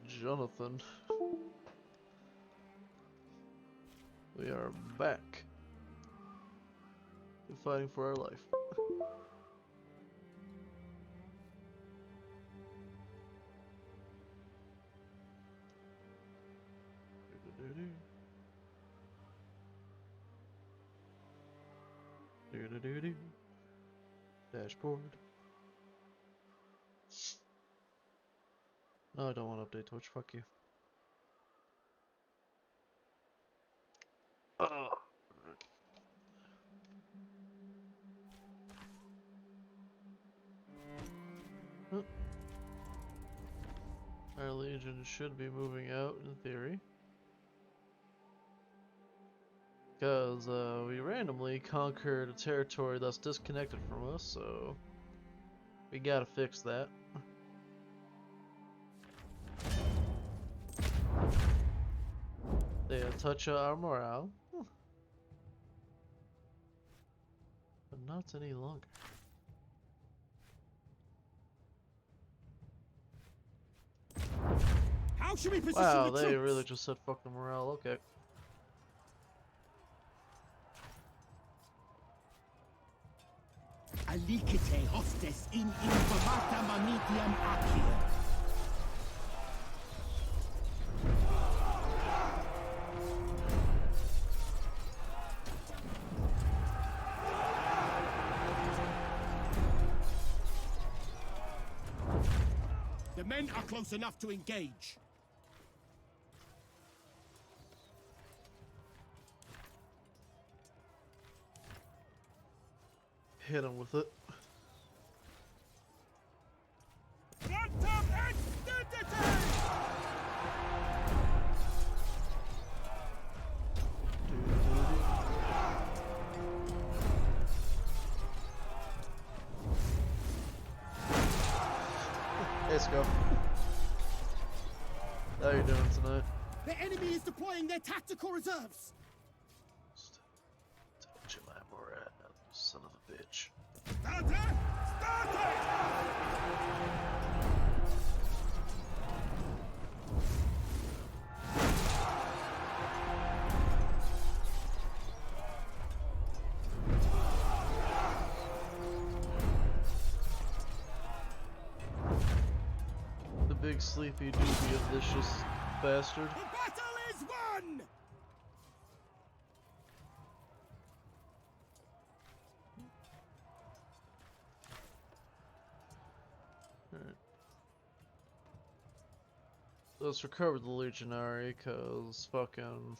Jonathan. We are back. We're fighting for our life. Dashboard. No, I don't want to update Twitch. Fuck you. Oh. Our legion should be moving out in theory. Because we randomly conquered a territory that's disconnected from us, so we gotta fix that. They touch our morale, but not any longer. How should we position Wow, the they troops? really just said fuck the morale. Okay. Alicite hostes in informata manitiam accio. The men are close enough to engage. Hit him with it. Quantum extendite! Let's go. How you doing tonight? The enemy is deploying their tactical reserves. Touch my morale, son of a bitch. Start The big sleepy doobie of vicious bastard. The battle is won! Alright. Let's recover the Legionary, cause fucking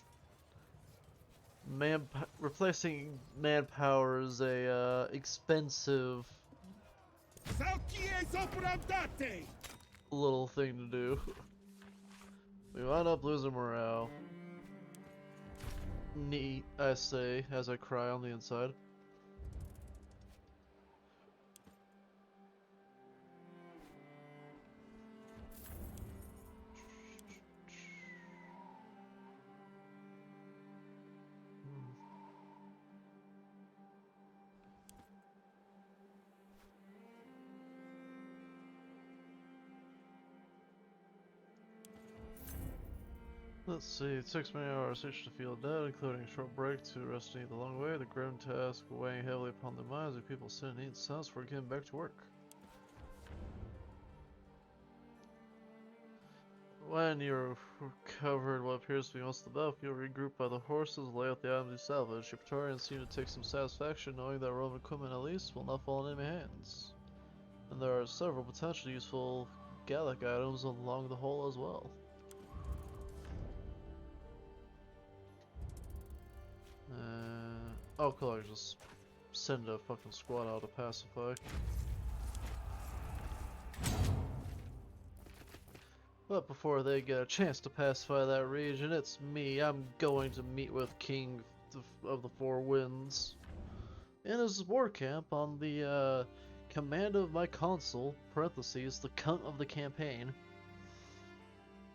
replacing manpower is a expensive Salcies operandate! little thing to do. We wound up losing morale. Neat, I say, as I cry on the inside. Let's see, it takes many hours each to feel dead, including a short break to rest and eat along the way. The grim task weighing heavily upon their minds as people sit and eat silence before getting back to work. When you're recovered what appears to be most of the battlefield, regroup by the horses, lay out the items you salvage. Your Praetorians seem to take some satisfaction knowing that Roman equipment at least will not fall in enemy hands. And there are several potentially useful Gallic items along the whole as well. Oh cool, I just send a fucking squad out to pacify. But before they get a chance to pacify that region, it's me. I'm going to meet with King of the Four Winds in his war camp on the command of my consul, parentheses, the cunt of the campaign.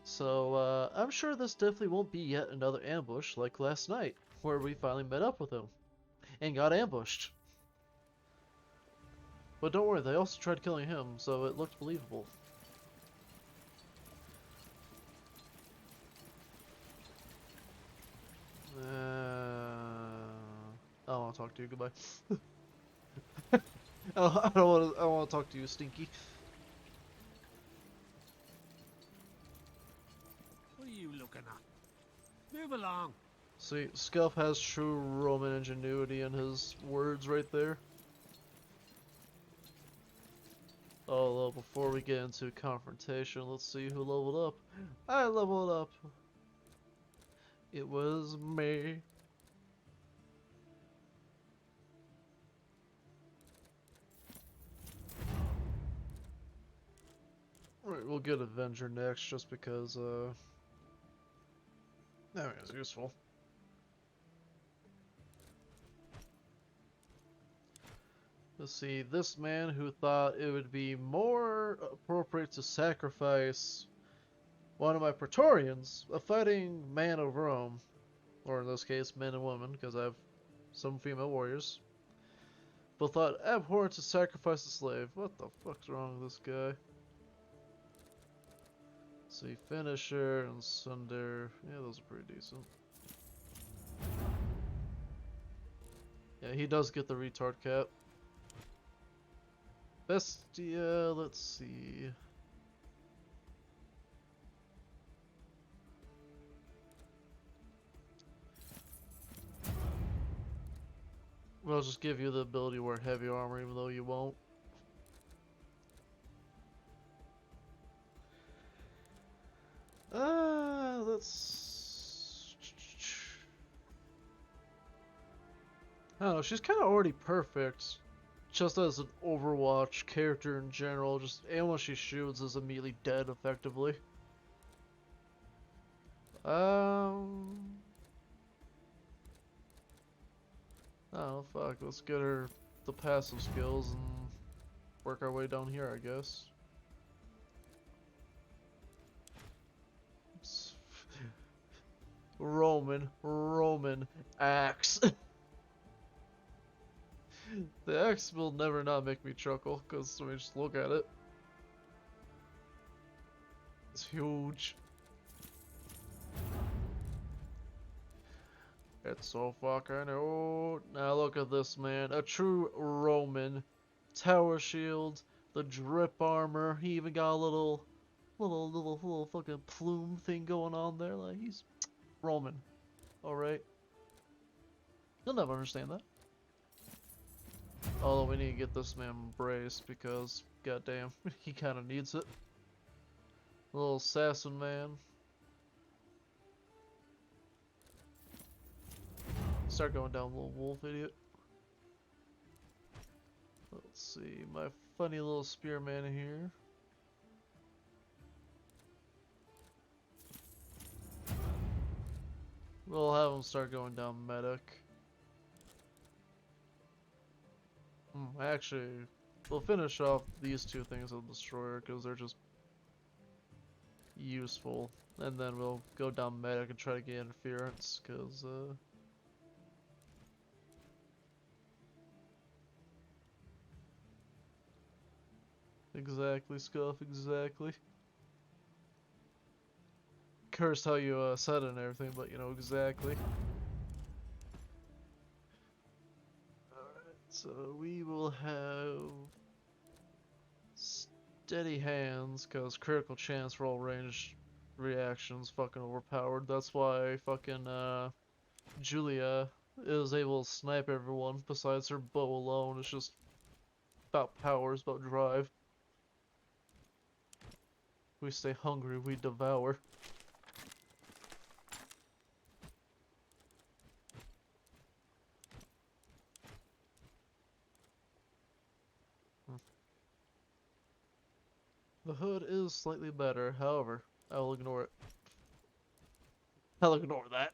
So I'm sure this definitely won't be yet another ambush like last night, where we finally met up with him and got ambushed. But don't worry, they also tried killing him, so it looked believable. I don't want to talk to you. Goodbye. I don't want to. I don't want to talk to you, Stinky. What are you looking at? Move along. See, Scuff has true Roman ingenuity in his words right there. Although, before we get into confrontation, let's see who leveled up. I leveled up. It was me. Right, we'll get Avenger next, just because, I mean, it's useful. Let's see, this man who thought it would be more appropriate to sacrifice one of my Praetorians, a fighting man of Rome, or in this case, men and women, because I have some female warriors, but thought abhorrent to sacrifice a slave. What the fuck's wrong with this guy? Let's see, Finisher and Sunder, yeah, those are pretty decent. Yeah, he does get the retard cap. Bestia, let's see. Well, I'll just give you the ability to wear heavy armor, even though you won't. Let's... I don't know, she's kind of already perfect. Just as an Overwatch character in general, just anyone she shoots is immediately dead, effectively. Oh, fuck, let's get her the passive skills and work our way down here, I guess. Roman axe. The axe will never not make me chuckle, because, I mean, just look at it. It's huge. It's so fucking old. Now look at this, man. A true Roman. Tower shield, the drip armor. He even got a little fucking plume thing going on there. Like, he's Roman. Alright. You'll never understand that. Although we need to get this man braced because, goddamn, he kind of needs it. Little assassin man. Start going down, little wolf idiot. Let's see, my funny little spearman here. We'll have him start going down medic. Actually, we'll finish off these two things with Destroyer because they're just useful. And then we'll go down medic and try to get interference because, exactly, Scuff, exactly. Cursed how you said it and everything, but you know exactly. Alright, so we will have steady hands, because critical chance for all ranged reactions fucking overpowered. That's why fucking Julia is able to snipe everyone besides her bow alone. It's just about power, it's about drive. We stay hungry, we devour. The hood is slightly better, however, I will ignore it. I'll ignore that.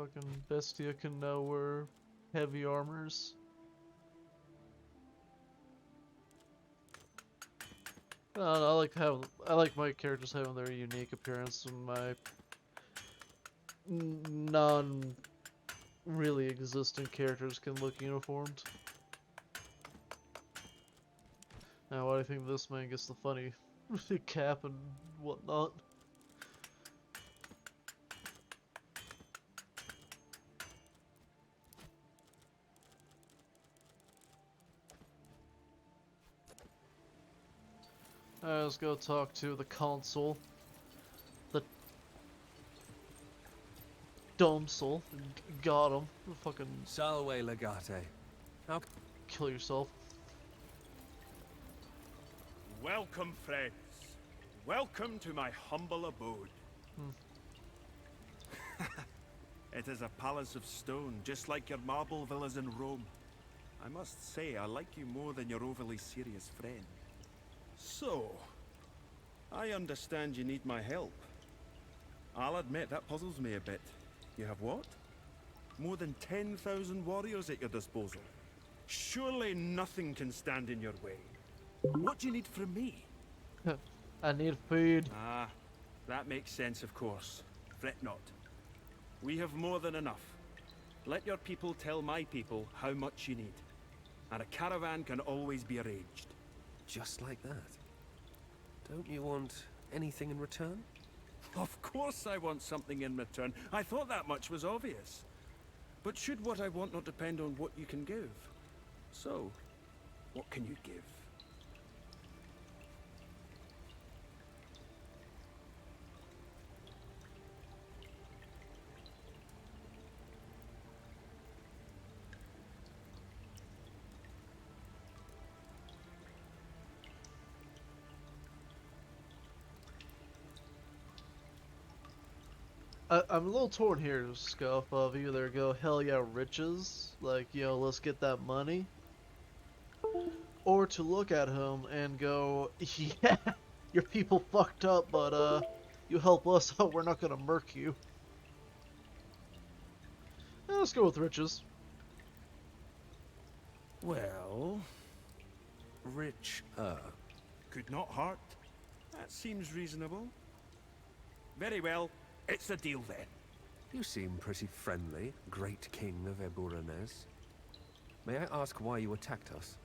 fucking Bestia can now wear heavy armors. I don't know, I like my characters having their unique appearance and my non really existent characters can look uniformed. Now why do you think this man gets the funny cap and whatnot? Alright, let's go talk to the consul. The Domsel. Got him. Fucking Salve legate. How kill yourself. Welcome, friends. Welcome to my humble abode. It is a palace of stone, just like your marble villas in Rome. I must say, I like you more than your overly serious friend. So, I understand you need my help. I'll admit that puzzles me a bit. You have what? More than 10,000 warriors at your disposal. Surely nothing can stand in your way. What do you need from me? I need food. Ah, that makes sense, of course. Fret not. We have more than enough. Let your people tell my people how much you need. And a caravan can always be arranged. just like that? Don't you want anything in return? Of course I want something in return. I thought that much was obvious. But should what I want not depend on what you can give? So, what can you give? I'm a little torn here, Scuff, of either go hell yeah riches, like, you know, let's get that money, or to look at him and go, yeah, your people fucked up, but you help us out, we're not gonna murk you. Let's go with riches. Well, rich, Could not hurt. That seems reasonable. Very well. It's a deal then. you seem pretty friendly, great king of Eburones. May I ask why you attacked us?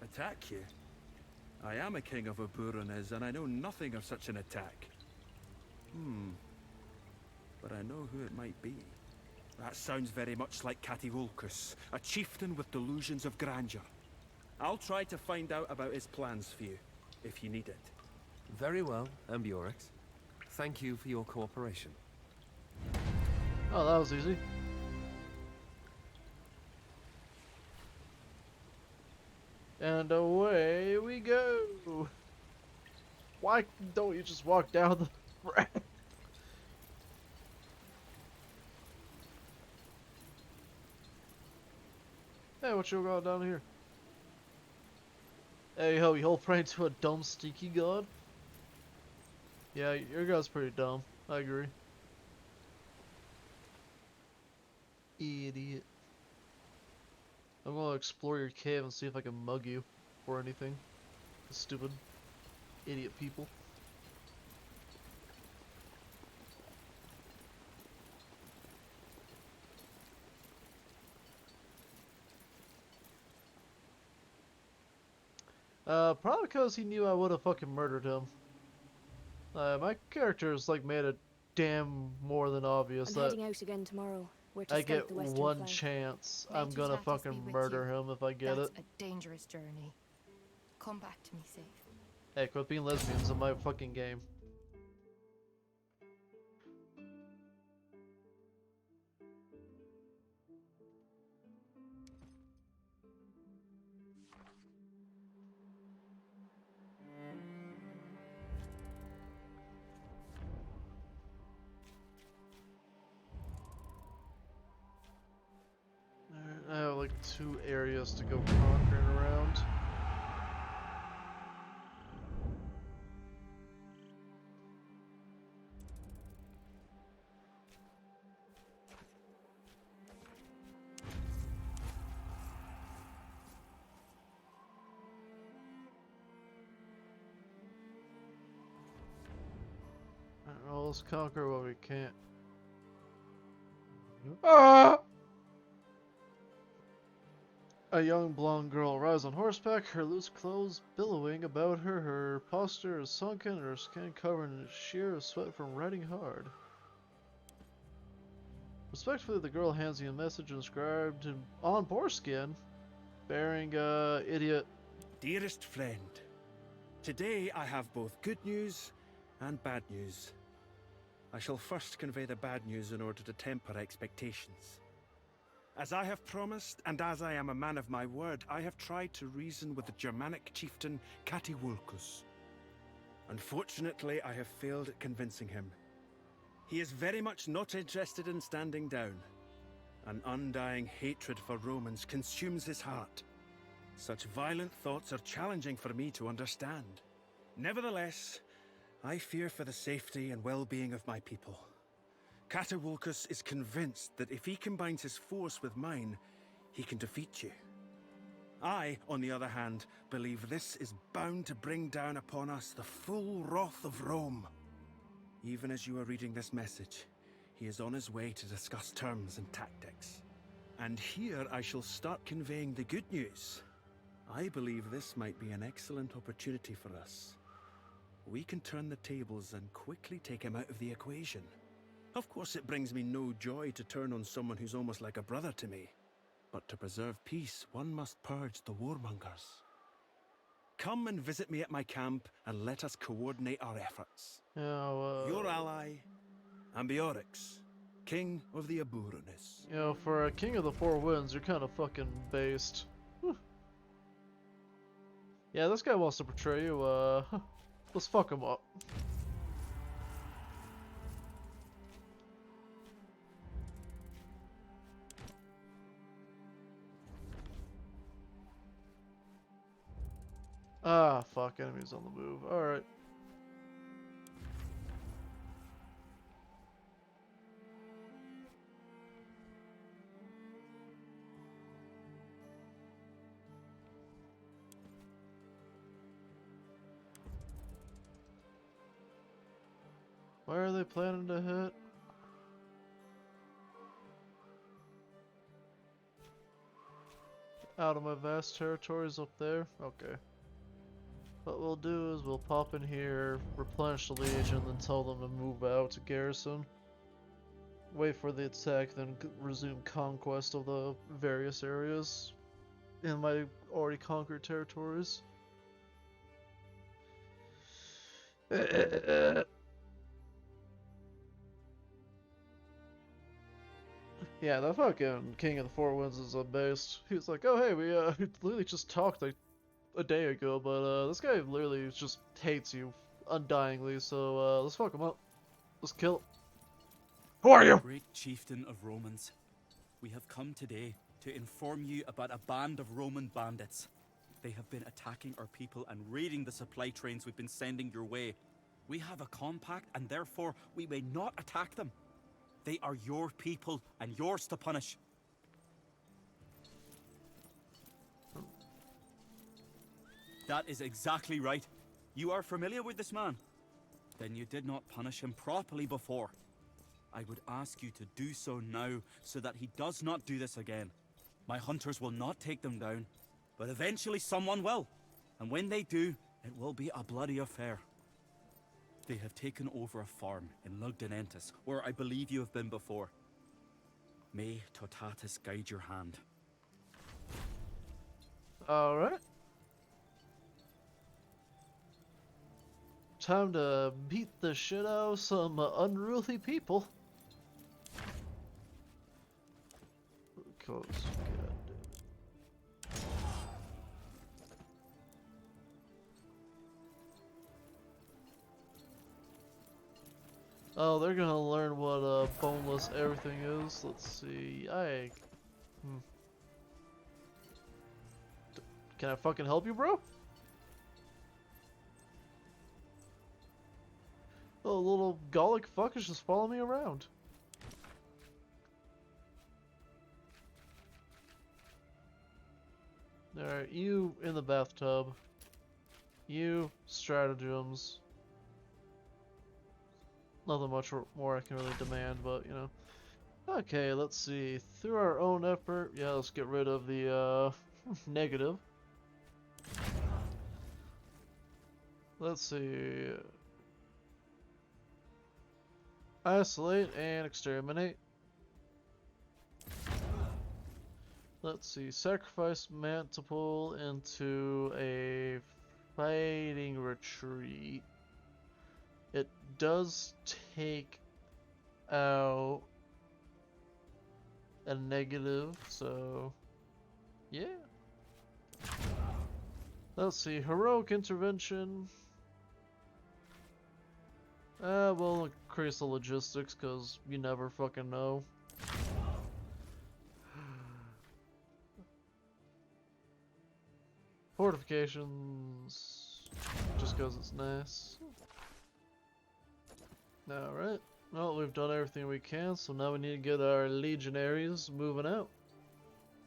Attack you? I am a king of Eburones, and I know nothing of such an attack. But I know who it might be. That sounds very much like Cativolcus, a chieftain with delusions of grandeur. I'll try to find out about his plans for you, if you need it. Very well, Ambiorix. Thank you for your cooperation. Oh, that was easy. And away we go. Why don't you just walk down the ramp? Hey, what you got down here? Hey, ho, you whole praying to a dumb, stinky god? Yeah, your god's pretty dumb. I agree. Idiot. I'm gonna explore your cave and see if I can mug you or anything. Stupid idiot people. Probably because he knew I would have fucking murdered him. My character's like made it damn more than obvious I'm that heading out again tomorrow. We're to I scout get the western one flank. chance. May I'm gonna Tutatis be fucking with murder you. him if I get That's it. a dangerous journey. Come back to me safe. Hey, quit being lesbians in my fucking game. Alright, I have like 2 areas to go conquering around. Let's conquer what we can't. Ah! A young blonde girl arrives on horseback, her loose clothes billowing about her. Her posture is sunken, and her skin covered in sheer sweat from riding hard. Respectfully, the girl hands you a message inscribed on boarskin, bearing, idiot. Dearest friend, today I have both good news and bad news. I shall first convey the bad news in order to temper expectations. As I have promised, and as I am a man of my word, I have tried to reason with the Germanic chieftain pt6. Unfortunately, I have failed at convincing him. He is very much not interested in standing down. An undying hatred for Romans consumes his heart. Such violent thoughts are challenging for me to understand. Nevertheless, I fear for the safety and well-being of my people. pt6 is convinced that if he combines his force with mine, he can defeat you. I, on the other hand, believe this is bound to bring down upon us the full wrath of Rome. Even as you are reading this message, he is on his way to discuss terms and tactics. And here I shall start conveying the good news. I believe this might be an excellent opportunity for us. We can turn the tables and quickly take him out of the equation. Of course, it brings me no joy to turn on someone who's almost like a brother to me. But to preserve peace, one must purge the warmongers. Come and visit me at my camp, and let us coordinate our efforts. Your ally, Ambiorix, King of the Eburones. You know, for a King of the Four Winds, you're kind of fucking based. Whew. Yeah, this guy wants to portray you, let's fuck him up. Ah, fuck, enemies on the move. Alright. Where are they planning to hit? Out of my vast territories up there? Okay. What we'll do is we'll pop in here, replenish the Legion, then tell them to move out to garrison. Wait for the attack, then resume conquest of the various areas in my already conquered territories. Yeah, that fucking King of the Four Winds is unbased. He was like, oh hey, we literally just talked like a day ago, but this guy literally just hates you undyingly, so let's fuck him up. Let's kill him. Who are you? Great chieftain of Romans, we have come today to inform you about a band of Roman bandits. They have been attacking our people and raiding the supply trains we've been sending your way. We have a compact, and therefore we may not attack them. They are your people and yours to punish. That is exactly right. You are familiar with this man? Then you did not punish him properly before. I would ask you to do so now, so that he does not do this again. My hunters will not take them down, but eventually someone will. And when they do, it will be a bloody affair. They have taken over a farm in Lugdunentis, where I believe you have been before. May Totatus guide your hand. Alright. Time to beat the shit out of some unruly people. Close. Oh, they're gonna learn what boneless everything is. Let's see. Can I fucking help you, bro? Oh, little Gallic fuck is just following me around. Alright, you in the bathtub. You stratagems. nothing much more I can really demand, but you know. Okay, let's see. Through our own effort, yeah, let's get rid of the negative. Let's see. Isolate and exterminate. Let's see. Sacrifice Mantiple into a fighting retreat. It does take out a negative, so yeah. Let's see. Heroic intervention. We'll increase the logistics because you never fucking know. Fortifications, just because it's nice. Alright, well, we've done everything we can, so now we need to get our legionaries moving out.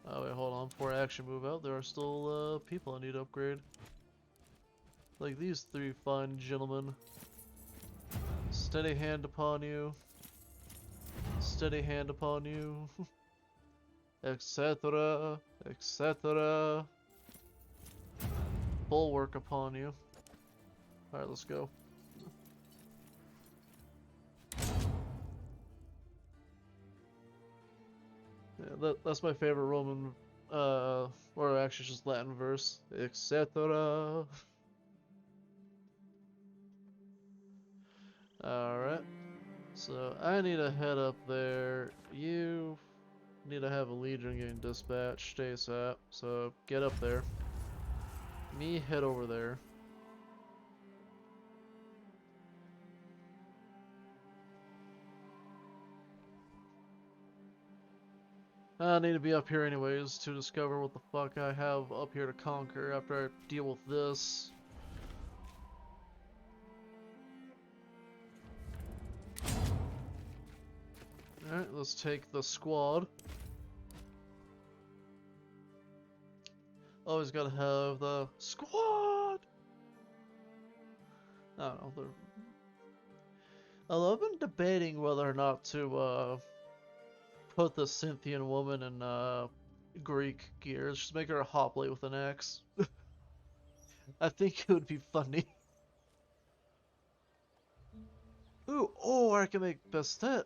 Oh wait, hold on, before I actually move out, there are still people I need to upgrade. Like these three fine gentlemen. Steady hand upon you. Steady hand upon you. Etc. Etc. Bulwark upon you. Alright, let's go. Yeah, that's my favorite Roman, or actually just Latin verse. Etc. Alright. So, I need to head up there. You need to have a legion getting dispatched ASAP. So, get up there. Me, head over there. I need to be up here anyways to discover what the fuck I have up here to conquer after I deal with this. Alright, let's take the squad. Always gotta have the squad! I don't know. I've been debating whether or not to put the Scythian woman in Greek gears. Just make her a hoplite with an axe. I think it would be funny. Ooh, oh, I can make Bastet.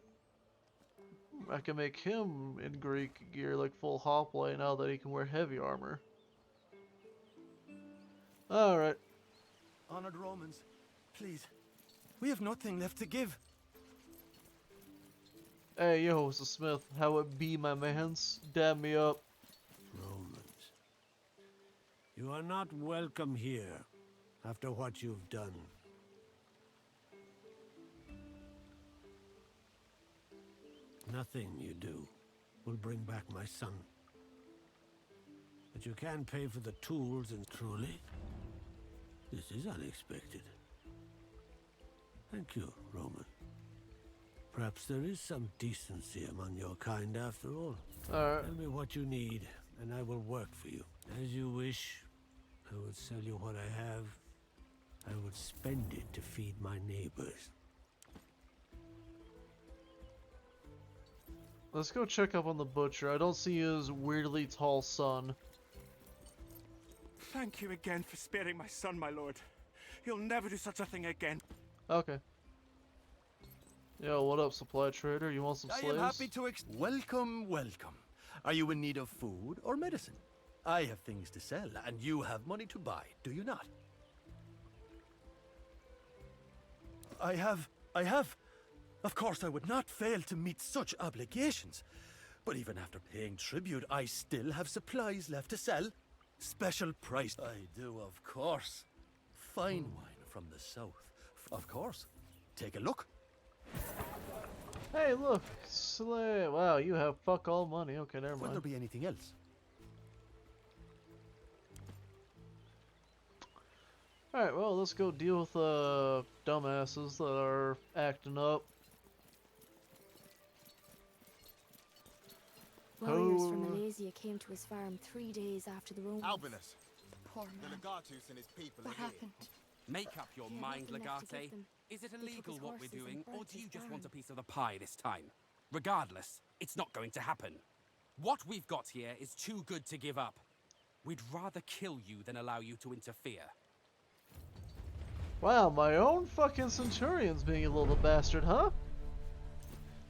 I can make him in Greek gear, like full hoplite, now that he can wear heavy armor. Alright. Honored Romans, please, we have nothing left to give. Hey, yo, it's the Smith. How it be, my mans? Dab me up. Romans, you are not welcome here after what you've done. Nothing you do will bring back my son. But you can pay for the tools, and truly, this is unexpected. Thank you, Roman. Perhaps there is some decency among your kind after all. Alright. Tell me what you need, and I will work for you. As you wish, I would sell you what I have. I would spend it to feed my neighbors. Let's go check up on the butcher. I don't see his weirdly tall son. Thank you again for sparing my son, my lord. He'll never do such a thing again. Okay. Yo, what up, supply trader? You want some I slaves? am happy to welcome, welcome. Are you in need of food or medicine? I have things to sell, and you have money to buy, do you not? I have. Of course, I would not fail to meet such obligations. But even after paying tribute, I still have supplies left to sell. Special price. I do, of course. Fine wine from the south. Of course. Take a look. Hey, look! Slave! Wow, you have fuck all money. Okay, never Will there mind. be anything else? Alright, well, let's go deal with dumbasses that are acting up. Warriors Oh. from Malaysia came to his farm 3 days after the Romans. Albinus, The poor the man. Legatus and his people What are here. happened? Make up your He had mind, nothing left to give Legate. them. Is it They took illegal his what we're horses and doing, or burnt do you his just want a barn. piece of the pie this time? Regardless, it's not going to happen. What we've got here is too good to give up. We'd rather kill you than allow you to interfere. Wow, my own fucking Centurion's being a little bastard, huh?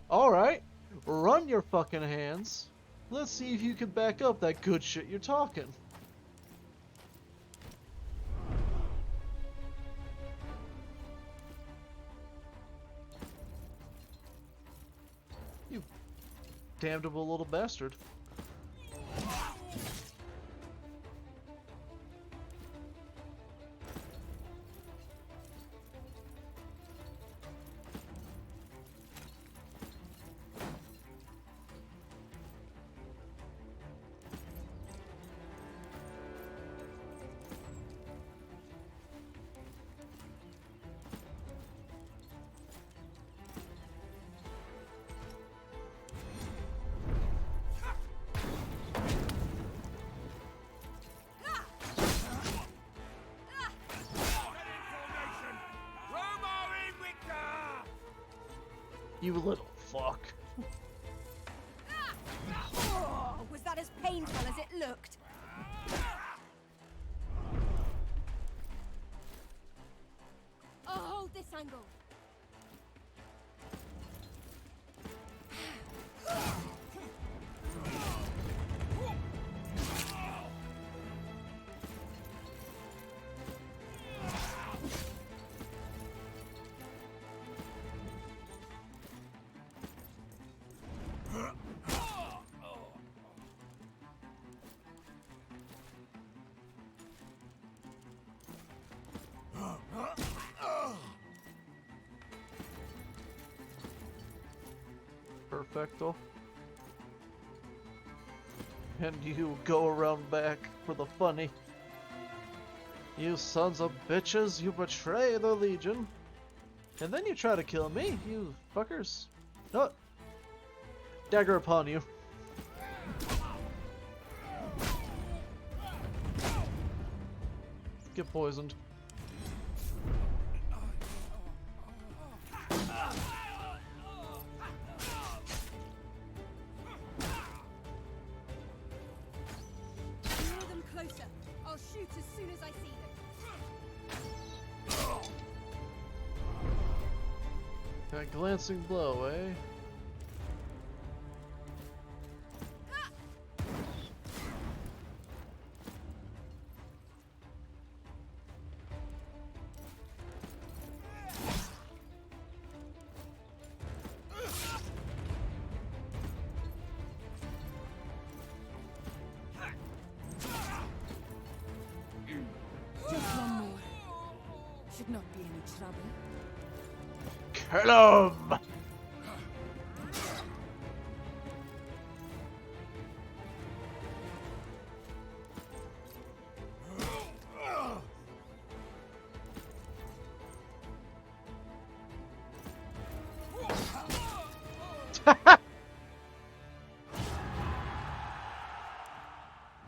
Alright, run your fucking hands. Let's see if you can back up that good shit you're talking. You damnable little bastard. You little fuck. Oh, was that as painful as it looked? I'll hold this angle. Perfecto. And you go around back for the funny. You sons of bitches, you betray the Legion. And then you try to kill me, you fuckers. No. Dagger upon you. Get poisoned. Lure them closer. I'll shoot as soon as I see them. That glancing blow, eh? Just one more. Should not be any trouble. Kill him!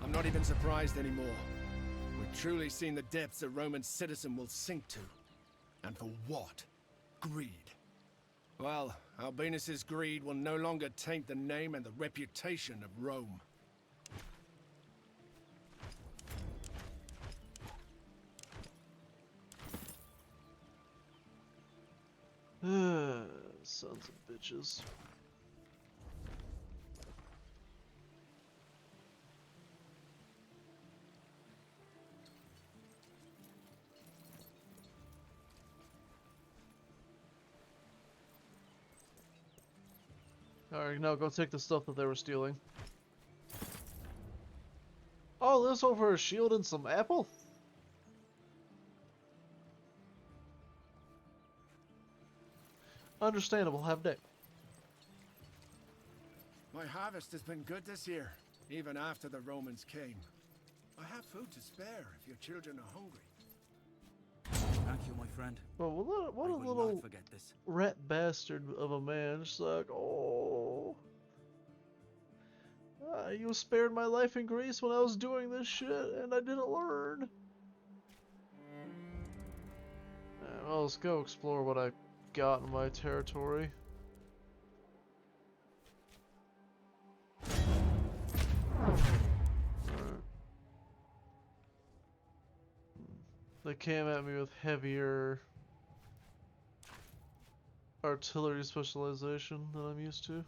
I'm not even surprised anymore. We've truly seen the depths a Roman citizen will sink to. And for what? Greed. Well, Albinus's greed will no longer taint the name and the reputation of Rome. Sons of bitches. Alright, now go take the stuff that they were stealing. Oh, this over a shield and some apple? Understandable, have day. My harvest has been good this year, even after the Romans came. I have food to spare if your children are hungry. Thank you, my friend. Well, what I a will little not forget this. rat bastard of a man. Just like, oh. You spared my life in Greece when I was doing this shit, and I didn't learn. Well, let's go explore what I got in my territory. Alright. They came at me with heavier artillery specialization than I'm used to.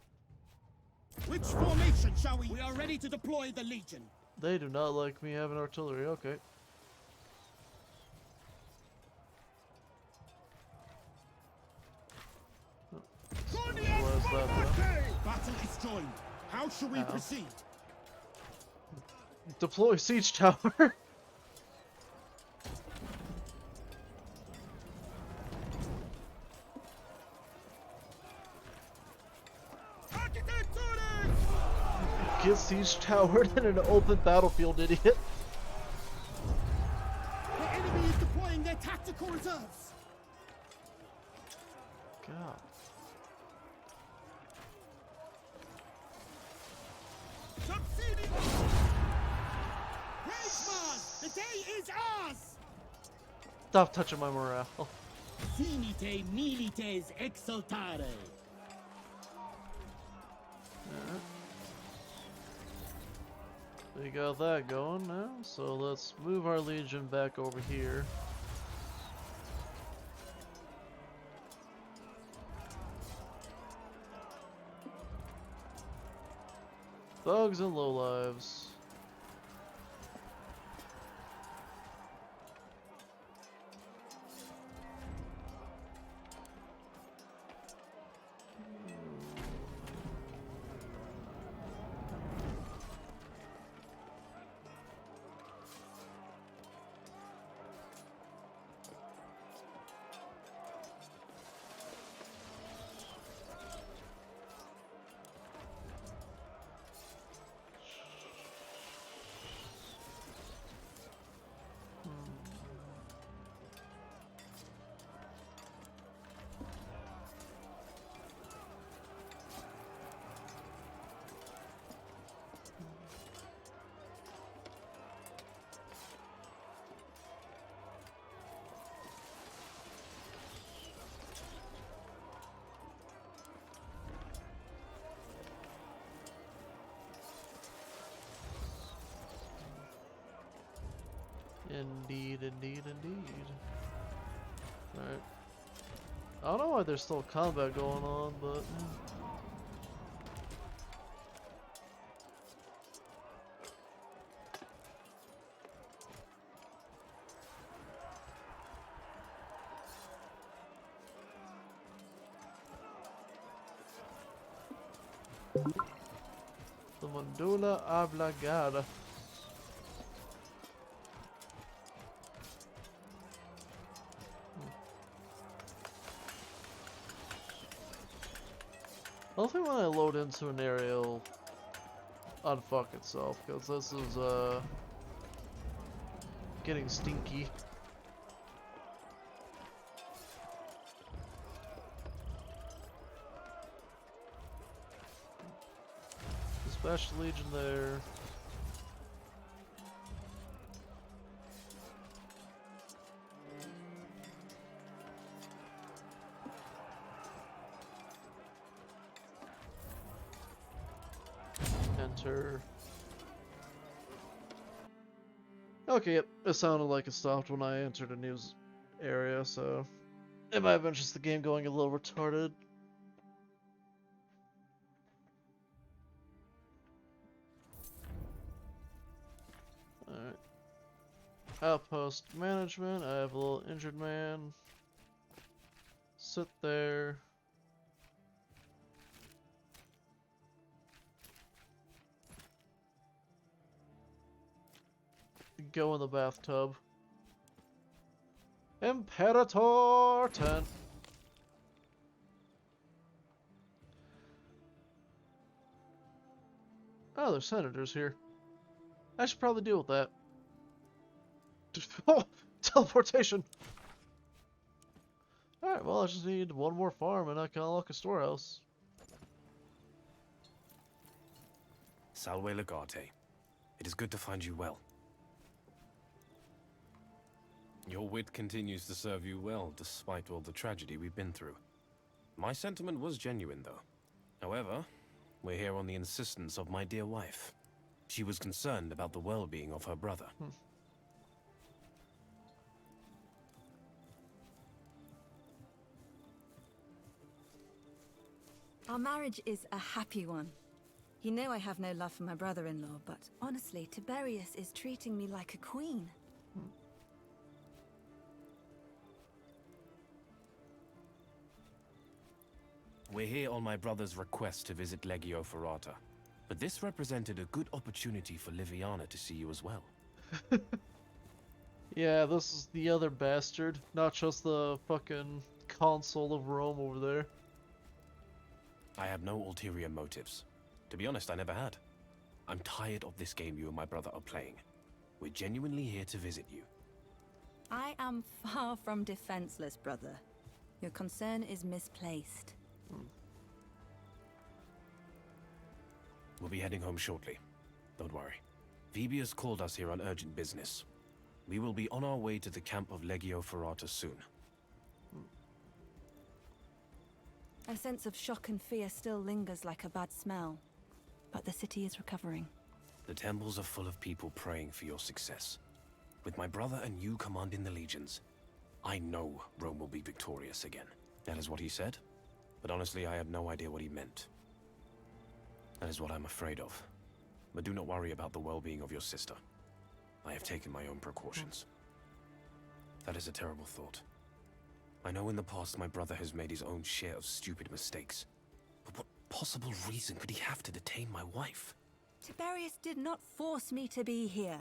Which formation shall we? We are ready to deploy the Legion. They do not like me having artillery, okay. Where's that then? Battle is joined. How shall we proceed? Deploy siege tower! Get siege towered in an open battlefield, idiot. The enemy is deploying their tactical reserves. God. Succeeding. Great Mars, the day is ours. Stop touching my morale. Finite milites exultare. We got that going now, so let's move our legion back over here. Thugs and lowlives. Indeed, indeed, indeed. Alright. I don't know why there's still combat going on, but... The Mandula Oblongata. I don't think when I load into an area it'll unfuck itself, because this is getting stinky. Dispatch the Legion there. Enter. Okay, yep. It sounded like it stopped when I entered a new area, so it might have been just the game going a little retarded. Alright. Outpost management. I have a little injured man. Sit there. Go in the bathtub. Imperator 10. Oh, there's senators here. I should probably deal with that. Oh, teleportation! Alright, well I just need one more farm and I can unlock a storehouse. Salve Legate. It is good to find you well. Your wit continues to serve you well, despite all the tragedy we've been through. My sentiment was genuine, though. However, we're here on the insistence of my dear wife. She was concerned about the well-being of her brother. Our marriage is a happy one. You know I have no love for my brother-in-law, but honestly, Tiberius is treating me like a queen. We're here on my brother's request to visit Legio Ferrata, but this represented a good opportunity for Liviana to see you as well. Yeah, this is the other bastard, not just the fucking consul of Rome over there. I have no ulterior motives. To be honest, I never had. I'm tired of this game you and my brother are playing. We're genuinely here to visit you. I am far from defenseless, brother. Your concern is misplaced. We'll be heading home shortly. Don't worry. Phoebius called us here on urgent business. We will be on our way to the camp of Legio Ferrata soon. A sense of shock and fear still lingers like a bad smell. But the city is recovering. The temples are full of people praying for your success. With my brother and you commanding the legions, I know Rome will be victorious again. That is what he said, but honestly I have no idea what he meant. That is what I'm afraid of. But do not worry about the well-being of your sister. I have taken my own precautions. That is a terrible thought. I know in the past my brother has made his own share of stupid mistakes. But what possible reason could he have to detain my wife? Tiberius did not force me to be here.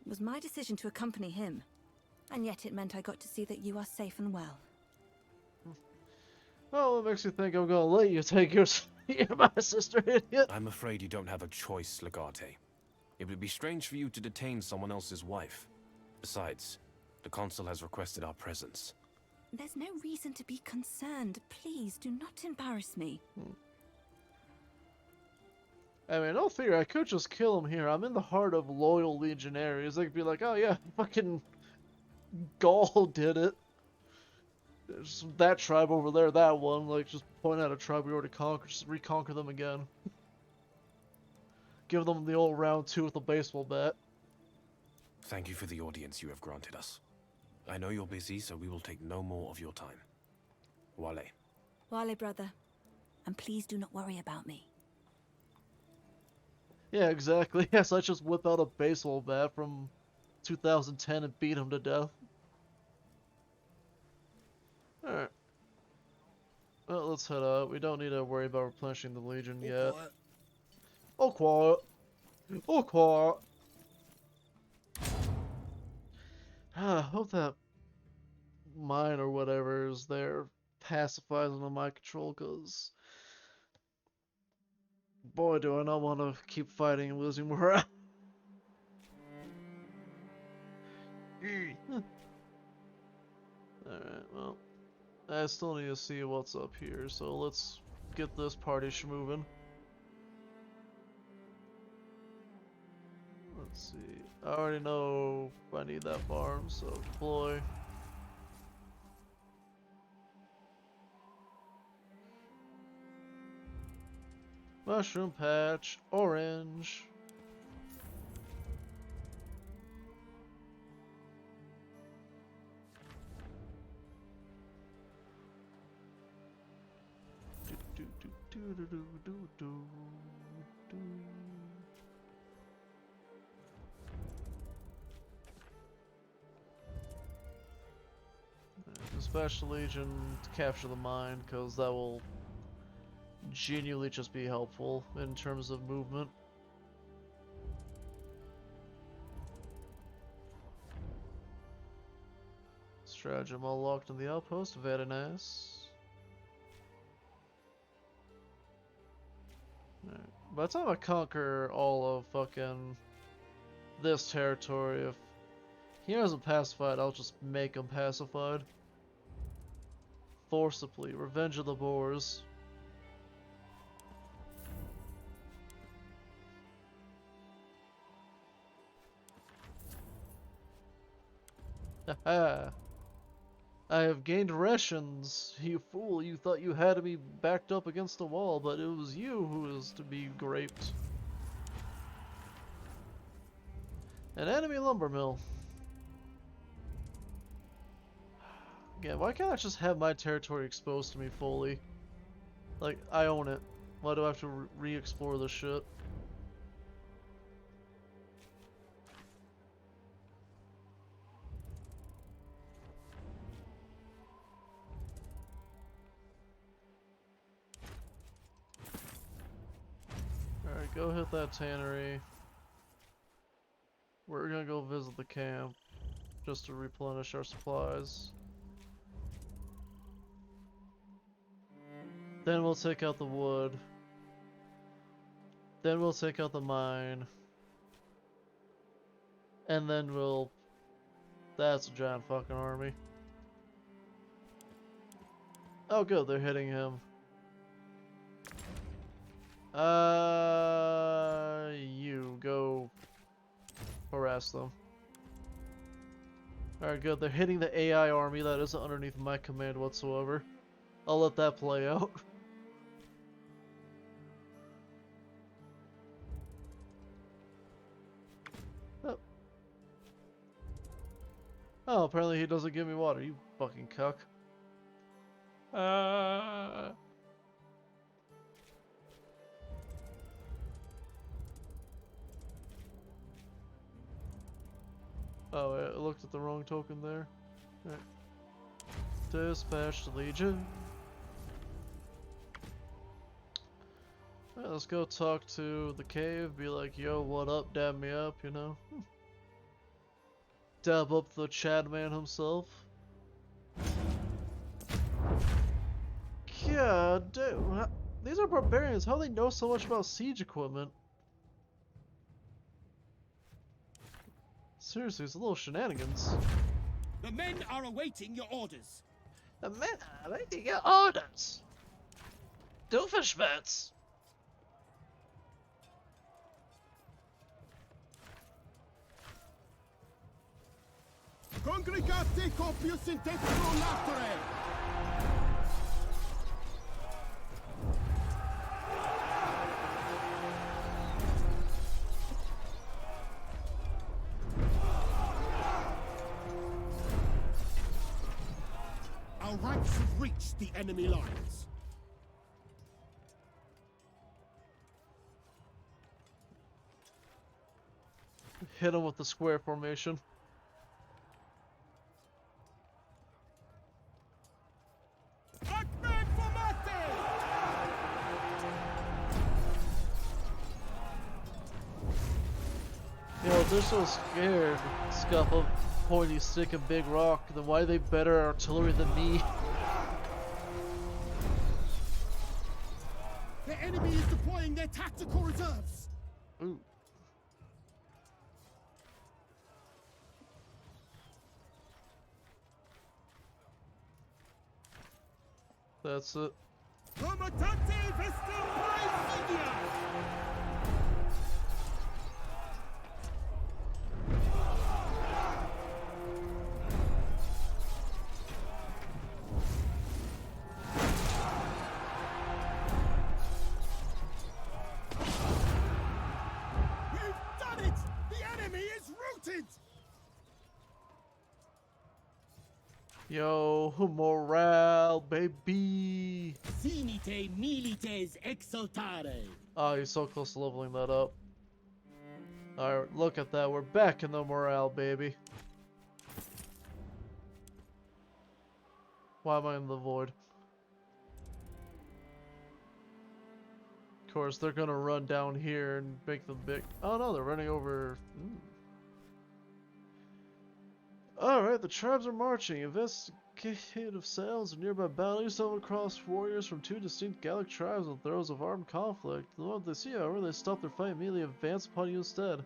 It was my decision to accompany him. And yet it meant I got to see that you are safe and well. Well, it makes you think I'm gonna let you take your my sister, idiot. I'm afraid you don't have a choice, Legate. It would be strange for you to detain someone else's wife. Besides, the consul has requested our presence. There's no reason to be concerned. Please, do not embarrass me. I mean, no fear, I could just kill him here. I'm in the heart of loyal legionaries. They could be like, oh yeah, fucking Gaul did it. There's that tribe over there, that one. Like, just point out a tribe we already conquered, just reconquer them again. Give them the old round two with a baseball bat. Thank you for the audience you have granted us. I know you're busy, so we will take no more of your time. Wale. Wale, brother. And please do not worry about me. Yeah, exactly. Yes, I just whip out a baseball bat from 2010 and beat him to death. Alright. Well, let's head out. We don't need to worry about replenishing the Legion yet. Quiet. Oh, quiet. Oh, quiet. I hope that mine or whatever is there pacifies under my control, because boy, do I not want to keep fighting and losing morale. Alright, well, I still need to see what's up here, so let's get this party moving. Let's see. I already know I need that farm, so deploy. Mushroom patch, orange. Dispatch the Legion to capture the mine, because that will genuinely just be helpful in terms of movement. Stratagem all locked in the outpost, very nice. Alright. By the time I conquer all of fucking this territory, if he hasn't pacified, I'll just make him pacified. Forcibly. Revenge of the Boers. Haha. I have gained rations. You fool, you thought you had to be backed up against the wall, but it was you who was to be raped. An enemy lumber mill. Yeah, why can't I just have my territory exposed to me fully? Like, I own it. Why do I have to re-explore this shit? Alright, go hit that tannery. We're gonna go visit the camp, just to replenish our supplies. Then we'll take out the wood. Then we'll take out the mine. And then we'll... That's a giant fucking army. Oh good, they're hitting him. You go harass them. Alright, good. They're hitting the AI army that isn't underneath my command whatsoever. I'll let that play out. Oh. Oh, apparently he doesn't give me water, you fucking cuck. Oh, I looked at the wrong token there. Right. Dispatch the Legion. Alright, let's go talk to the cave, be like, yo, what up, dab me up, you know? Dab up the Chad man himself. God damn, these are barbarians, how do they know so much about siege equipment? Seriously, it's a little shenanigans. The men are awaiting your orders. The men are awaiting your orders! Doofenshmirtz! Congregate copius in tetro latere. Our ranks have reached the enemy lines. Hit him with the square formation. You know, if they're so scared, scuff a pointy stick and big rock, then why are they better artillery than me? The enemy is deploying their tactical reserves. Ooh. That's it. Comandante Vesta Praesidia! We've done it! The enemy is routed! Yo, morale, baby! Sinite milites exultare. Oh, you're so close to leveling that up. Alright, look at that. We're back in the morale, baby. Why am I in the void? Of course, they're gonna run down here and make them big. Oh no, they're running over. Alright, the tribes are marching. Investigative sounds of nearby battles stumble across warriors from two distinct Gallic tribes in throes of armed conflict. The moment they see, however, they stop their fight and immediately advance upon you instead.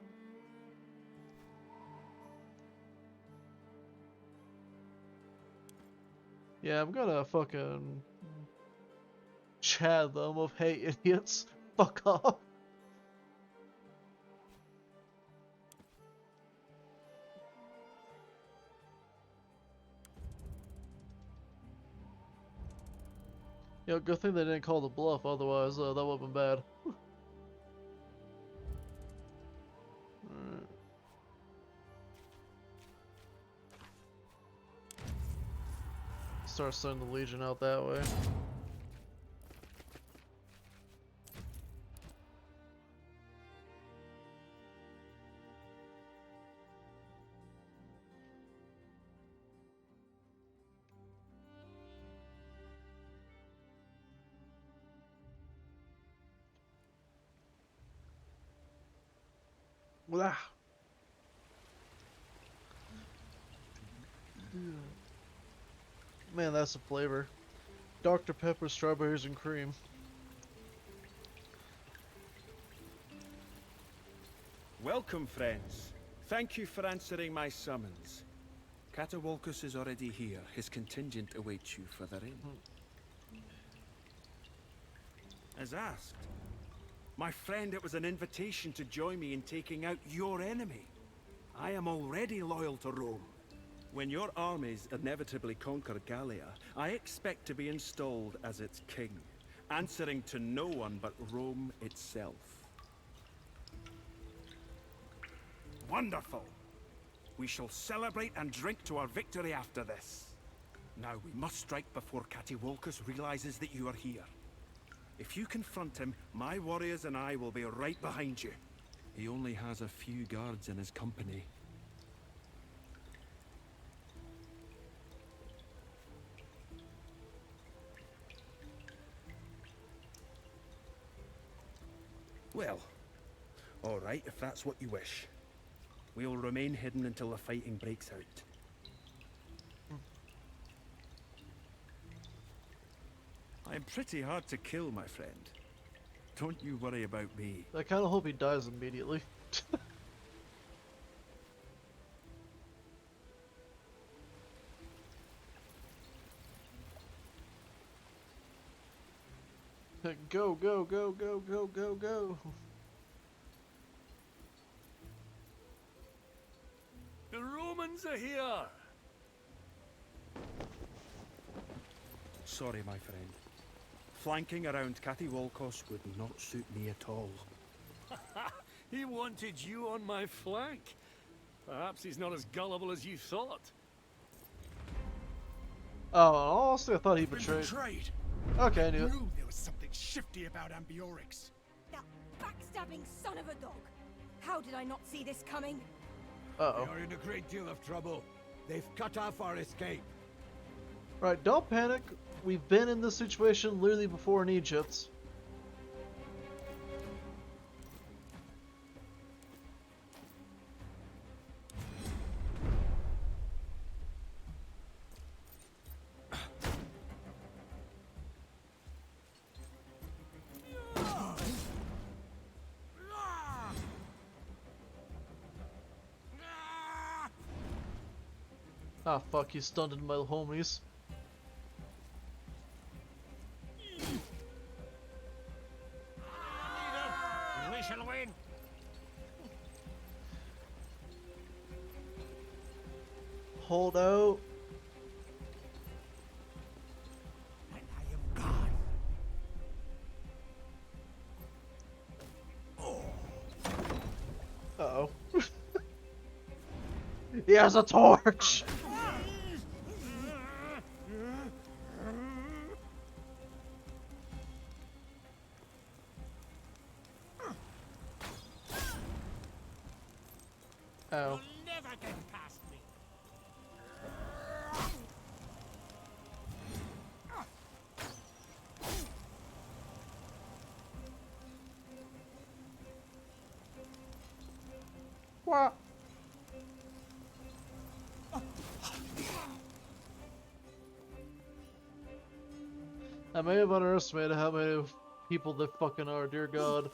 Yeah, I'm gonna fucking chat them of, hey idiots, fuck off. You know, good thing they didn't call the bluff, otherwise that would've been bad. Alright. Start sending the Legion out that way. Blah. Man, that's a flavor. Dr. Pepper, strawberries, and cream. Welcome, friends. Thank you for answering my summons. Catawalcus is already here. His contingent awaits you further in. As asked. My friend, it was an invitation to join me in taking out your enemy. I am already loyal to Rome. When your armies inevitably conquer Gallia, I expect to be installed as its king, answering to no one but Rome itself. Wonderful! We shall celebrate and drink to our victory after this. Now we must strike before Catawalcus realizes that you are here. If you confront him, my warriors and I will be right behind you. He only has a few guards in his company. Well, all right, if that's what you wish. We'll remain hidden until the fighting breaks out. I'm pretty hard to kill, my friend. Don't you worry about me. I kind of hope he dies immediately. Go, go, go, go, go, go, go. The Romans are here! Sorry, my friend. Flanking around Catawalcus would not suit me at all. He wanted you on my flank. Perhaps he's not as gullible as you thought. Oh, honestly, I thought he betrayed. Okay, I knew it. Knew there was something shifty about Ambiorix. That backstabbing son of a dog! How did I not see this coming? Uh-oh. We are in a great deal of trouble. They've cut off our escape. Right, don't panic. We've been in this situation literally before in Egypt. Ah, fuck, he stunned my homies. We shall win. Hold out. And I am gone. Uh-oh. He has a torch! Ow. You'll never get past me. What? I may have underestimated how many people there fucking are, dear God.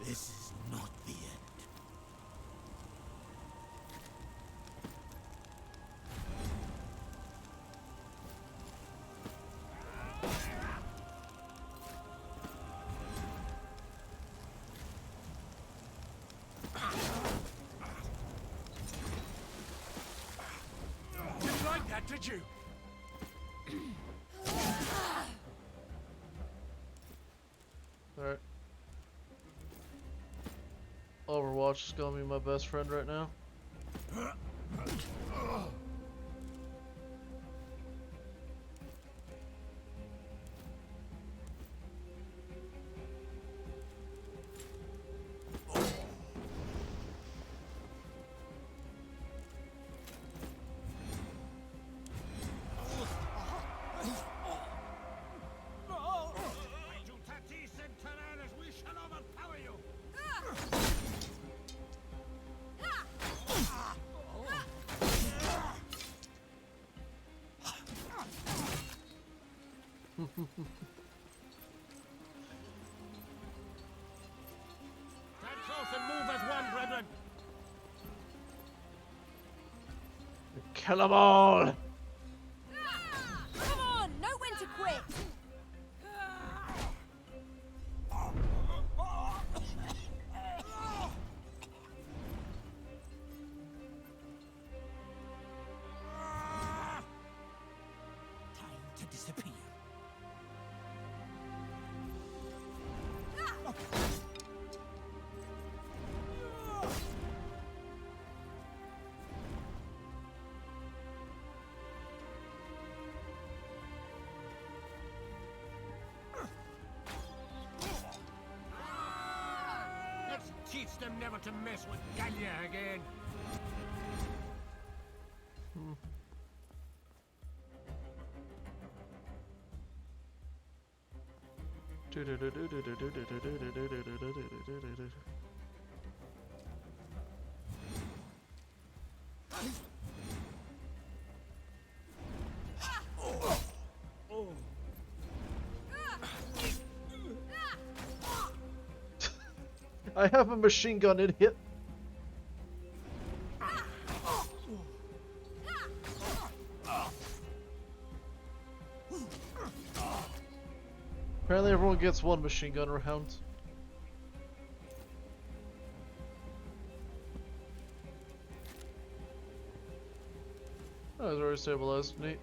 This is not the end. that, did you? Alright. Overwatch is gonna be my best friend right now. Stand close and move as one, brethren. Kill them all! Come on, know when to quit! Time to disappear. Let's teach them never to mess with Galia again. I have a machine gun, it hit. Apparently everyone gets one machine gun round. Oh, it's already stabilized. Neat.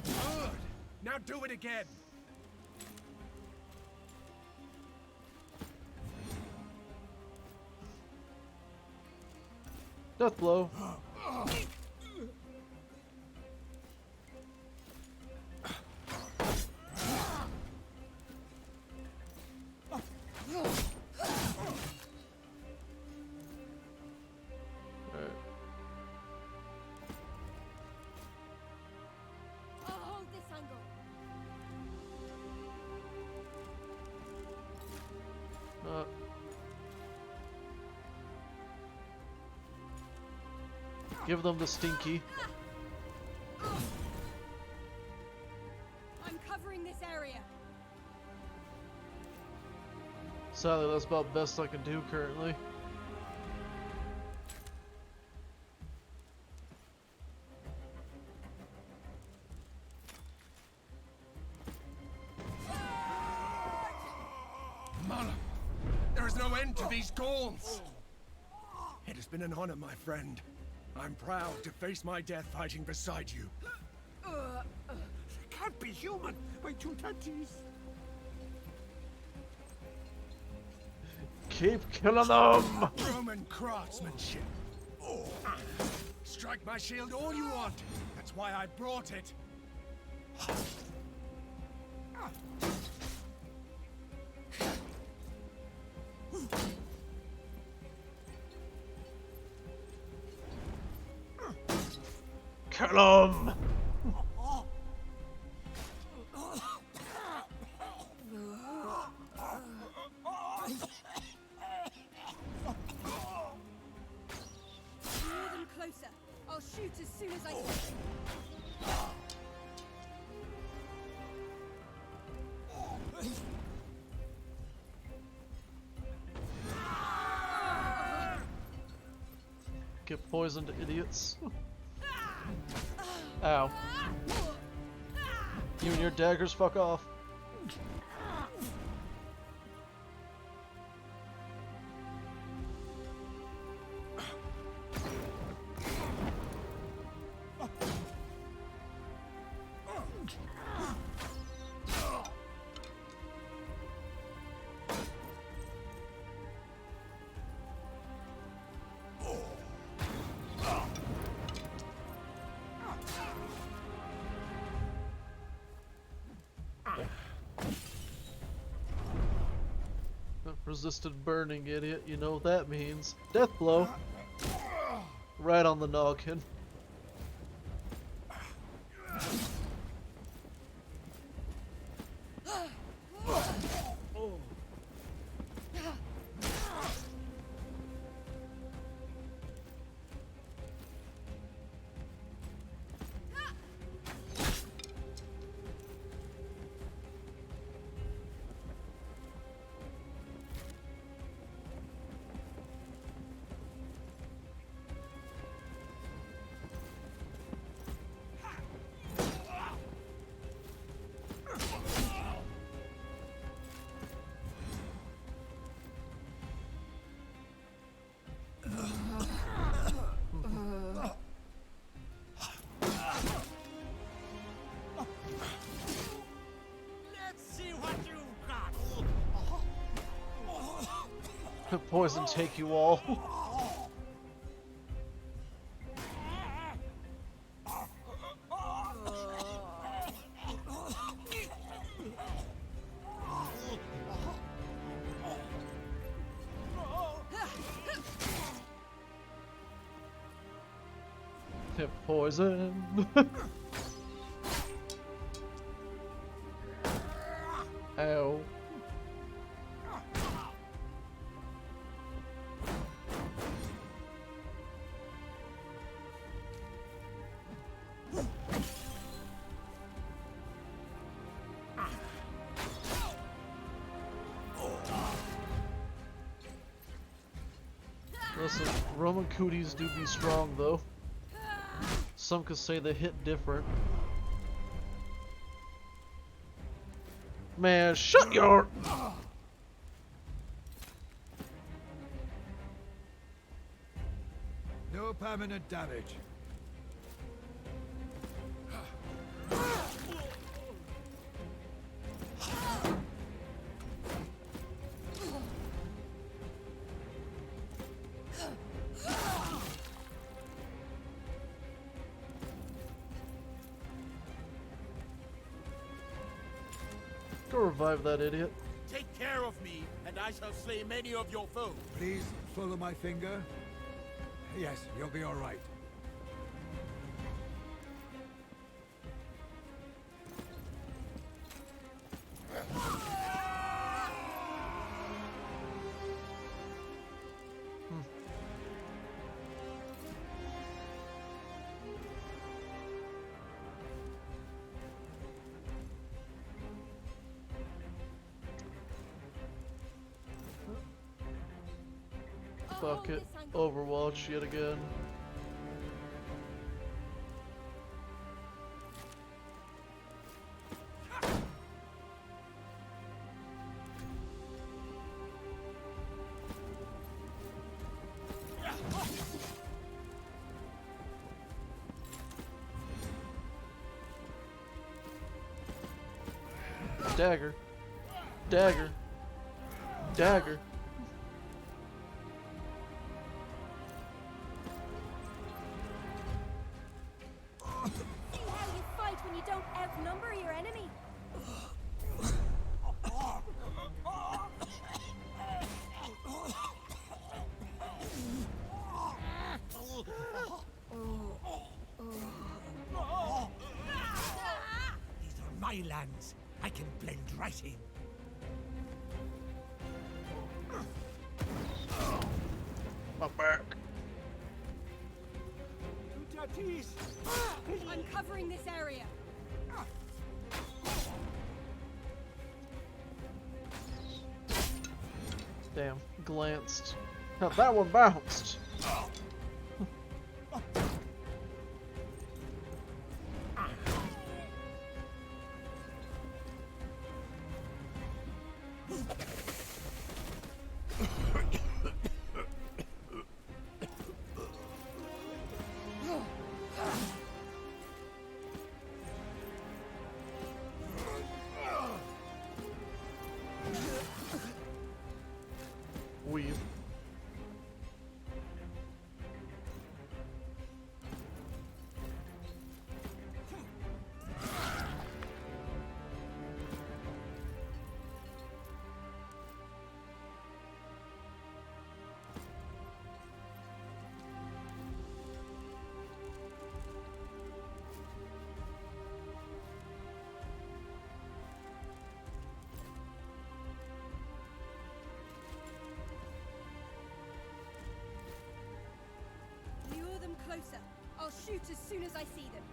Good. Now do it again. Death blow. I'll hold this angle. Give them the stinky. I'm covering this area. Sadly, that's about best I can do currently. Mala, there is no end to these Gauls. It has been an honor, my friend. I'm proud to face my death fighting beside you. Can't be human, my two tatties. Keep killing them! Roman craftsmanship. Strike my shield all you want. That's why I brought it. Kill them! Lure them closer. I'll shoot as soon as I see. Get poisoned, idiots. Ow. You and your daggers, fuck off. Resisted burning, idiot. You know what that means. Death blow. Right on the noggin. Poison take you all. Hit poison. Ow. Listen, Roman cooties do be strong though. Some could say they hit different. Man, shut your... No permanent damage. Go revive that idiot. Take care of me, and I shall slay many of your foes. Please follow my finger. Yes, you'll be all right. Fuck it. Overwatch yet again. Dagger. Dagger. Dagger. See how you fight when you don't outnumber your enemy. These are my lands. I can blend right in. My back. I'm covering this area. Damn, glanced. Now that one bounced. Weave. as soon as I see them.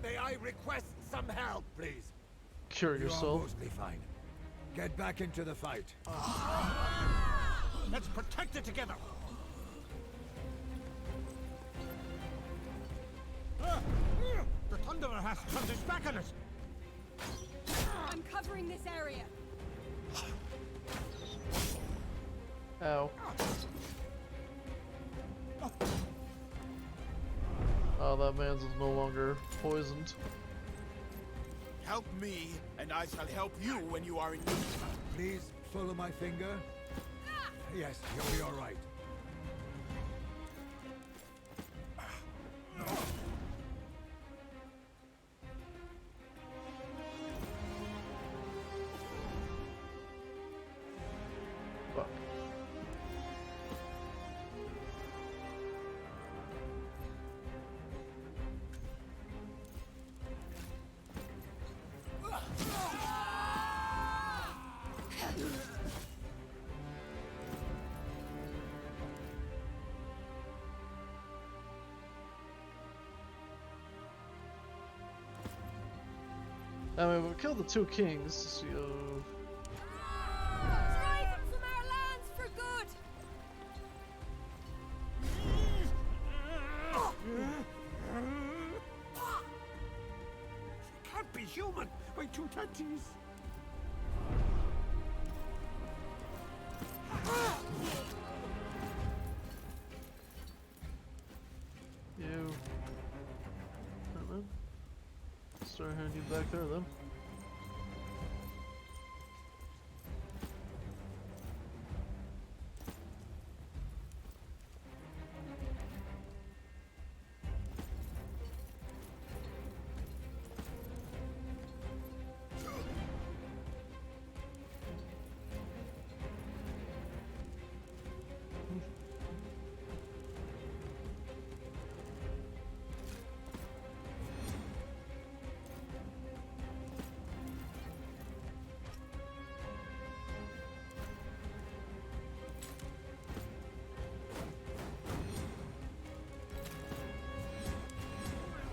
May I request some help, please? Cure You are yourself. mostly fine. Get back into the fight. Let's protect it together. The Thunderer has turned his back on us. I'm covering this area. Ow. Oh, that man's is no longer poisoned. Help me, and I shall help you when you are in need. Please follow my finger. Yes, you'll be all right. Fuck. I mean, we killed the two kings, so... Drive them from our lands for good! She can't be human. My two tatties. You... Alright, start handing you back there, then.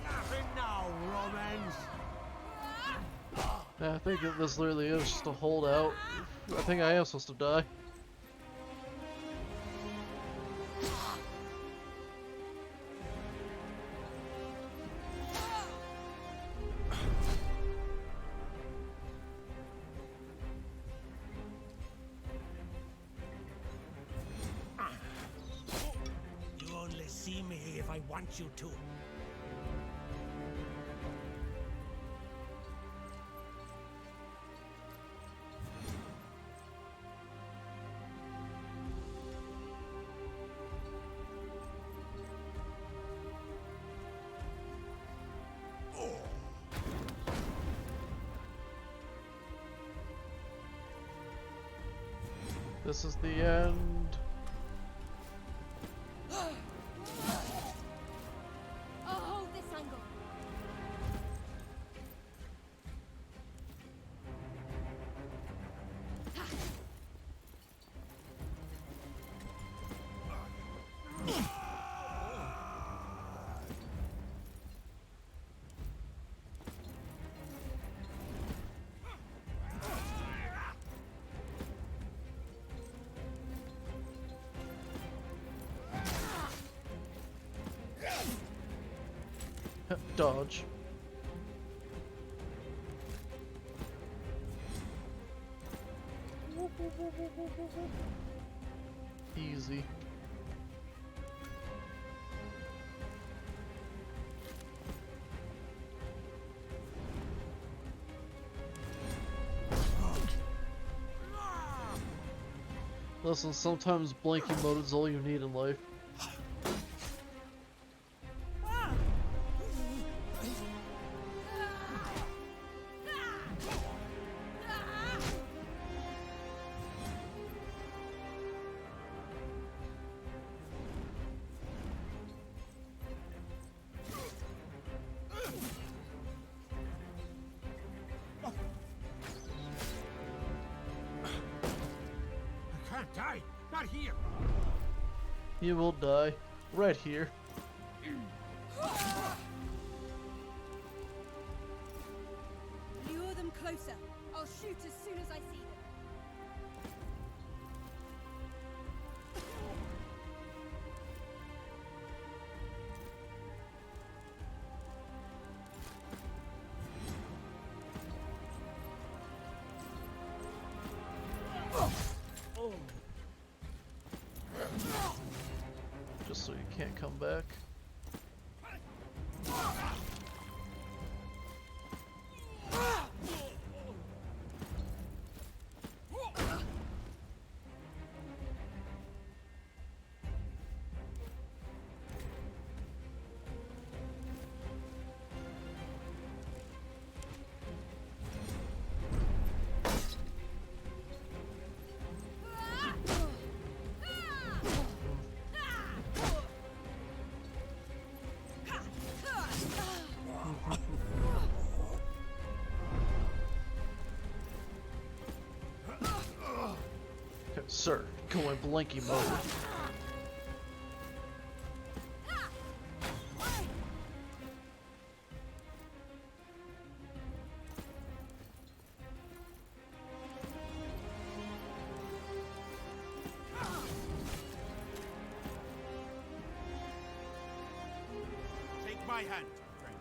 Laughing now, Romans. Yeah, I think this literally is just a holdout. I think I am supposed to die. You only see me if I want you to. This is the end. I'll hold this angle. Dodge. Easy. Listen, sometimes blanking mode is all you need in life. die! Not here! You will die. Right here. Lure them closer. I'll shoot as soon as I see them. Just so you can't come back. Okay, sir, go in blinky mode. Take my hand, friend.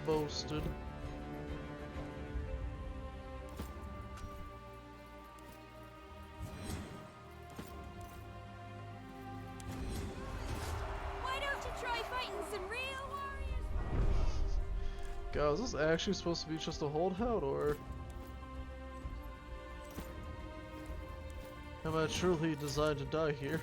Boasted. Why don't you try fighting some real warriors? God, is this actually supposed to be just a holdout, or am I truly designed to die here?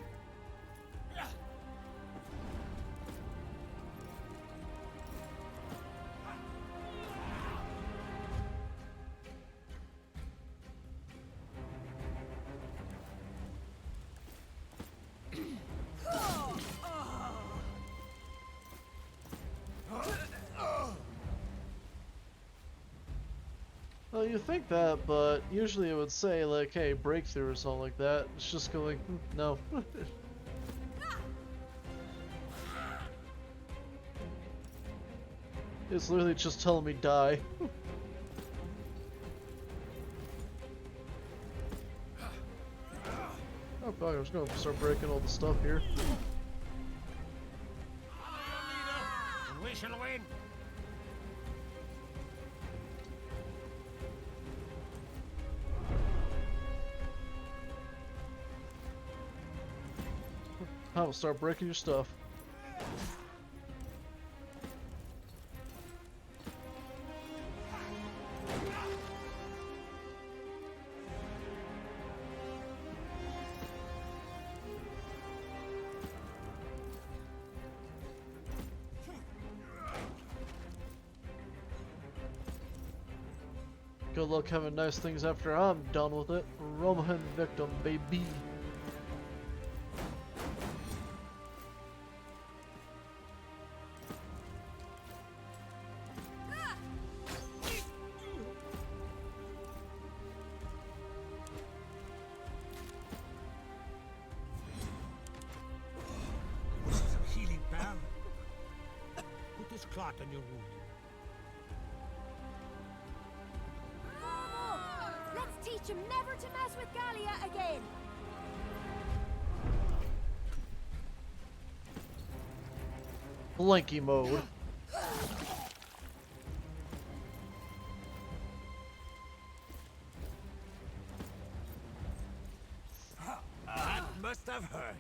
Well, you think that, but usually it would say like, hey, breakthrough or something like that. It's just going, no. It's literally just telling me die. Oh fuck, I'm just gonna start breaking all the stuff here. And we shall win! I will start breaking your stuff. Good luck having nice things after I'm done with it. Roman victim, baby. Some healing balm. Put this clot on your wound. Let's teach him never to mess with Gallia again. Blinky mode. That must have hurt.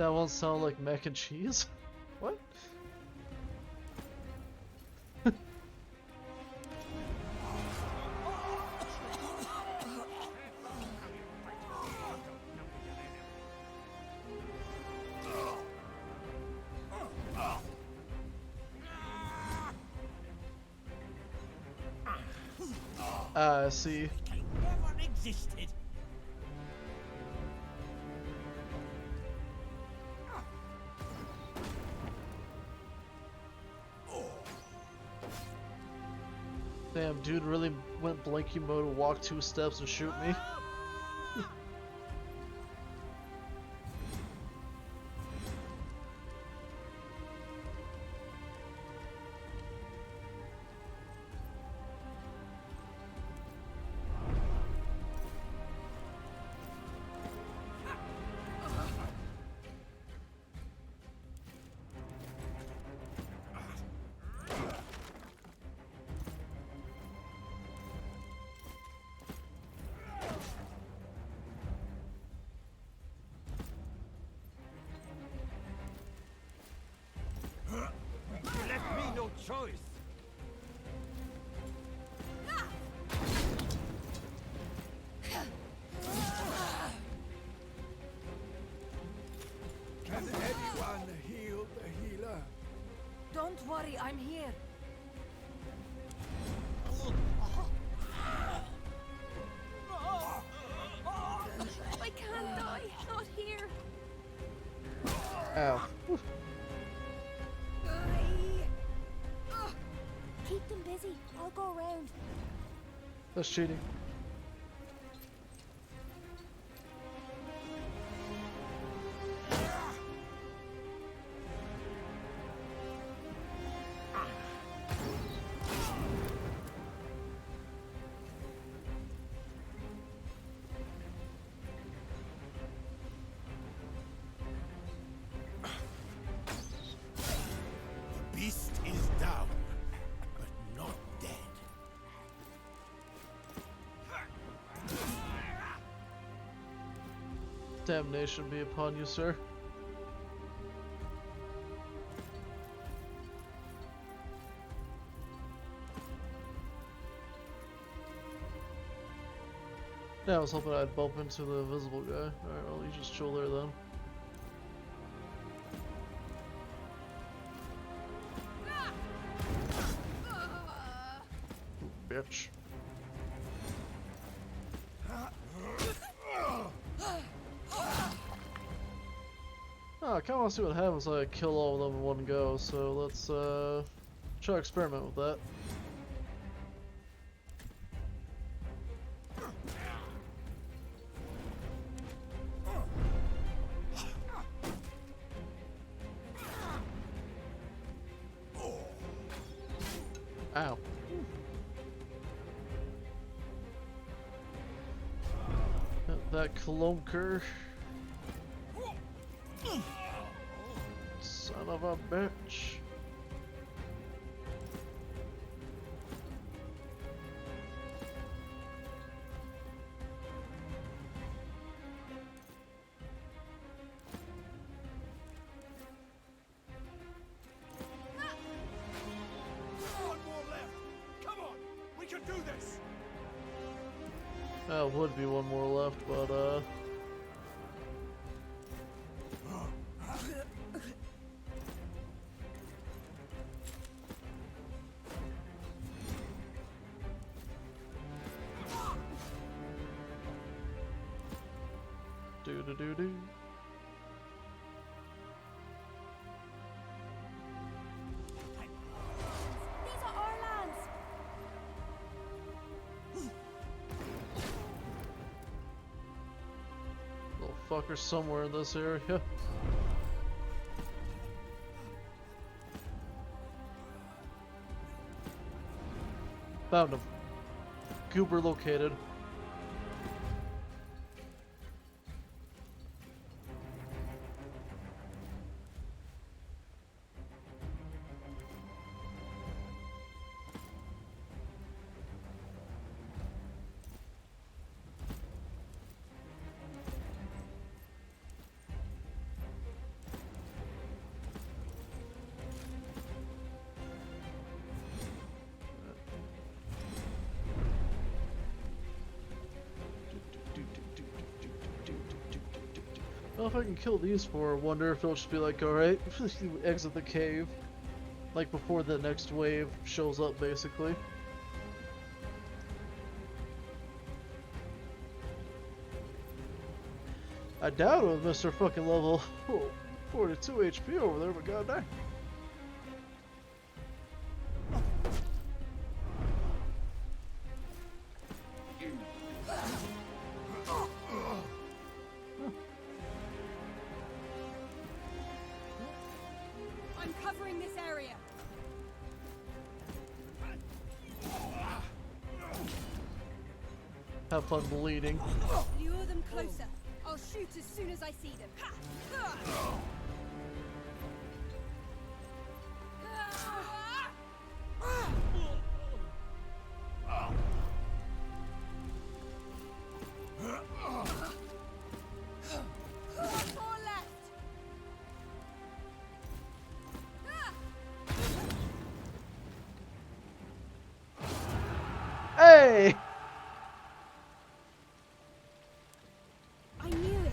That one sound like mac and cheese? What? I see. Never existed. Damn, dude really went blanky mode, walk 2 steps and shoot me. You left me no choice. Can anyone heal the healer? Don't worry, I'm here. I can't die. Not here. Ow. Keep them busy. I'll go around. That's cheating. The beast is down, but not dead. Damnation be upon you, sir. Yeah, I was hoping I'd bump into the invisible guy. Alright, well, you just chill there then. Bitch. Oh, I kinda wanna see what happens when I kill all of them in one go, so let's try to experiment with that. Ow. That clunker. Son of a bitch. One more left. Come on, we can do this. Would be one more left, but do. These are our lands. Little fucker somewhere in this area. Found him. Goober located. Well, if I can kill these four, I wonder if they'll just be like, alright, you exit the cave. Like before the next wave shows up, basically. I doubt it with Mr. fucking level 42 HP over there, but goddamn. I'm covering this area. Have fun bleeding. Lure them closer. I'll shoot as soon as I see them. Ha! Ha! Four left. Hey! I knew it.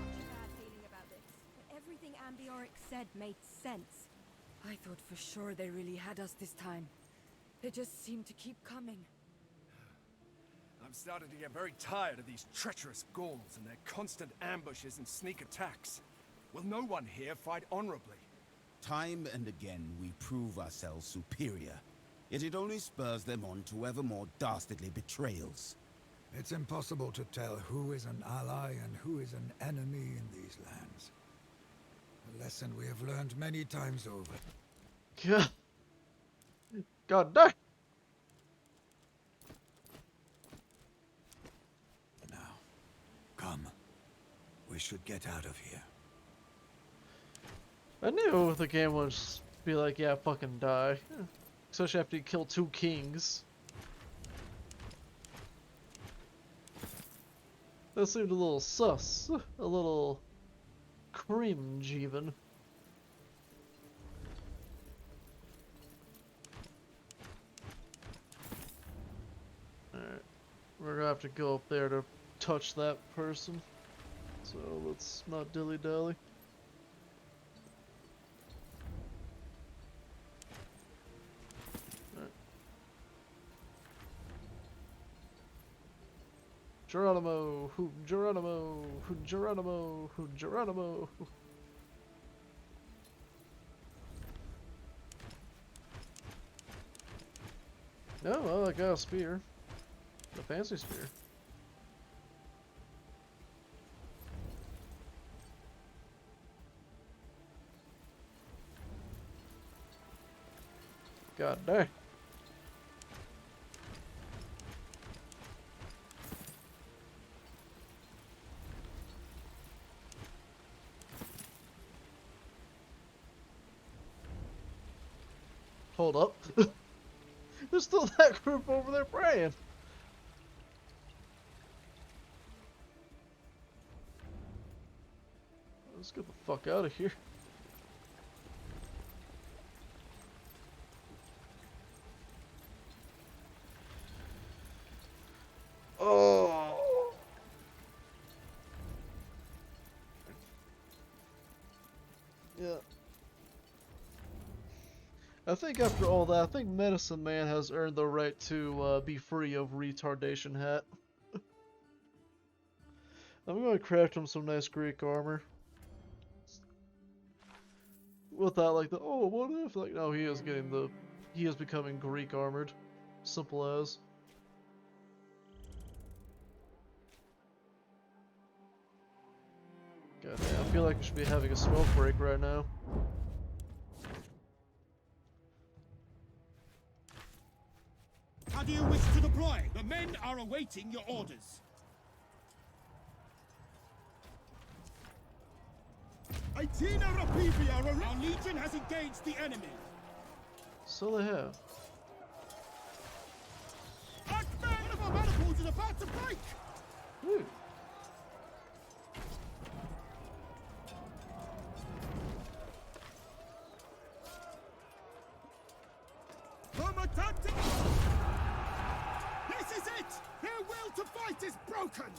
Such a bad feeling about this. But everything Ambioric said made sense. I thought for sure they really had us this time. They just seem to keep coming. I'm starting to get very tired of these treacherous Gauls and their constant ambushes and sneak attacks. Will no one here fight honorably? Time and again we prove ourselves superior, yet it only spurs them on to ever more dastardly betrayals. It's impossible to tell who is an ally and who is an enemy in these lands. A lesson we have learned many times over. God. God damn. Now, come. We should get out of here. I knew the game would just be like, yeah, fucking die. Especially after you kill 2 kings. That seemed a little sus. A little cringe, even. Alright. We're gonna have to go up there to touch that person. So let's not dilly-dally. Geronimo, who Geronimo, who Geronimo, who Geronimo. No, well, I got a spear. A fancy spear. God damn. Hold up. There's still that group over there praying. Let's get the fuck out of here. Oh. Yeah. I think after all that, I think Medicine Man has earned the right to be free of retardation hat. I'm going to craft him some nice Greek armor. Without like the, oh, what if? Like, no, he is getting the, he is becoming Greek armored. Simple as. God damn, I feel like we should be having a smoke break right now. How do you wish to deploy? The men are awaiting your orders. Aitina Rapivia, our legion has engaged the enemy. So they have. One of our manifolds is about to break. Ooh. This is it! Their will to fight is broken!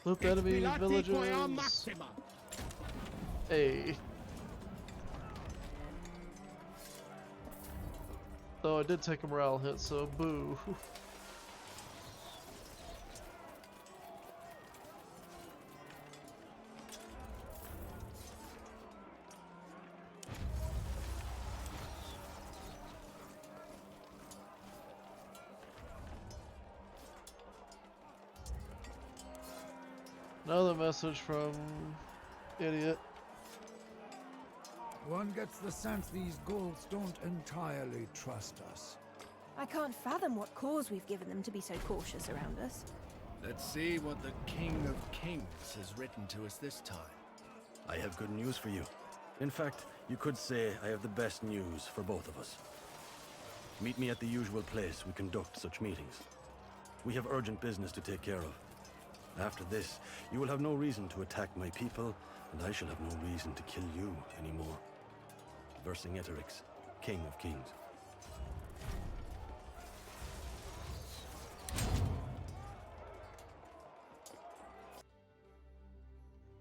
Loot the enemy villages. Hey. Though I did take a morale hit, so boo. Another message from idiot. One gets the sense these Gauls don't entirely trust us. I can't fathom what cause we've given them to be so cautious around us. Let's see what the King of Kings has written to us this time. I have good news for you. In fact, you could say I have the best news for both of us. Meet me at the usual place we conduct such meetings. We have urgent business to take care of. After this, you will have no reason to attack my people, and I shall have no reason to kill you anymore. Vercingetorix, King of Kings.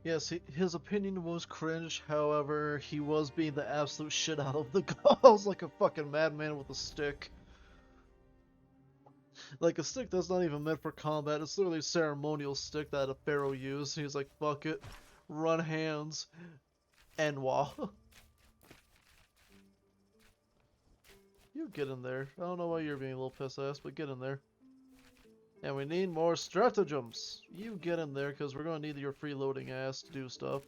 Yes, his opinion was cringe, however, he was being the absolute shit out of the Gauls like a fucking madman with a stick. Like a stick that's not even meant for combat, it's literally a ceremonial stick that a pharaoh used. He's like, fuck it, run hands, and wah. You get in there. I don't know why you're being a little piss ass, but get in there. And we need more stratagems. You get in there, because we're going to need your freeloading ass to do stuff.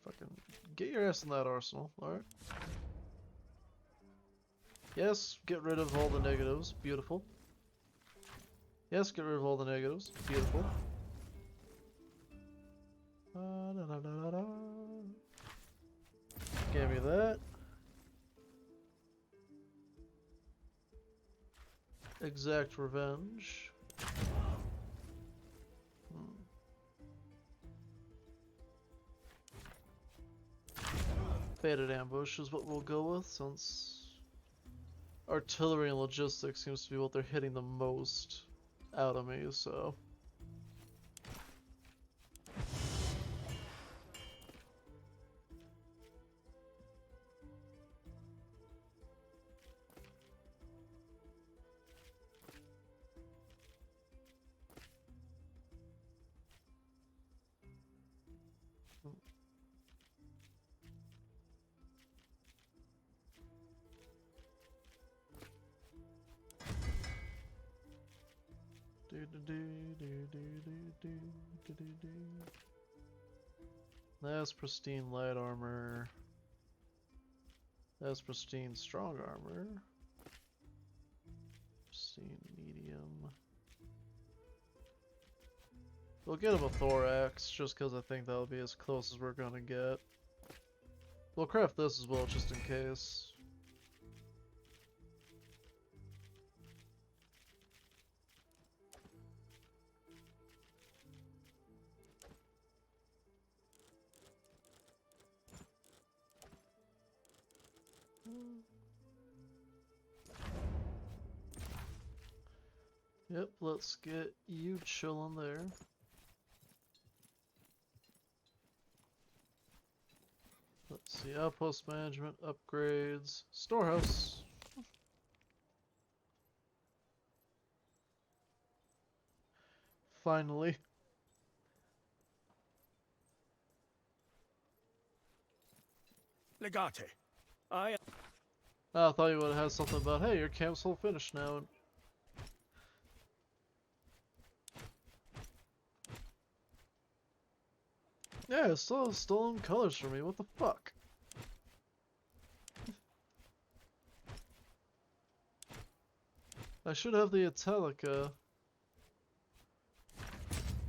Fucking get your ass in that arsenal, alright? Yes, get rid of all the negatives. Beautiful. Yes, get rid of all the negatives. Beautiful. Give me that. Exact revenge. Baited ambush is what we'll go with, since artillery and logistics seems to be what they're hitting the most out of me, so. That's pristine light armor. That's pristine strong armor. Pristine medium. We'll get him a thorax just because I think that'll be as close as we're gonna get. We'll craft this as well just in case. Yep, let's get you chilling there. Let's see, outpost management, upgrades, storehouse. Finally. Legate, I thought you would have had something about, hey, your camp's all finished now. Yeah, it's still stolen colors for me, what the fuck? I should have the Italica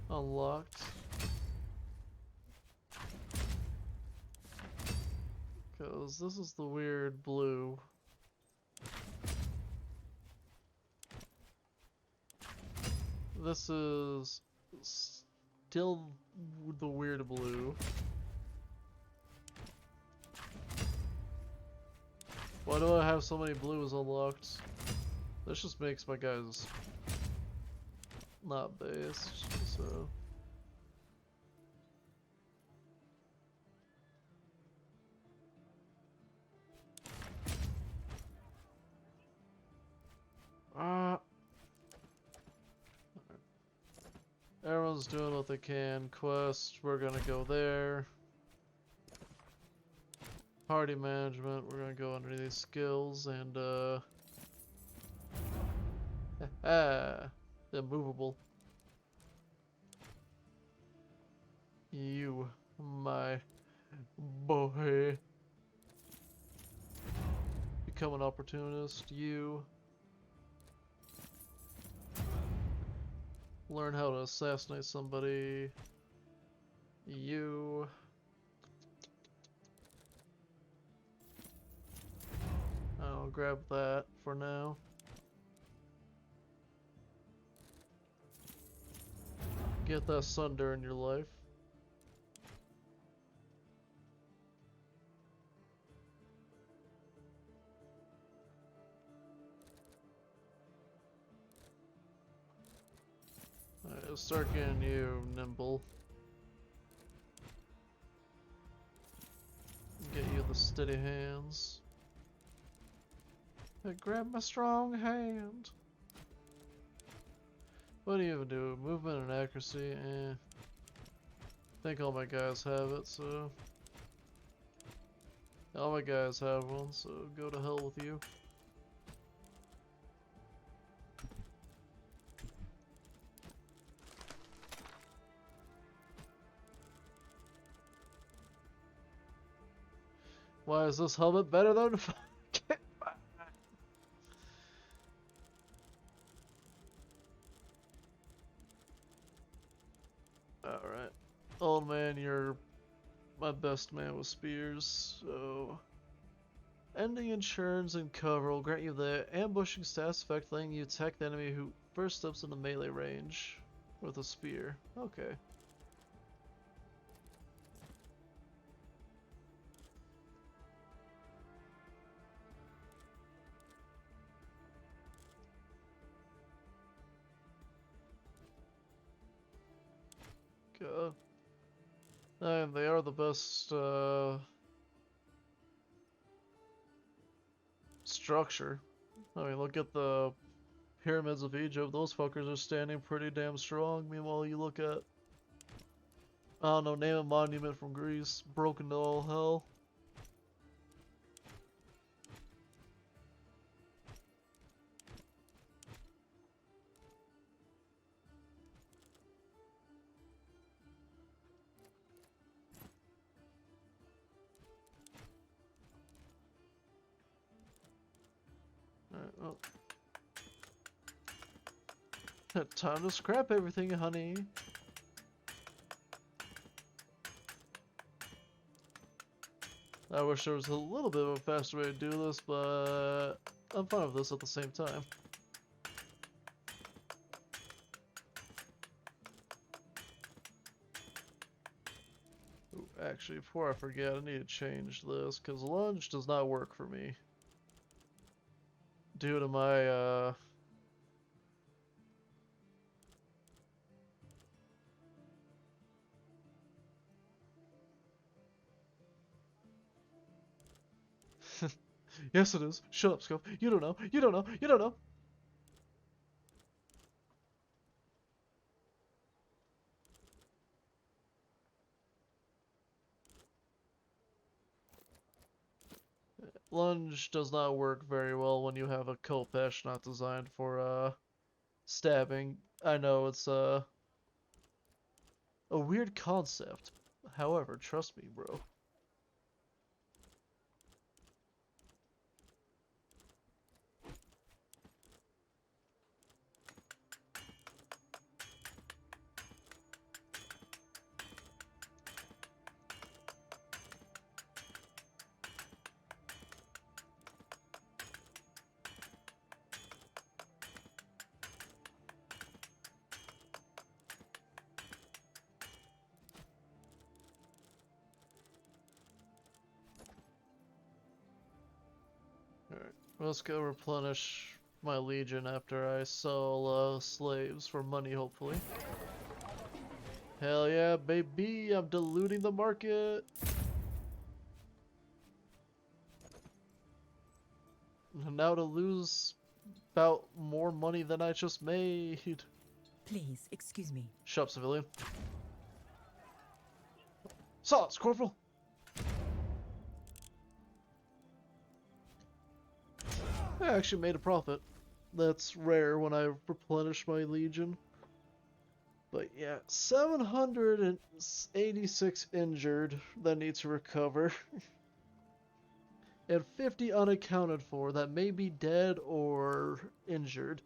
unlocked. Because this is the weird blue. This is still the weird blue. Why do I have so many blues unlocked? This just makes my guys not based, so. Everyone's doing what they can. Quest, we're gonna go there. Party management, we're gonna go under these skills and immovable. You, my boy. Become an opportunist, you. Learn how to assassinate somebody, you. I'll grab that for now. Get that sunder in your life. Alright, let's start getting you nimble. Get you the steady hands. Hey, grab my strong hand. What do you even do? Movement and accuracy, I think all my guys have it, so. All my guys have one, so go to hell with you. Why is this helmet better than fucking mine? Alright. Old man, you're my best man with spears, so... Ending insurance and cover will grant you the ambushing stats effect, letting you attack the enemy who first steps into melee range with a spear. Okay. God. And they are the best, structure. I mean, look at the pyramids of Egypt. Those fuckers are standing pretty damn strong. Meanwhile, you look at, I don't know, name a monument from Greece, broken to all hell. Alright, well. Time to scrap everything, honey. I wish there was a little bit of a faster way to do this, but I'm fine with this at the same time. Ooh, actually, before I forget, I need to change this, because lunge does not work for me. Due to my, Yes it is. Shut up, Scope. You don't know. You don't know. You don't know. Lunge does not work very well when you have a Kopesh not designed for, stabbing. I know it's, a weird concept. However, trust me, bro. Alright, let's go replenish my legion after I sell slaves for money, hopefully. Hell yeah, baby! I'm diluting the market. Now to lose about more money than I just made. Please, excuse me. Shut up, civilian. Silence, Corporal! I actually made a profit. That's rare when I replenish my legion. But yeah, 786 injured that need to recover. And 50 unaccounted for that may be dead or injured.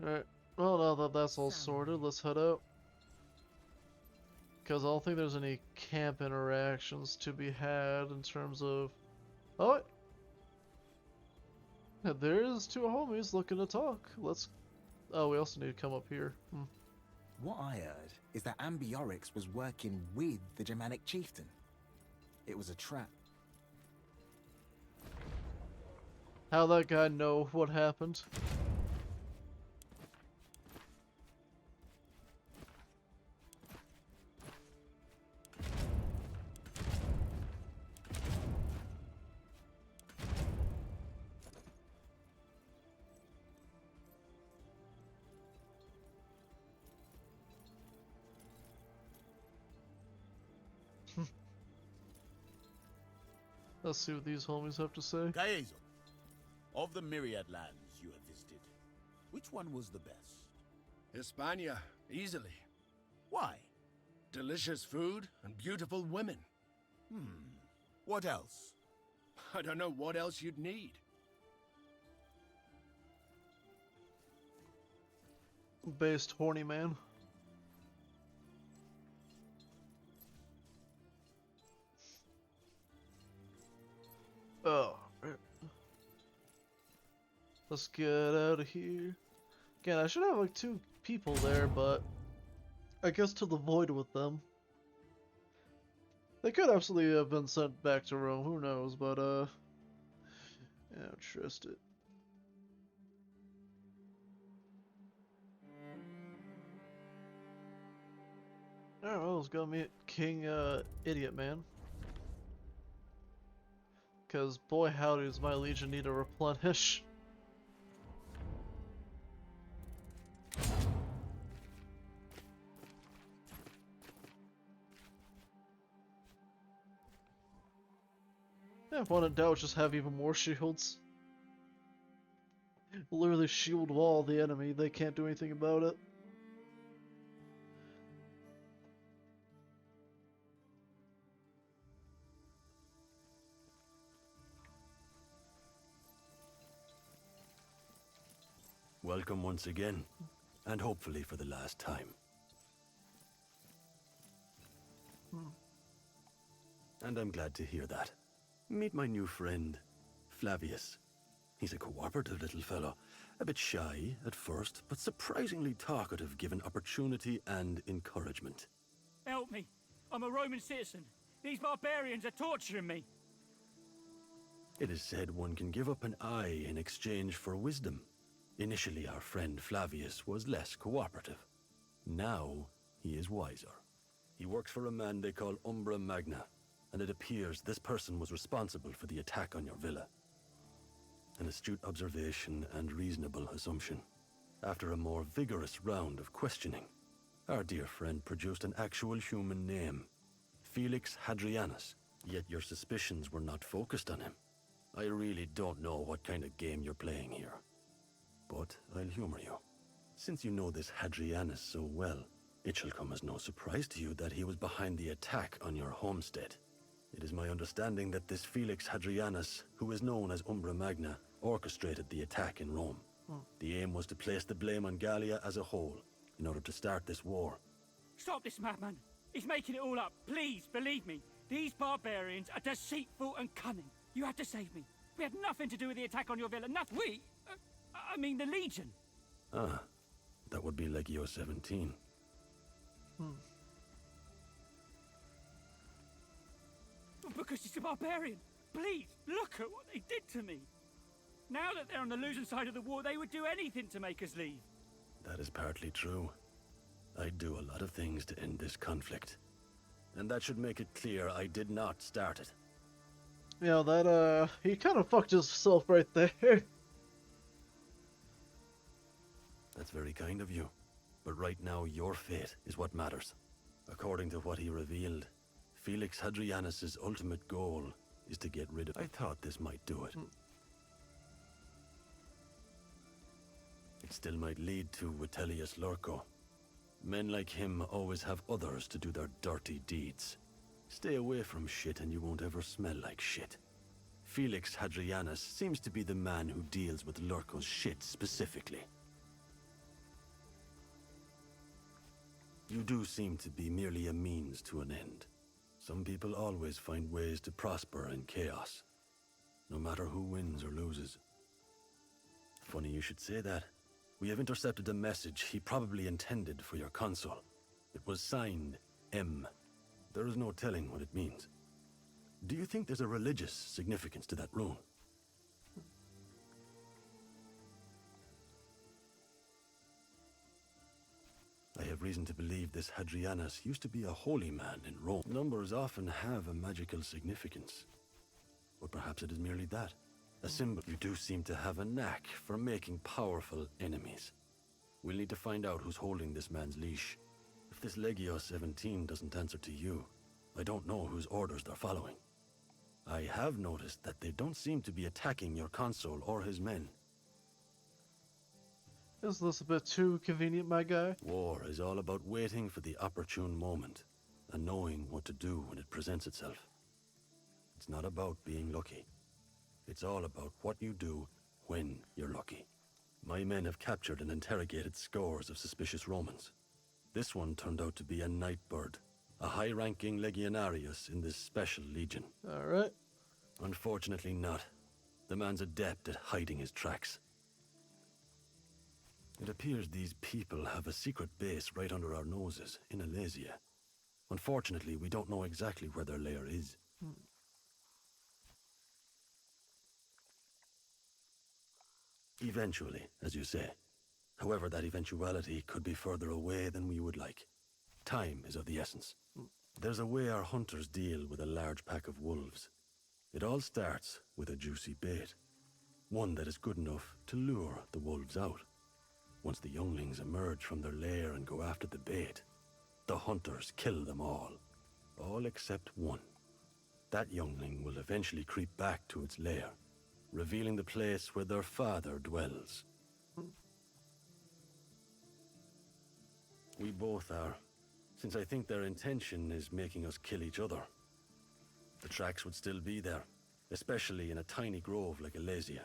Alright, well now that that's all sorted, let's head out. Because I don't think there's any camp interactions to be had in terms of... Oh! There's two homies looking to talk. Let's... Oh, we also need to come up here. What I heard is that Ambiorix was working with the Germanic chieftain. It was a trap. How'd that guy know what happened? Let's see what these homies have to say. Caeso, of the myriad lands you have visited, which one was the best? Hispania, easily. Why? Delicious food and beautiful women. What else? I don't know what else you'd need. Based horny man. Oh, let's get out of here. Again, I should have like 2 people there, but I guess to the void with them. They could absolutely have been sent back to Rome, who knows, but I don't trust it. Alright, well, let's go meet King Idiot Man. Because boy howdy does my legion need to replenish. Yeah, if one in doubt, just have even more shields. Literally shield wall the enemy, they can't do anything about it. Welcome once again, and hopefully for the last time. And I'm glad to hear that. Meet my new friend, Flavius. He's a cooperative little fellow, a bit shy at first, but surprisingly talkative given opportunity and encouragement. Help me! I'm a Roman citizen. These barbarians are torturing me. It is said one can give up an eye in exchange for wisdom. Initially, our friend Flavius was less cooperative. Now, he is wiser. He works for a man they call Umbra Magna, and it appears this person was responsible for the attack on your villa. An astute observation and reasonable assumption. After a more vigorous round of questioning, our dear friend produced an actual human name, Felix Hadrianus. Yet your suspicions were not focused on him. I really don't know what kind of game you're playing here. But I'll humor you. Since you know this Hadrianus so well, it shall come as no surprise to you that he was behind the attack on your homestead. It is my understanding that this Felix Hadrianus, who is known as Umbra Magna, orchestrated the attack in Rome. The aim was to place the blame on Gallia as a whole, in order to start this war. Stop this madman. He's making it all up. Please, believe me. These barbarians are deceitful and cunning. You had to save me. We had nothing to do with the attack on your villa. Nothing. I mean the Legion. Ah, that would be Legio 17. Because he's a barbarian. Please, look at what they did to me. Now that they're on the losing side of the war, they would do anything to make us leave. That is partly true. I'd do a lot of things to end this conflict. And that should make it clear I did not start it. Yeah, that, he kind of fucked himself right there. That's very kind of you. But right now, your fate is what matters. According to what he revealed, Felix Hadrianus' ultimate goal is to get rid of... I thought this might do it. It still might lead to Vitellius Lurco. Men like him always have others to do their dirty deeds. Stay away from shit and you won't ever smell like shit. Felix Hadrianus seems to be the man who deals with Lurco's shit specifically. You do seem to be merely a means to an end. Some people always find ways to prosper in chaos, no matter who wins or loses. Funny you should say that. We have intercepted a message he probably intended for your consul. It was signed M. There is no telling what it means. Do you think there's a religious significance to that rune? I have reason to believe this Hadrianus used to be a holy man in Rome. Numbers often have a magical significance. Or perhaps it is merely that. A symbol. You do seem to have a knack for making powerful enemies. We'll need to find out who's holding this man's leash. If this Legio 17 doesn't answer to you, I don't know whose orders they're following. I have noticed that they don't seem to be attacking your consul or his men. Isn't this a bit too convenient, my guy? War is all about waiting for the opportune moment and knowing what to do when it presents itself. It's not about being lucky. It's all about what you do when you're lucky. My men have captured and interrogated scores of suspicious Romans. This one turned out to be a nightbird, a high-ranking legionarius in this special legion. Alright. Unfortunately not. The man's adept at hiding his tracks. It appears these people have a secret base right under our noses, in Alesia. Unfortunately, we don't know exactly where their lair is. Eventually, as you say. However, that eventuality could be further away than we would like. Time is of the essence. There's a way our hunters deal with a large pack of wolves. It all starts with a juicy bait. One that is good enough to lure the wolves out. Once the younglings emerge from their lair and go after the bait, the hunters kill them all. All except one. That youngling will eventually creep back to its lair, revealing the place where their father dwells. We both are, since I think their intention is making us kill each other. The tracks would still be there, especially in a tiny grove like Alesia.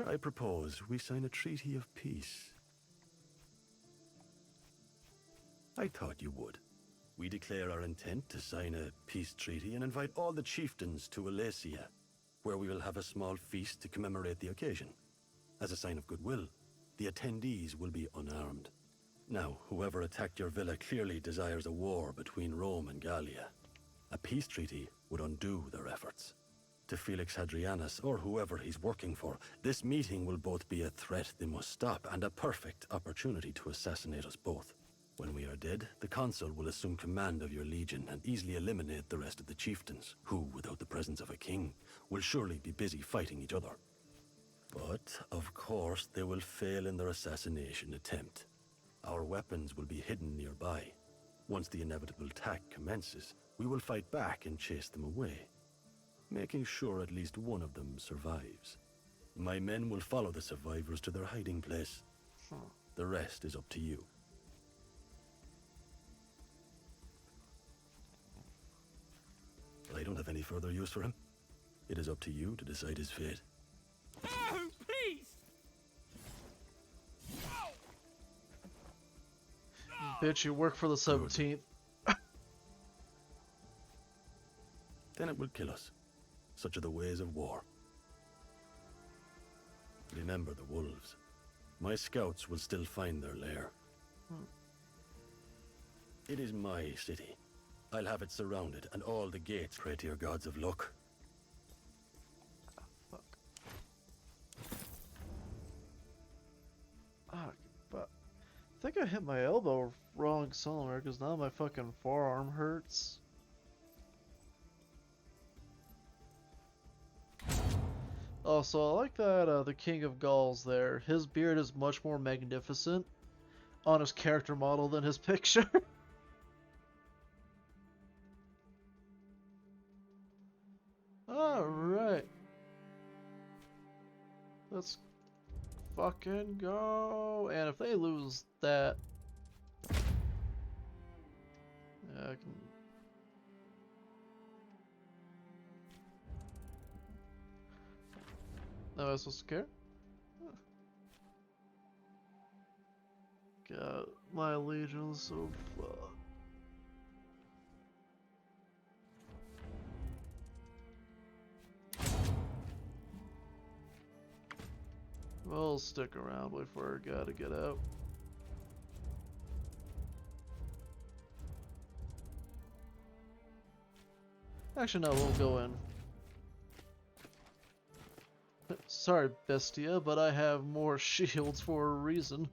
I propose we sign a treaty of peace. I thought you would. We declare our intent to sign a peace treaty and invite all the chieftains to Alesia, where we will have a small feast to commemorate the occasion. As a sign of goodwill, the attendees will be unarmed. Now, whoever attacked your villa clearly desires a war between Rome and Gallia. A peace treaty would undo their efforts. To Felix Hadrianus, or whoever he's working for, this meeting will both be a threat they must stop and a perfect opportunity to assassinate us both. When we are dead, the consul will assume command of your legion and easily eliminate the rest of the chieftains, who, without the presence of a king, will surely be busy fighting each other. But, of course, they will fail in their assassination attempt. Our weapons will be hidden nearby. Once the inevitable attack commences, we will fight back and chase them away, making sure at least one of them survives. My men will follow the survivors to their hiding place. The rest is up to you. I don't have any further use for him. It is up to you to decide his fate. No, please! Bitch, you work for the 17th. Then it will kill us. Such are the ways of war. Remember the wolves. My scouts will still find their lair. It is my city. I'll have it surrounded, and all the gates. Pray to your gods of luck. Fuck. Ah, but I think I hit my elbow wrong somewhere, because now my fucking forearm hurts. Also, I like that the King of Gauls there, his beard is much more magnificent on his character model than his picture. Alright. Let's fucking go. And if they lose that... Yeah, I can... No, I was supposed to care? God, my legion's so fucked. We'll stick around, wait for our guy to get out. Actually, no, we'll go in. Sorry, Bestia, but I have more shields for a reason.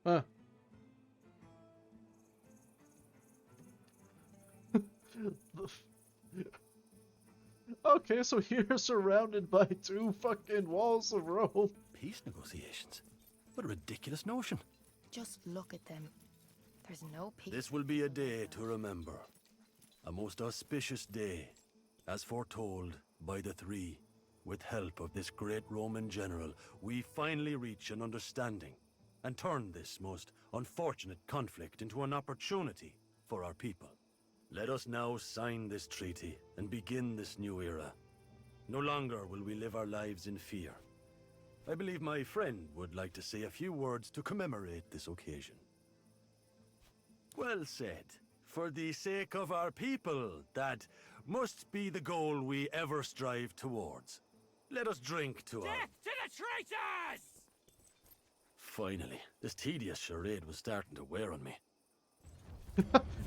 Huh. Okay, so you're surrounded by 2 fucking walls of Rome. Peace negotiations? What a ridiculous notion. Just look at them. There's no peace. This will be a day to remember. A most auspicious day, as foretold by the Three. With help of this great Roman general, we finally reach an understanding and turn this most unfortunate conflict into an opportunity for our people. Let us now sign this treaty and begin this new era. No longer will we live our lives in fear. I believe my friend would like to say a few words to commemorate this occasion. Well said. For the sake of our people, that must be the goal we ever strive towards. Let us drink to our... Death to the traitors! Finally, this tedious charade was starting to wear on me.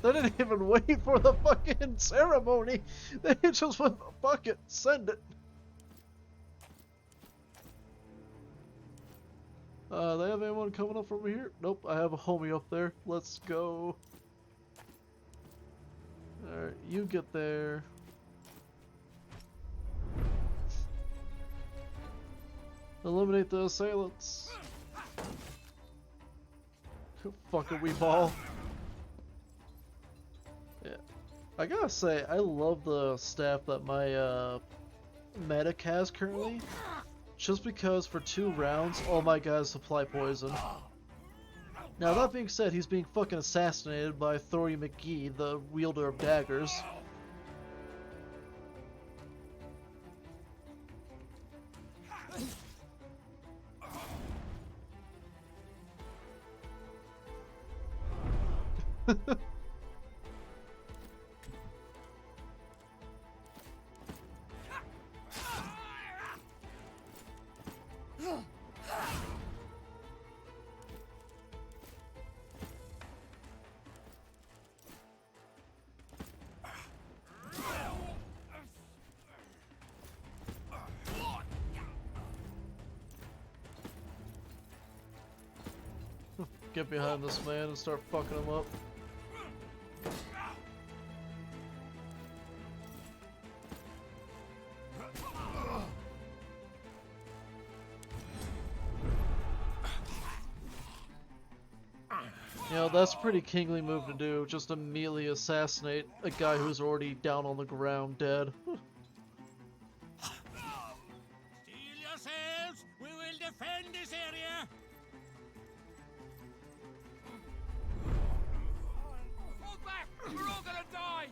They didn't even wait for the fucking ceremony. They just went, fuck it, send it. They have anyone coming up from here? Nope, I have a homie up there. Let's go. Alright, you get there. Eliminate the assailants. Fuck it, we ball. Yeah. I gotta say, I love the staff that my medic has currently. Just because for 2 rounds, all my guys supply poison. Now that being said, he's being fucking assassinated by Thory McGee, the wielder of daggers. Get behind this man and start fucking him up. You know, that's a pretty kingly move to do, just immediately assassinate a guy who's already down on the ground dead. Steel yourselves! We will defend this area! Fall back! We're all gonna die!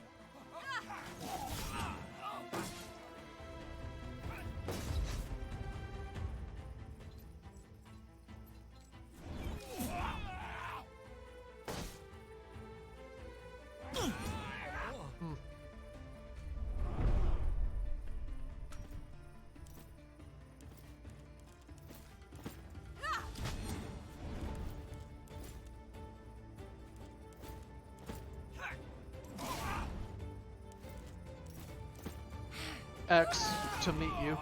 X to meet you.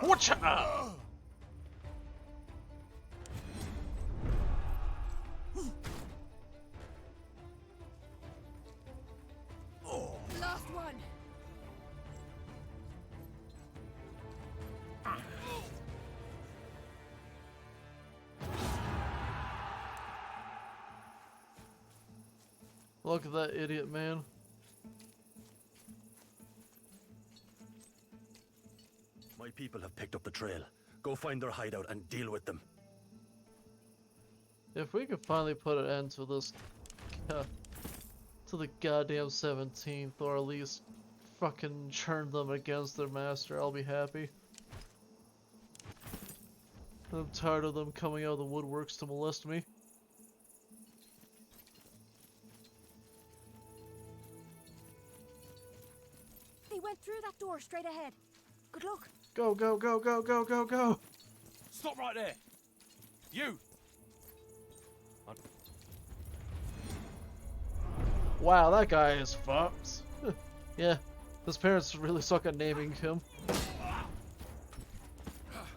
Whatcha? Last one. Look at that idiot, man. My people have picked up the trail. Go find their hideout and deal with them. If we could finally put an end to this, to the goddamn 17th, or at least fucking turn them against their master, I'll be happy. I'm tired of them coming out of the woodworks to molest me. They went through that door straight ahead. Good luck. Go, go, go, go, go, go, go! Stop right there! You! Wow, that guy is fucked. Yeah, his parents really suck at naming him.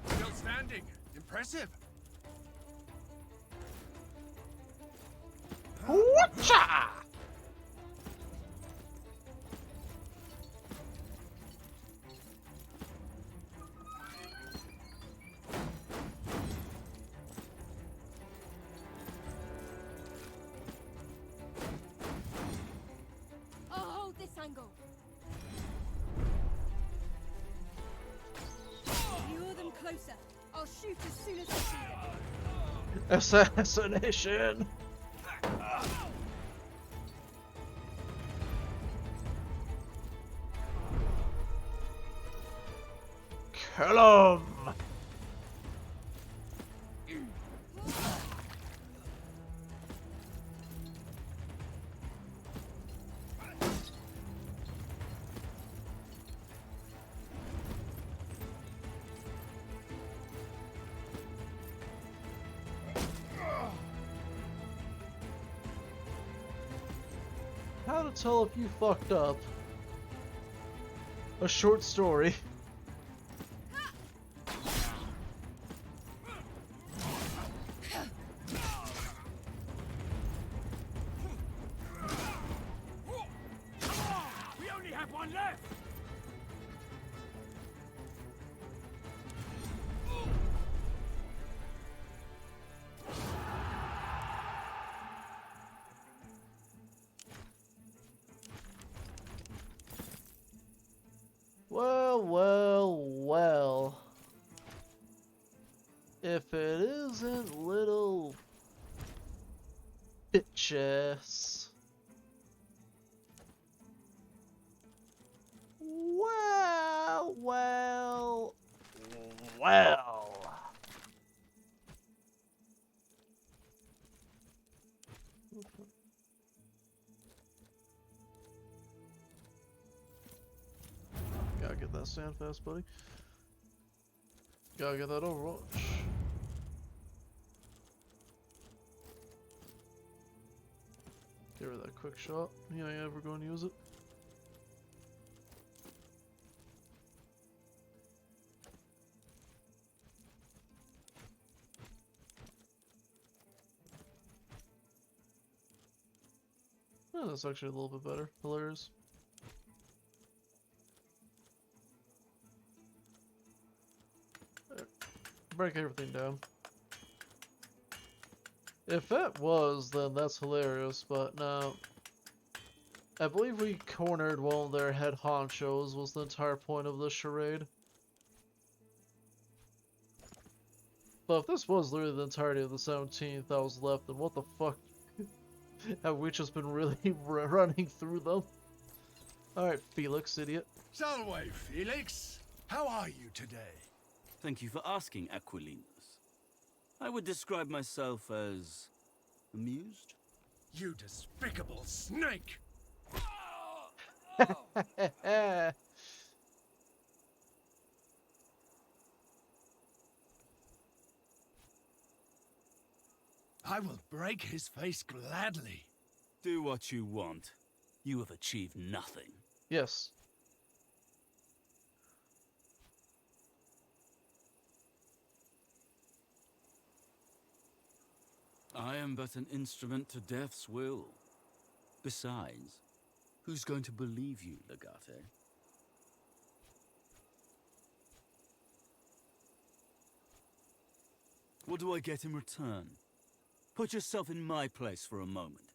Still standing. Impressive. Whatcha? I'll hold this angle. Lure them closer. I'll shoot as soon as I see them. Assassination! Kill him! How to tell if you fucked up? A short story. We only have one left! Well, well, well. If it isn't little bitches. Well, well, well. Gotta get that stand fast, buddy. Gotta get that Overwatch. Get rid of that quick shot. You ain't ever gonna use it. Oh, that's actually a little bit better. Hilarious. Break everything down. If that was, then that's hilarious, but no. I believe we cornered one of their head honchos was the entire point of the charade. But if this was literally the entirety of the 17th that was left, then what the fuck have we just been really running through them? Alright, Felix, idiot. Salve, Felix. How are you today? Thank you for asking, Aquilinus. I would describe myself as amused. You despicable snake! I will break his face gladly. Do what you want. You have achieved nothing. Yes. I am but an instrument to death's will. Besides, who's going to believe you, Legate? What do I get in return? Put yourself in my place for a moment.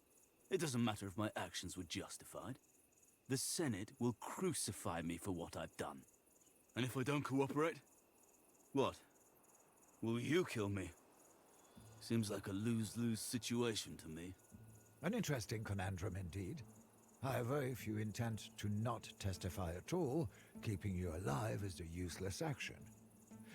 It doesn't matter if my actions were justified. The Senate will crucify me for what I've done. And if I don't cooperate? What? Will you kill me? Seems like a lose-lose situation to me. An interesting conundrum indeed. However, if you intend to not testify at all, keeping you alive is a useless action.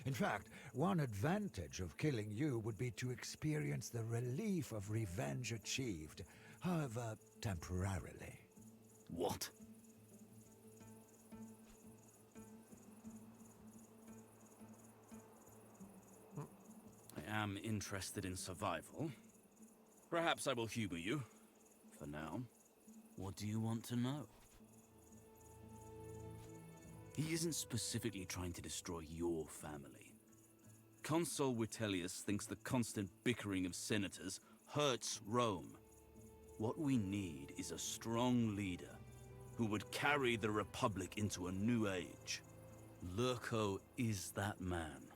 In fact, one advantage of killing you would be to experience the relief of revenge achieved, however temporarily. What? I am interested in survival. Perhaps I will humor you. For now, what do you want to know? He isn't specifically trying to destroy your family. Consul Vitellius thinks the constant bickering of senators hurts Rome. What we need is a strong leader who would carry the Republic into a new age. Lurko is that man.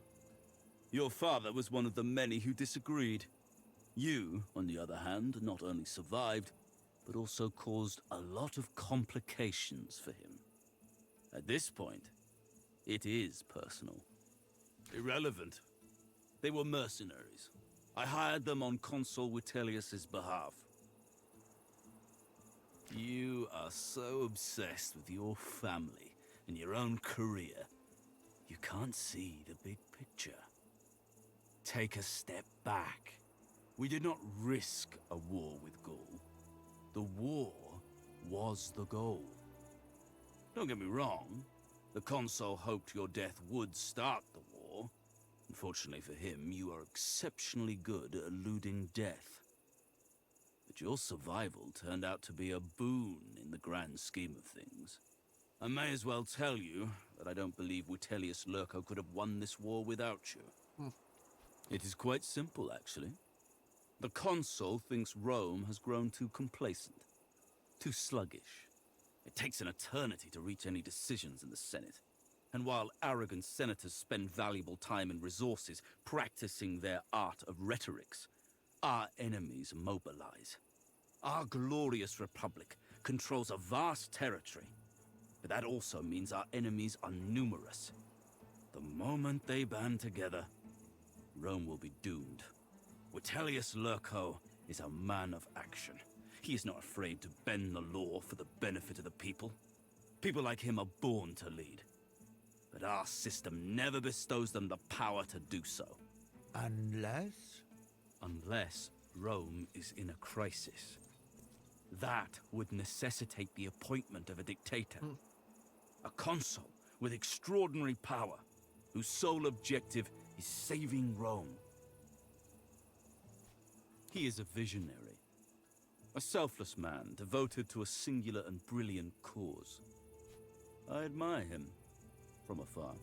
Your father was one of the many who disagreed. You, on the other hand, not only survived, but also caused a lot of complications for him. At this point, it is personal. Irrelevant. They were mercenaries. I hired them on Consul Vitellius's behalf. You are so obsessed with your family and your own career, you can't see the big picture. Take a step back. We did not risk a war with Gaul. The war was the goal. Don't get me wrong, the consul hoped your death would start the war. Unfortunately for him, you are exceptionally good at eluding death. But your survival turned out to be a boon in the grand scheme of things. I may as well tell you that I don't believe Vitellius Lurko could have won this war without you. It is quite simple, actually. The consul thinks Rome has grown too complacent, too sluggish. It takes an eternity to reach any decisions in the Senate. And while arrogant senators spend valuable time and resources practicing their art of rhetorics, our enemies mobilize. Our glorious republic controls a vast territory, but that also means our enemies are numerous. The moment they band together, Rome will be doomed. Vitellius Lurko is a man of action. He is not afraid to bend the law for the benefit of the people. People like him are born to lead. But our system never bestows them the power to do so. Unless? Unless Rome is in a crisis. That would necessitate the appointment of a dictator. A consul with extraordinary power, whose sole objective is saving Rome. He is a visionary. A selfless man devoted to a singular and brilliant cause. I admire him from afar.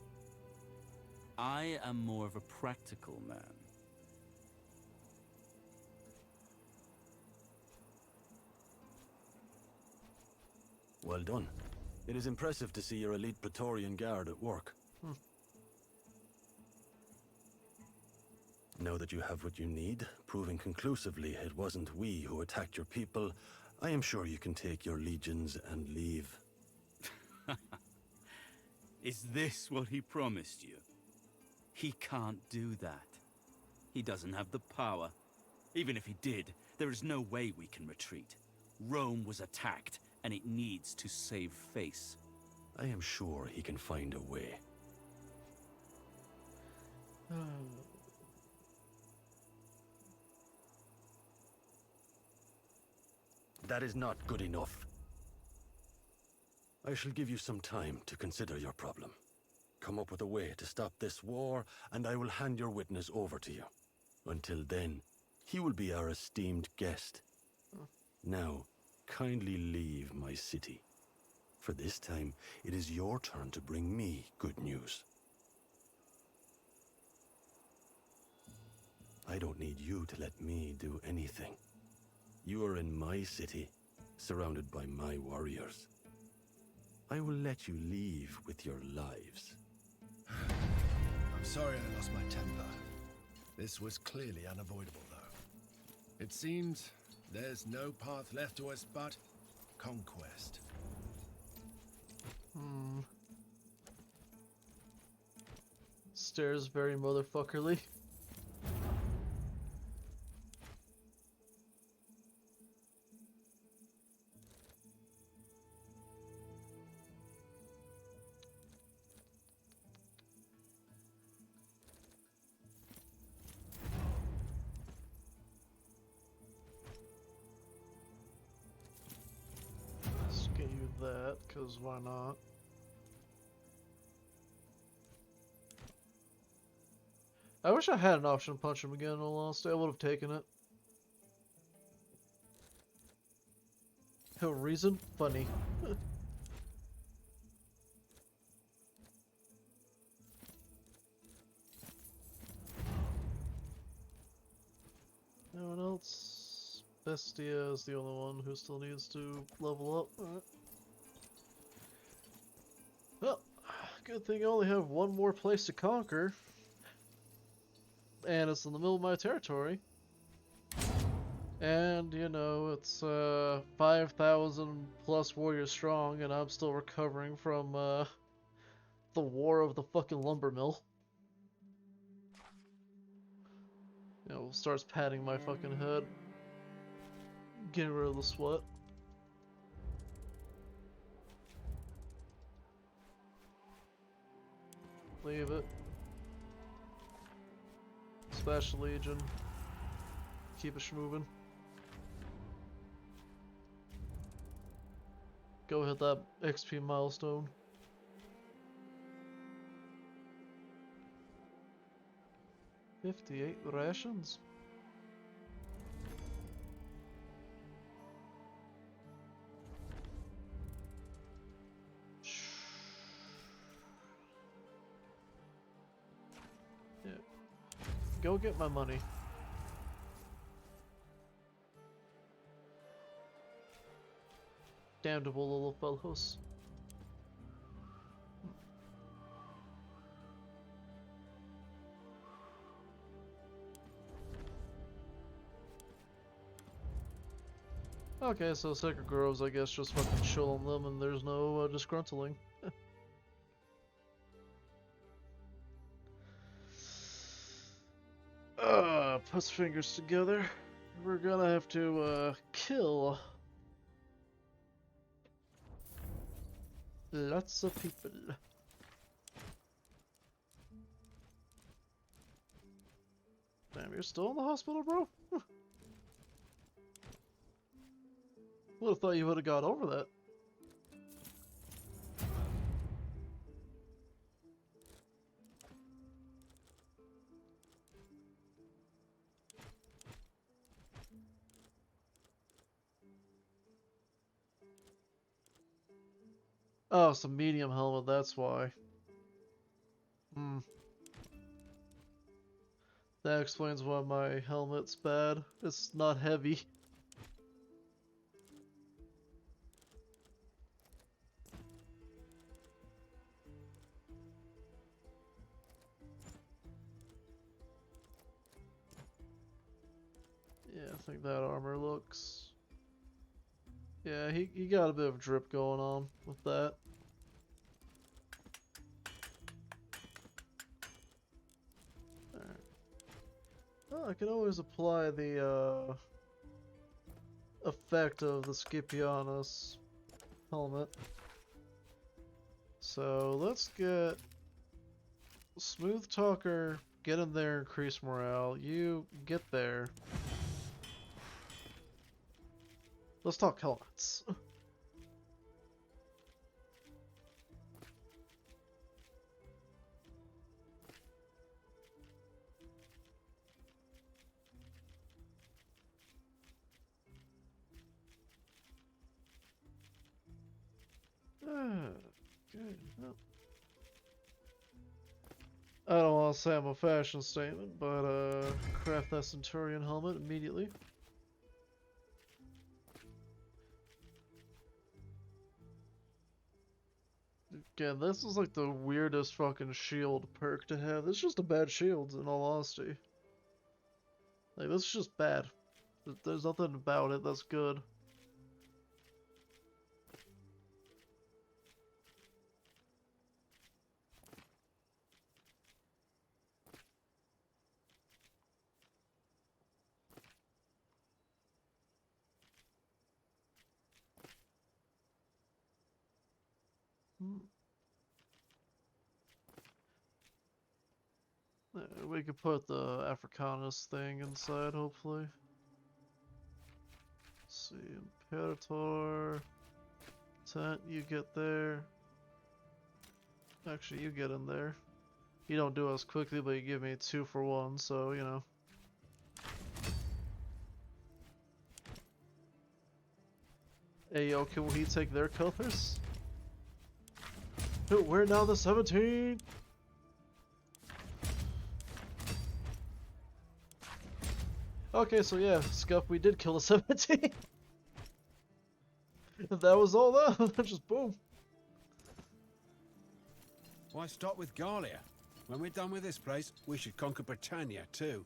I am more of a practical man. Well done. It is impressive to see your elite Praetorian Guard at work. Now that you have what you need, proving conclusively it wasn't we who attacked your people, I am sure you can take your legions and leave. Is this what he promised you? He can't do that. He doesn't have the power. Even if he did, there is no way we can retreat. Rome was attacked, and it needs to save face. I am sure he can find a way. That is not good enough. I shall give you some time to consider your problem. Come up with a way to stop this war, and I will hand your witness over to you. Until then, he will be our esteemed guest. Now, kindly leave my city. For this time, it is your turn to bring me good news. I don't need you to let me do anything. You are in my city, surrounded by my warriors. I will let you leave with your lives. I'm sorry I lost my temper. This was clearly unavoidable, though. It seems there's no path left to us but conquest. Stares very motherfuckerly. Let's get you that, cause why not? I wish I had an option to punch him again, in all honesty. I would have taken it. No reason? Funny. No one else? Bestia is the only one who still needs to level up. Alright. Well, good thing I only have one more place to conquer. And it's in the middle of my territory. And, you know, it's 5,000 plus warriors strong, and I'm still recovering from the war of the fucking lumber mill. You know, starts patting my fucking head. Getting rid of the sweat. Leave it. Special Legion. Keep it schmoving. Go hit that XP milestone. $58 rations. Yeah. Go get my money. Damnable little fellows. Okay, so Sacred Groves, I guess, just fucking chill on them and there's no disgruntling. Puts fingers together. We're gonna have to kill lots of people. Damn, you're still in the hospital, bro? Would have thought you would have got over that. Oh, it's a medium helmet, that's why. That explains why my helmet's bad. It's not heavy. I think that armor looks... Yeah, he got a bit of drip going on with that. Alright. Oh, I can always apply the effect of the Scipianus helmet. So let's get Smooth Talker, get in there, increase morale. You get there. Let's talk helmets. Good. Well, I don't want to say I'm a fashion statement, but craft that Centurion helmet immediately. Again, this is like the weirdest fucking shield perk to have. This is just a bad shield, in all honesty. Like, this is just bad. There's nothing about it that's good. We could put the Africanus thing inside, hopefully. Let's see, Imperator. Tent, you get there. Actually, you get in there. You don't do as quickly, but you give me 2 for 1, so, you know. Hey, yo, can we take their colors? Dude, we're now the 17! Okay, so yeah, Scuff, we did kill the 17. That was all that, just boom. Why stop with Gallia? When we're done with this place, we should conquer Britannia too.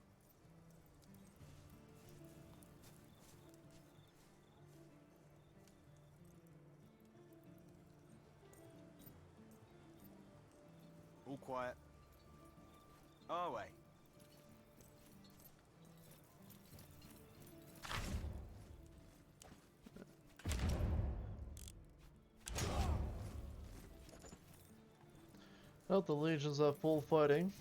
All quiet. Our way. Well, the legions are full fighting.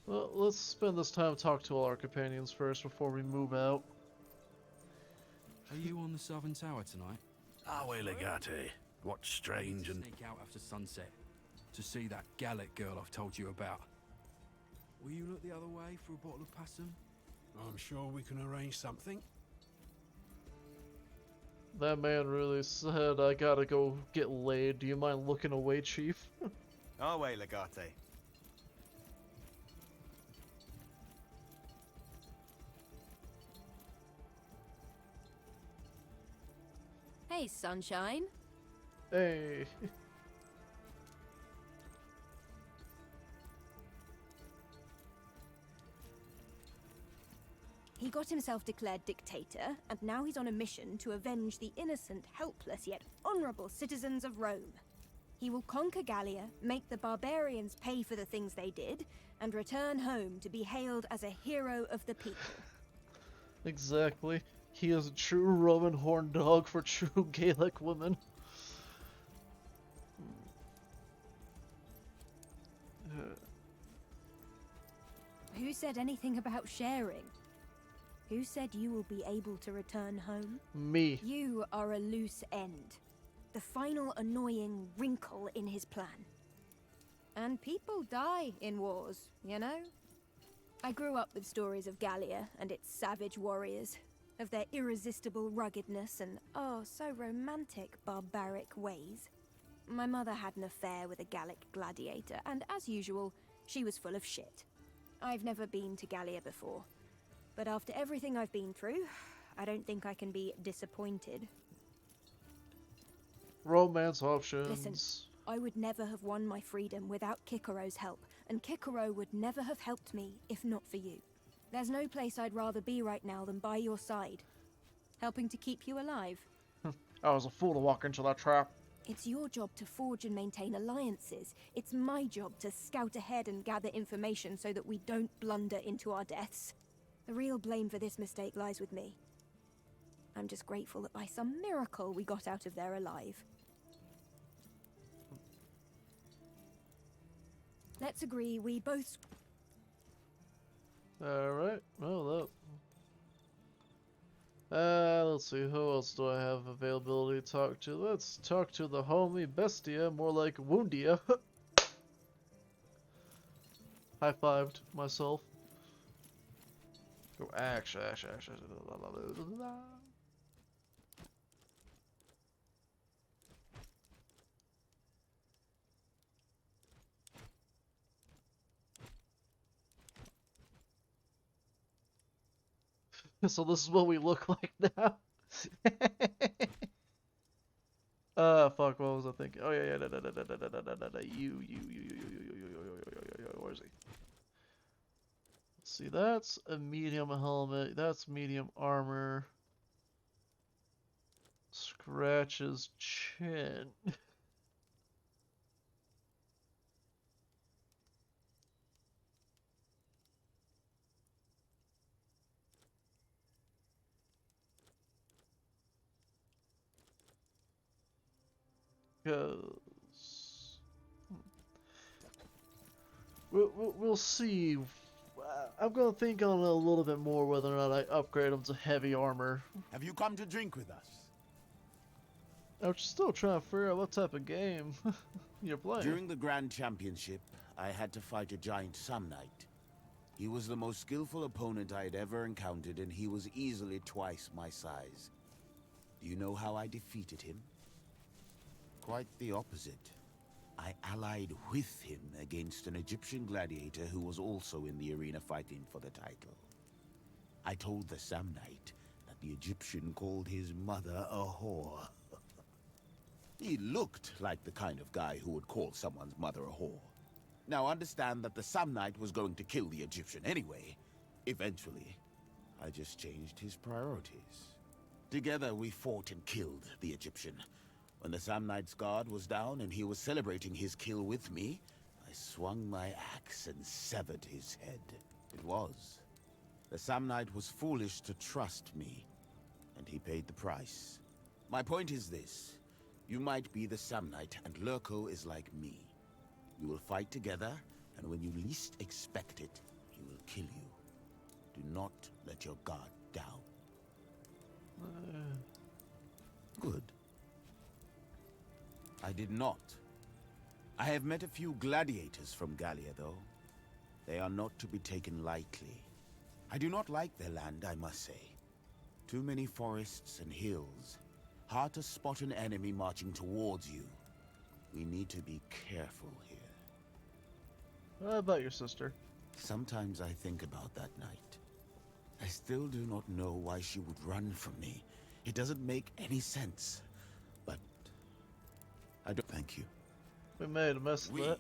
Well, let's spend this time to talk to all our companions first before we move out. Are you on the southern tower tonight? Awe Legate. What's strange and... Sneak out after sunset to see that Gallic girl I've told you about. Will you look the other way for a bottle of Passum? I'm sure we can arrange something. That man really said, I gotta go get laid. Do you mind looking away, Chief? Our way, Legate. Hey, sunshine. Hey. He got himself declared dictator, and now he's on a mission to avenge the innocent, helpless, yet honorable citizens of Rome. He will conquer Gallia, make the barbarians pay for the things they did, and return home to be hailed as a hero of the people. Exactly. He is a true Roman horn dog for true Gaelic women. Who said anything about sharing? Who said you will be able to return home? Me. You are a loose end. The final annoying wrinkle in his plan. And people die in wars, you know? I grew up with stories of Gallia and its savage warriors, of their irresistible ruggedness and, oh, so romantic, barbaric ways. My mother had an affair with a Gallic gladiator, and as usual, she was full of shit. I've never been to Gallia before, but after everything I've been through, I don't think I can be disappointed. Romance options. Listen, I would never have won my freedom without Kikaro's help, and Kikaro would never have helped me if not for you. There's no place I'd rather be right now than by your side, helping to keep you alive. I was a fool to walk into that trap. It's your job to forge and maintain alliances. It's my job to scout ahead and gather information so that we don't blunder into our deaths. The real blame for this mistake lies with me. I'm just grateful that by some miracle we got out of there alive. Let's agree we both... Alright, well, let's see, who else do I have availability to talk to? Let's talk to the homie Bestia, more like Woundia. High-fived myself. Go, actually. So this is what we look like now. Fuck, what was I thinking? Oh yeah, you, where is he? Let's see, that's a medium helmet, that's medium armor. Scratches chin. Because we'll see. I'm gonna think on it a little bit more whether or not I upgrade them to heavy armor. Have you come to drink with us? I'm still trying to figure out what type of game you're playing. During the Grand Championship, I had to fight a giant Samnite. He was the most skillful opponent I had ever encountered, and he was easily twice my size. Do you know how I defeated him? Quite the opposite. I allied with him against an Egyptian gladiator who was also in the arena fighting for the title. I told the Samnite that the Egyptian called his mother a whore. He looked like the kind of guy who would call someone's mother a whore. Now understand that the Samnite was going to kill the Egyptian anyway. Eventually, I just changed his priorities. Together we fought and killed the Egyptian. When the Samnite's guard was down and he was celebrating his kill with me, I swung my axe and severed his head. It was. The Samnite was foolish to trust me, and he paid the price. My point is this. You might be the Samnite, and Lurko is like me. We will fight together, and when you least expect it, he will kill you. Do not let your guard down. Good. I did not. I have met a few gladiators from Gallia, though. They are not to be taken lightly. I do not like their land, I must say. Too many forests and hills. Hard to spot an enemy marching towards you. We need to be careful here. What about your sister? Sometimes I think about that night. I still do not know why she would run from me. It doesn't make any sense. But I don't thank you. We made a mess of that.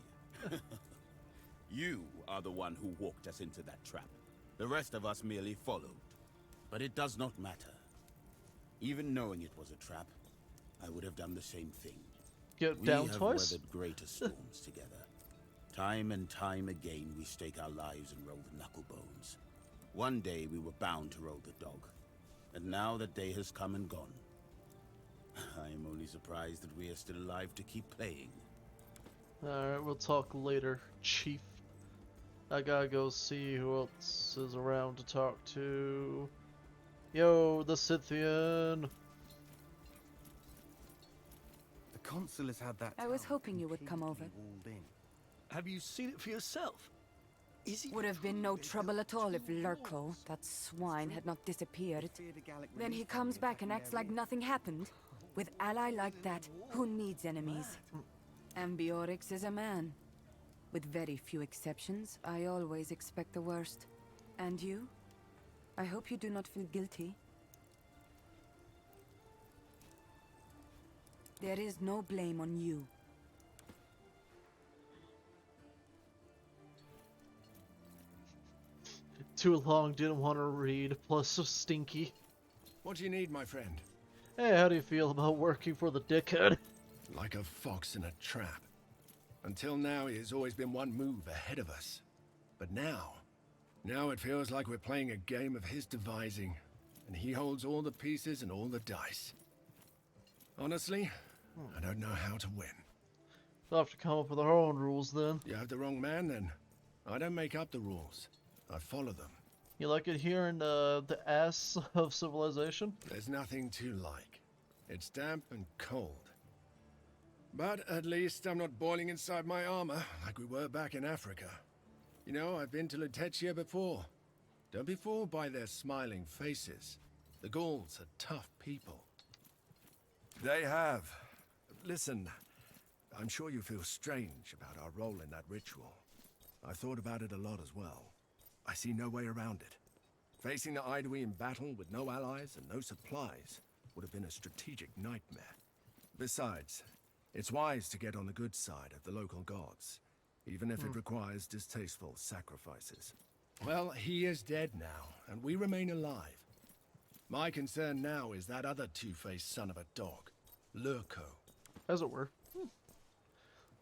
You are the one who walked us into that trap. The rest of us merely followed. But it does not matter. Even knowing it was a trap, I would have done the same thing. Get down twice? We have weathered greater storms together. Time and time again, we stake our lives and roll the knuckle bones. One day, we were bound to roll the dog. And now that day has come and gone. I am only surprised that we are still alive to keep playing. Alright, we'll talk later, Chief. I gotta go see who else is around to talk to. Yo, the Scythian! The consul has had that. I was hoping you would come over. Have you seen it for yourself? Is he... Would have been no trouble at all if Lurko, that swine, had not disappeared. Then he comes back and acts like nothing happened. With ally like that, who needs enemies? Ambiorix is a man. With very few exceptions, I always expect the worst. And you? I hope you do not feel guilty. There is no blame on you. too long, didn't want to read, plus so stinky. What do you need, my friend? Hey, how do you feel about working for the dickhead? Like a fox in a trap. Until now, he has always been one move ahead of us. But now it feels like we're playing a game of his devising, and he holds all the pieces and all the dice. Honestly, I don't know how to win. We'll have to come up with our own rules then. You have the wrong man then. I don't make up the rules. I follow them. You like it here in the ass of civilization? There's nothing to like. It's damp and cold. But at least I'm not boiling inside my armor like we were back in Africa. You know, I've been to Lutetia before. Don't be fooled by their smiling faces. The Gauls are tough people. They have. Listen, I'm sure you feel strange about our role in that ritual. I thought about it a lot as well. I see no way around it. Facing the Aedui in battle with no allies and no supplies would have been a strategic nightmare. Besides, it's wise to get on the good side of the local gods, even if it requires distasteful sacrifices. Well, he is dead now, and we remain alive. My concern now is that other two-faced son of a dog, Lurko. As it were.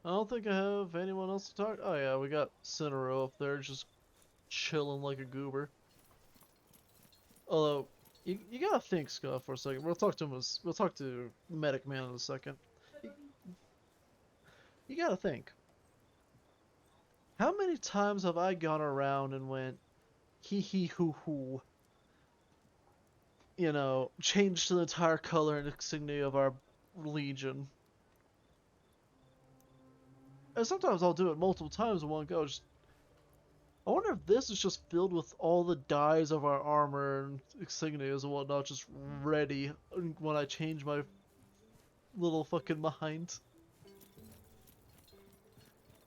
I don't think I have anyone else to talk. Oh yeah, we got Cinero up there just chilling like a goober. Although, you gotta think, Scott, for a second. We'll talk to him. We'll talk to Medic Man in a second. You gotta think. How many times have I gone around and went, hee hee hoo hoo? You know, changed the entire color and insignia of our legion. And sometimes I'll do it multiple times in one go. I wonder if this is just filled with all the dyes of our armor and insignias and whatnot, just ready when I change my little fucking mind.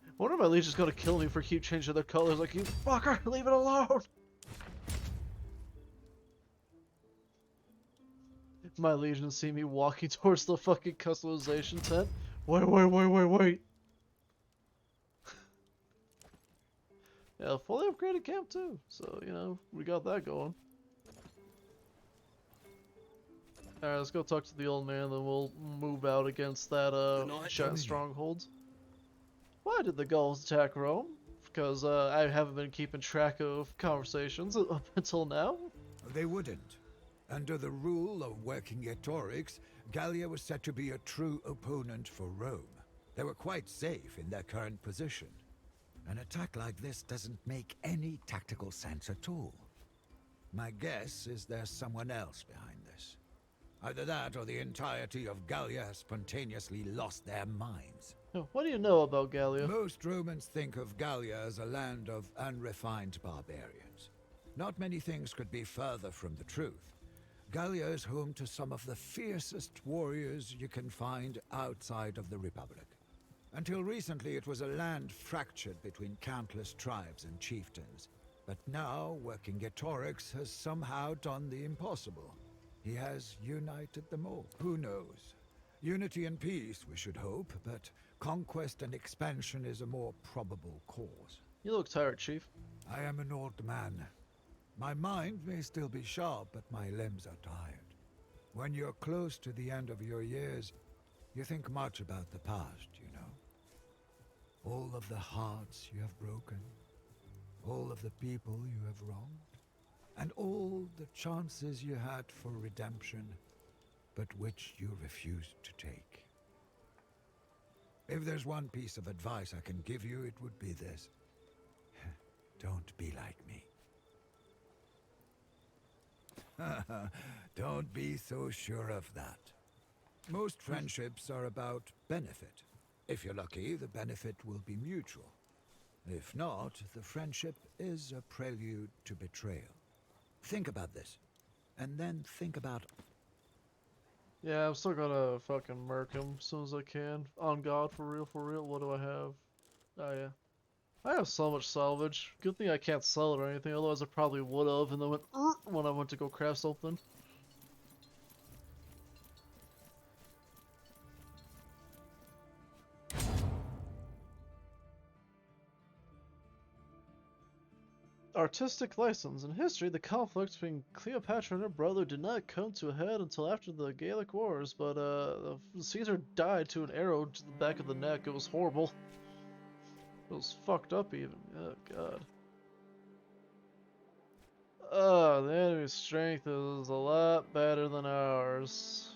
I wonder if my legion's gonna kill me for keep changing their colors. Like, you fucker, leave it alone! My legion see me walking towards the fucking customization tent. Wait. Yeah, fully upgraded camp too. So, you know, we got that going. Alright, let's go talk to the old man, then we'll move out against that giant stronghold. Why did the Gauls attack Rome? Because I haven't been keeping track of conversations up until now. They wouldn't. Under the rule of Vercingetorix, Gallia was said to be a true opponent for Rome. They were quite safe in their current position. An attack like this doesn't make any tactical sense at all. My guess is there's someone else behind this. Either that or the entirety of Gallia has spontaneously lost their minds. What do you know about Gallia? Most Romans think of Gallia as a land of unrefined barbarians. Not many things could be further from the truth. Gallia is home to some of the fiercest warriors you can find outside of the Republic. Until recently, it was a land fractured between countless tribes and chieftains. But now, Vercingetorix has somehow done the impossible. He has united them all. Who knows? Unity and peace, we should hope, but conquest and expansion is a more probable cause. You look tired, Chief. I am an old man. My mind may still be sharp, but my limbs are tired. When you're close to the end of your years, you think much about the past, you know. All of the hearts you have broken, all of the people you have wronged, and all the chances you had for redemption, but which you refused to take. If there's one piece of advice I can give you, it would be this. Don't be like me. Don't be so sure of that. Most friendships are about benefit. If you're lucky, the benefit will be mutual. If not, the friendship is a prelude to betrayal. Think about this, and then think about... Yeah, I'm still gonna fucking murk him as soon as I can. On God, for real, what do I have? Oh yeah. I have so much salvage. Good thing I can't sell it or anything, otherwise I probably would have, and then went when I went to go craft something. Artistic license. In history, the conflict between Cleopatra and her brother did not come to a head until after the Gallic Wars, but Caesar died to an arrow to the back of the neck. It was horrible. It was fucked up even. Oh god. The enemy's strength is a lot better than ours.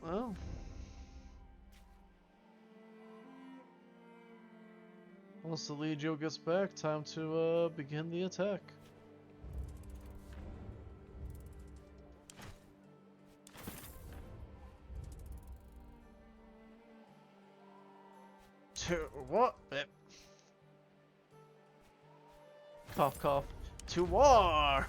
Well. Once the Legio gets back, time to begin the attack. To what? Cough, cough. To war!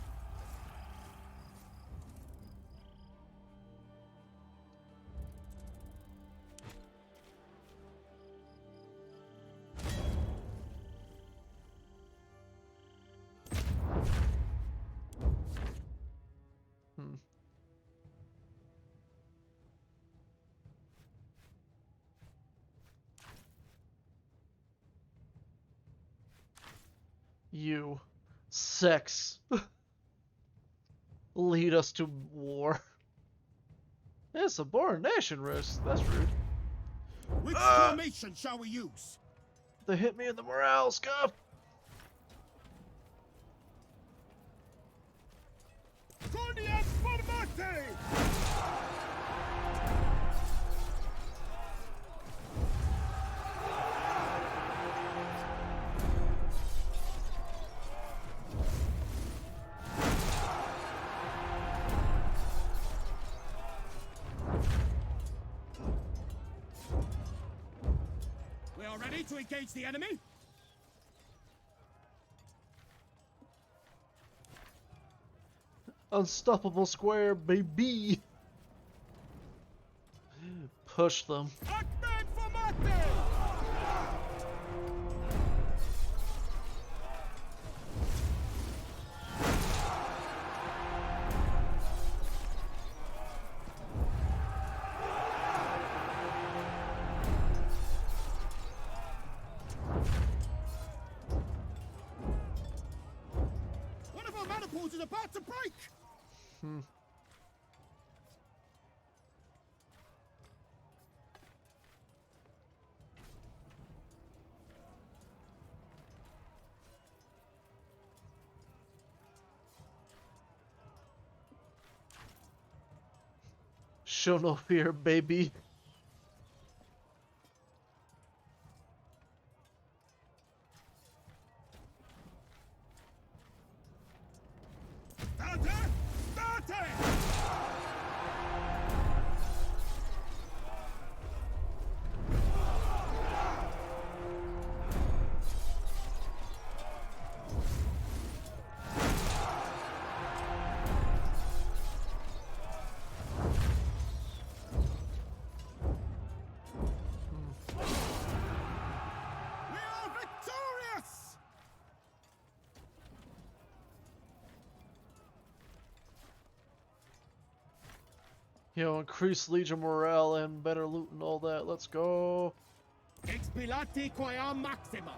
You. Sex. Lead us to war. It's a born nation risk. That's rude. Which formation shall we use? They hit me in the morale, scuff. Cordias formate! We are ready to engage the enemy. Unstoppable square, baby. Push them. One of our manifolds is about to break. Show no fear, baby. Increase Legion morale and better loot and all that. Let's go. Expilati quam maxima.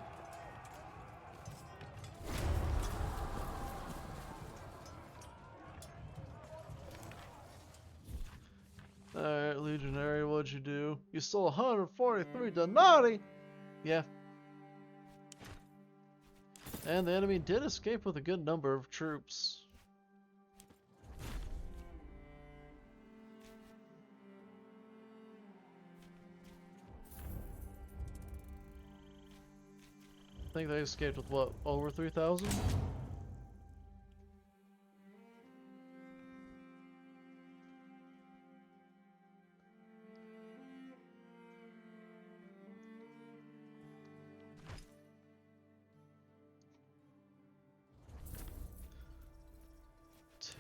Alright, Legionary, what'd you do? You stole 143 denarii! Yeah. And the enemy did escape with a good number of troops. I think they escaped with what, over 3,000?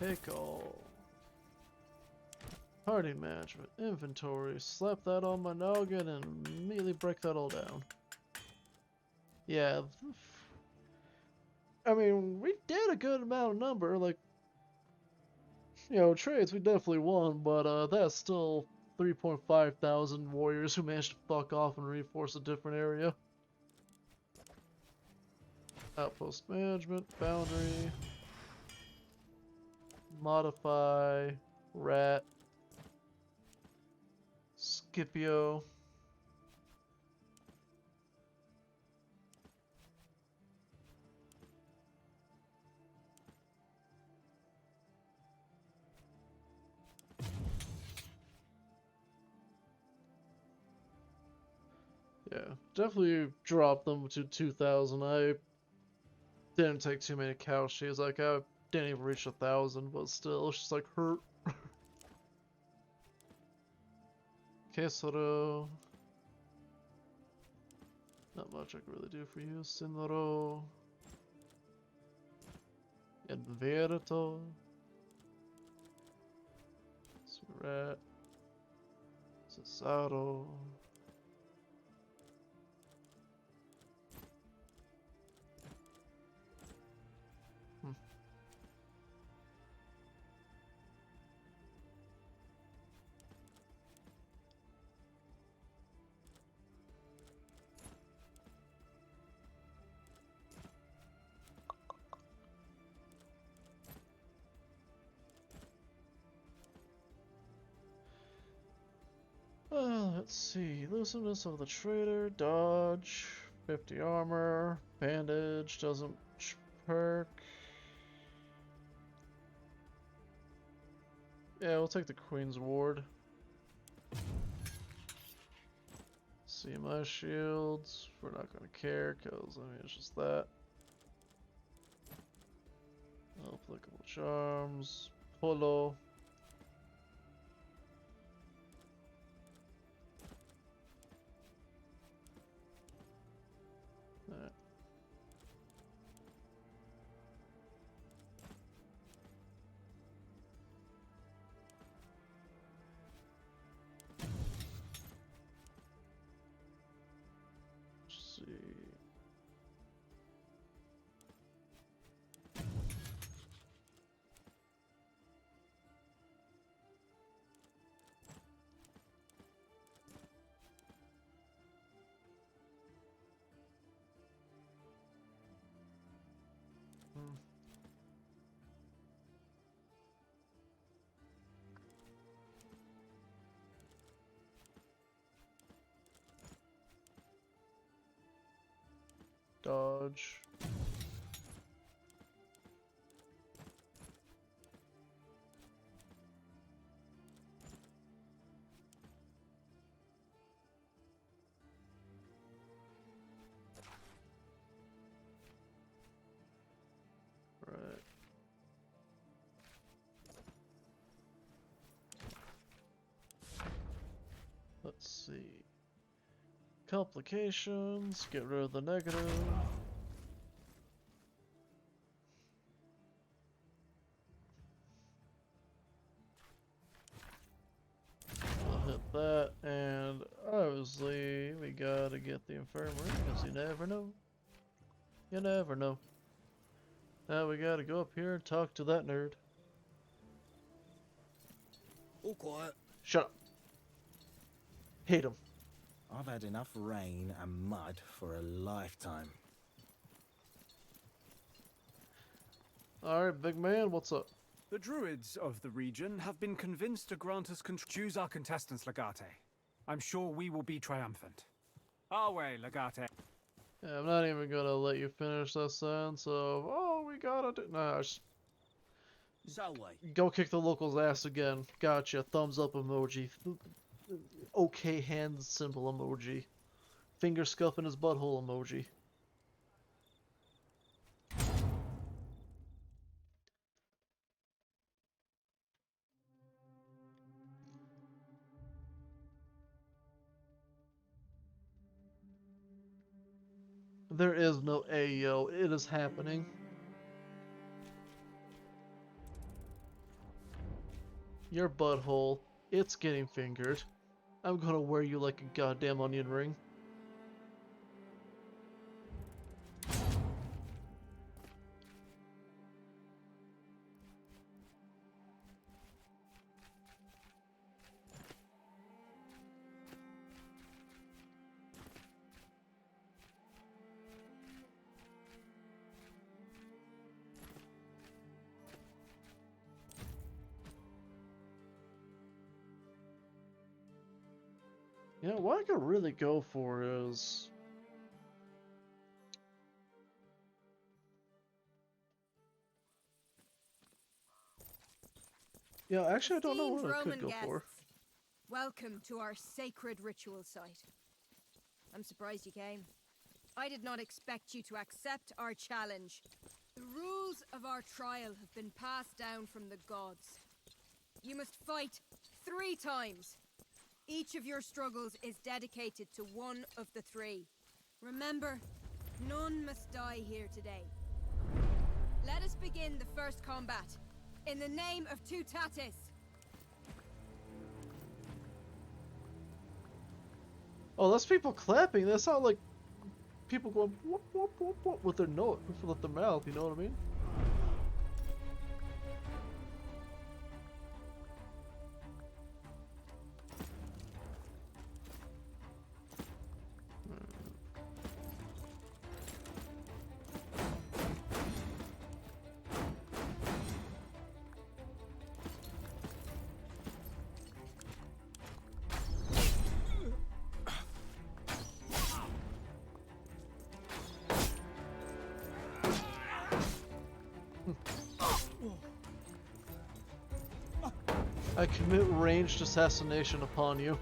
Take all. Party management, inventory, slap that on my noggin and immediately break that all down. Yeah. I mean, we did a good amount of number, like You know, trades we definitely won, but that's still 3.5 thousand warriors who managed to fuck off and reinforce a different area. Outpost management, boundary, modify, rat, Scipio. Yeah, definitely dropped them to 2,000. I didn't take too many cow sheets. Like, I didn't even reach 1,000, but still, it's just like hurt. Quesoro. Not much I can really do for you. Sinro. Inverto. Surat. Cesaro. Let's see. Elusiveness of the trader, dodge, 50 armor, bandage, doesn't perk. Yeah, we'll take the Queen's Ward. See my shields. We're not gonna care, because, I mean, it's just that. Applicable charms. Polo. Alright. Let's see. Dodge. Right. Let's see. Complications. Get rid of the negative. I'll hit that, and obviously we gotta get the infirmary, because you never know. You never know. Now we gotta go up here and talk to that nerd. All quiet. Shut up. Hate him. I've had enough rain and mud for a lifetime. Alright, big man, what's up? The druids of the region have been convinced to grant us control. Choose our contestants, Legate. I'm sure we will be triumphant. Our way, Legate. Yeah, I'm not even gonna let you finish that sentence of, oh, we gotta do. Nah, just go kick the locals' ass again. Gotcha. Thumbs up emoji. Okay hand symbol emoji. Finger scuffing his butthole emoji. There is no Ayo. It is happening. Your butthole. It's getting fingered. I'm gonna wear you like a goddamn onion ring. You know, what I could really go for is... Yeah, actually I don't know Esteemed what I could Roman go for. guests, welcome to our sacred ritual site. I'm surprised you came. I did not expect you to accept our challenge. The rules of our trial have been passed down from the gods. You must fight 3 times. Each of your struggles is dedicated to one of the 3. Remember, none must die here today. Let us begin the first combat. In the name of pt6. Oh, that's people clapping. That sound like people going whoop, whoop, whoop, whoop, with their nose, with their mouth. You know what I mean? I commit ranged assassination upon you.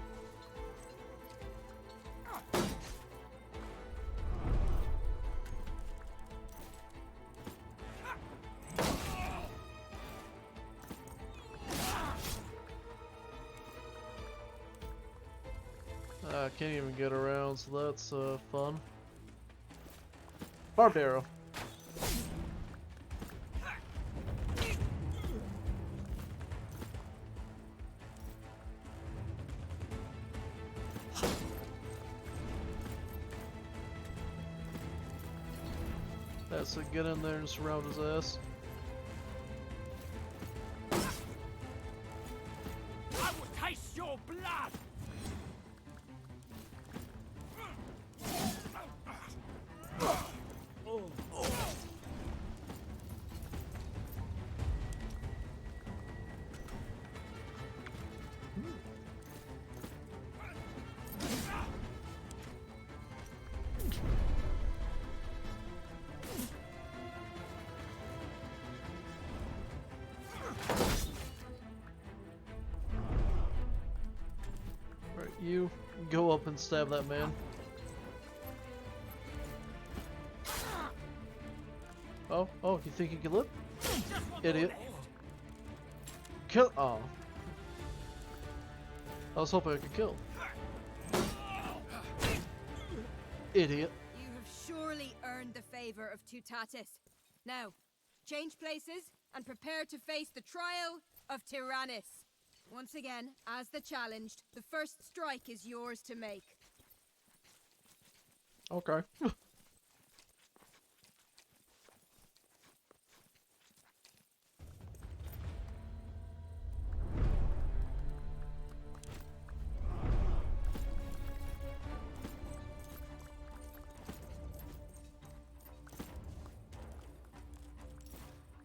I can't even get around, so that's fun. Barbaro. That's it, get in there and surround his ass. I will taste your blood! Alright, you go up and stab that man. Oh, you think you can live? Idiot. Kill. Oh. I was hoping I could kill. Idiot. You have surely earned the favor of pt6. Now, change places and prepare to face the trial of Tyrannus. Once again, as the challenged, the first strike is yours to make. Okay.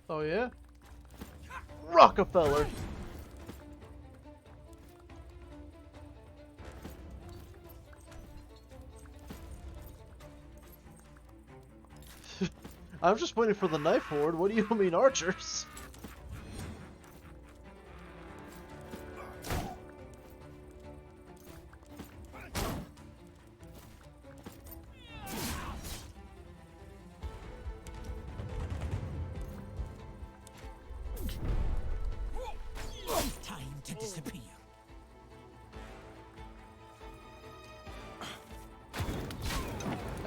Oh yeah? Rockefeller! I'm just waiting for the knife horde. What do you mean archers? Time to disappear.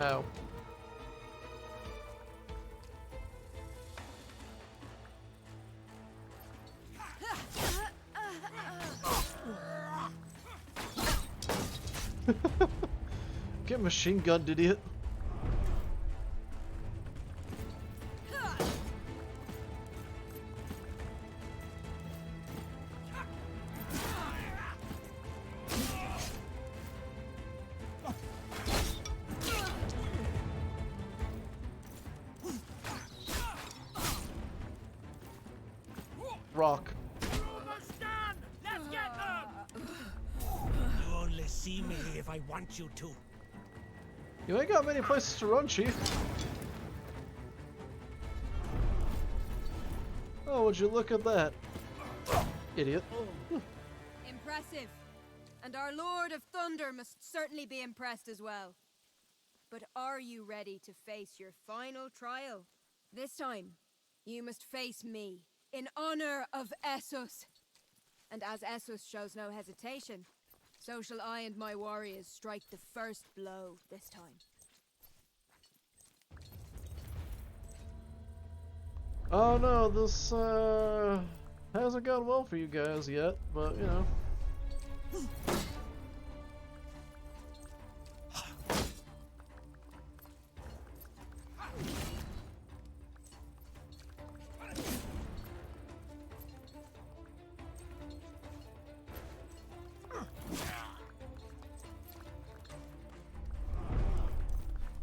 Ow. Get machine gunned, idiot. Rock. Almost done! Let's get them! Only see me if I want you to. You ain't got many places to run, Chief. Oh, would you look at that, idiot. Impressive. And our Lord of Thunder must certainly be impressed as well. But are you ready to face your final trial? This time, you must face me, in honor of Essos. And as Essos shows no hesitation, so shall I and my warriors strike the first blow this time. Oh no, this hasn't gone well for you guys yet, but you know.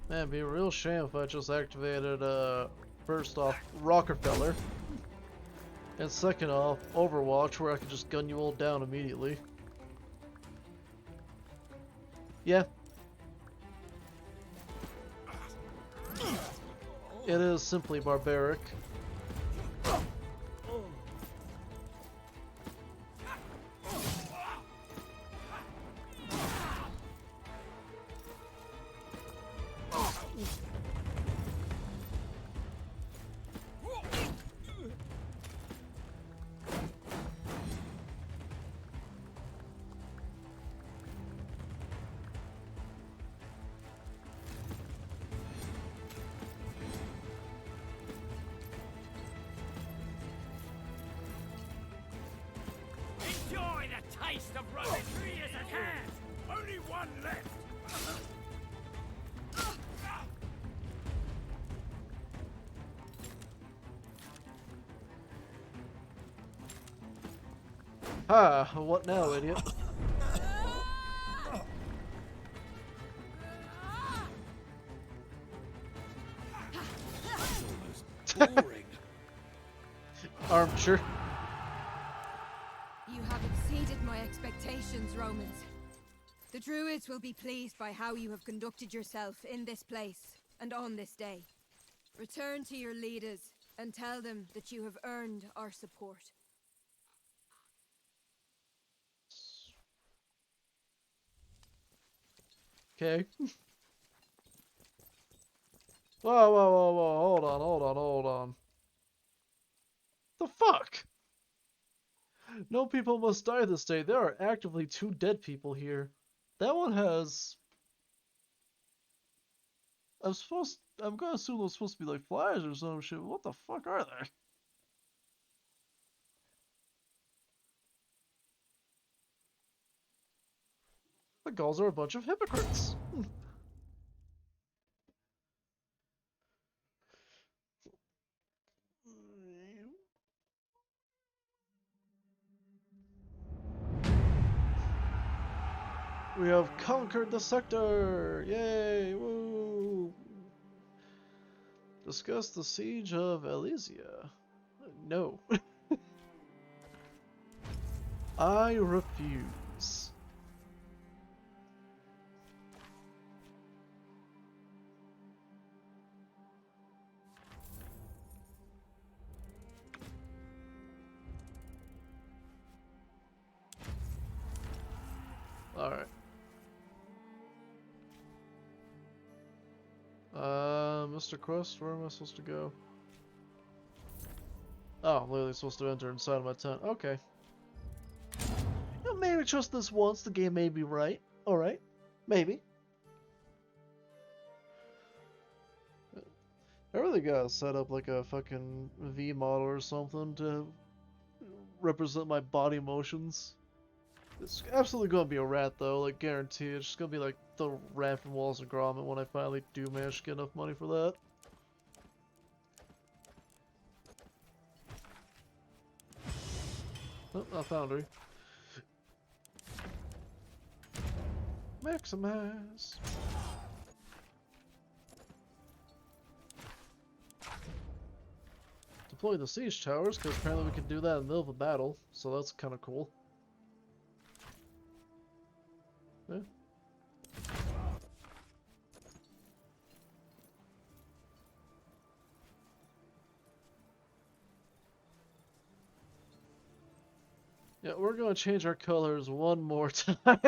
Man, it'd be a real shame if I just activated, first off, Rockefeller, and second off, Overwatch, where I could just gun you all down immediately. Yeah. It is simply barbaric. Enjoy the taste of roast trees at hand! Only one left! Ha! What now, idiot? Armchair. You have exceeded my expectations, Romans. The Druids will be pleased by how you have conducted yourself in this place and on this day. Return to your leaders and tell them that you have earned our support. Okay. Whoa, whoa, whoa, whoa, hold on, hold on, hold on. The fuck? No people must die this day. There are actively 2 dead people here. That one has... I'm gonna assume those supposed to be like flies or some shit. What the fuck are they? The Gauls are a bunch of hypocrites. We have conquered the sector! Yay! Woo! Discuss the siege of Elysia. No. I refuse. Alright. Mr. Quest, where am I supposed to go? Oh, I'm literally supposed to enter inside of my tent. Okay. You know, maybe trust this once, the game may be right. Alright. Maybe. I really gotta set up like a fucking V model or something to represent my body motions. It's absolutely gonna be a rat though, like guaranteed. It's just gonna be like the rat from Walls of Gromit when I finally do manage to get enough money for that. Oh, not Foundry. Maximize. Deploy the siege towers, because apparently we can do that in the middle of a battle, so that's kind of cool. Yeah. Yeah, we're gonna change our colors one more time.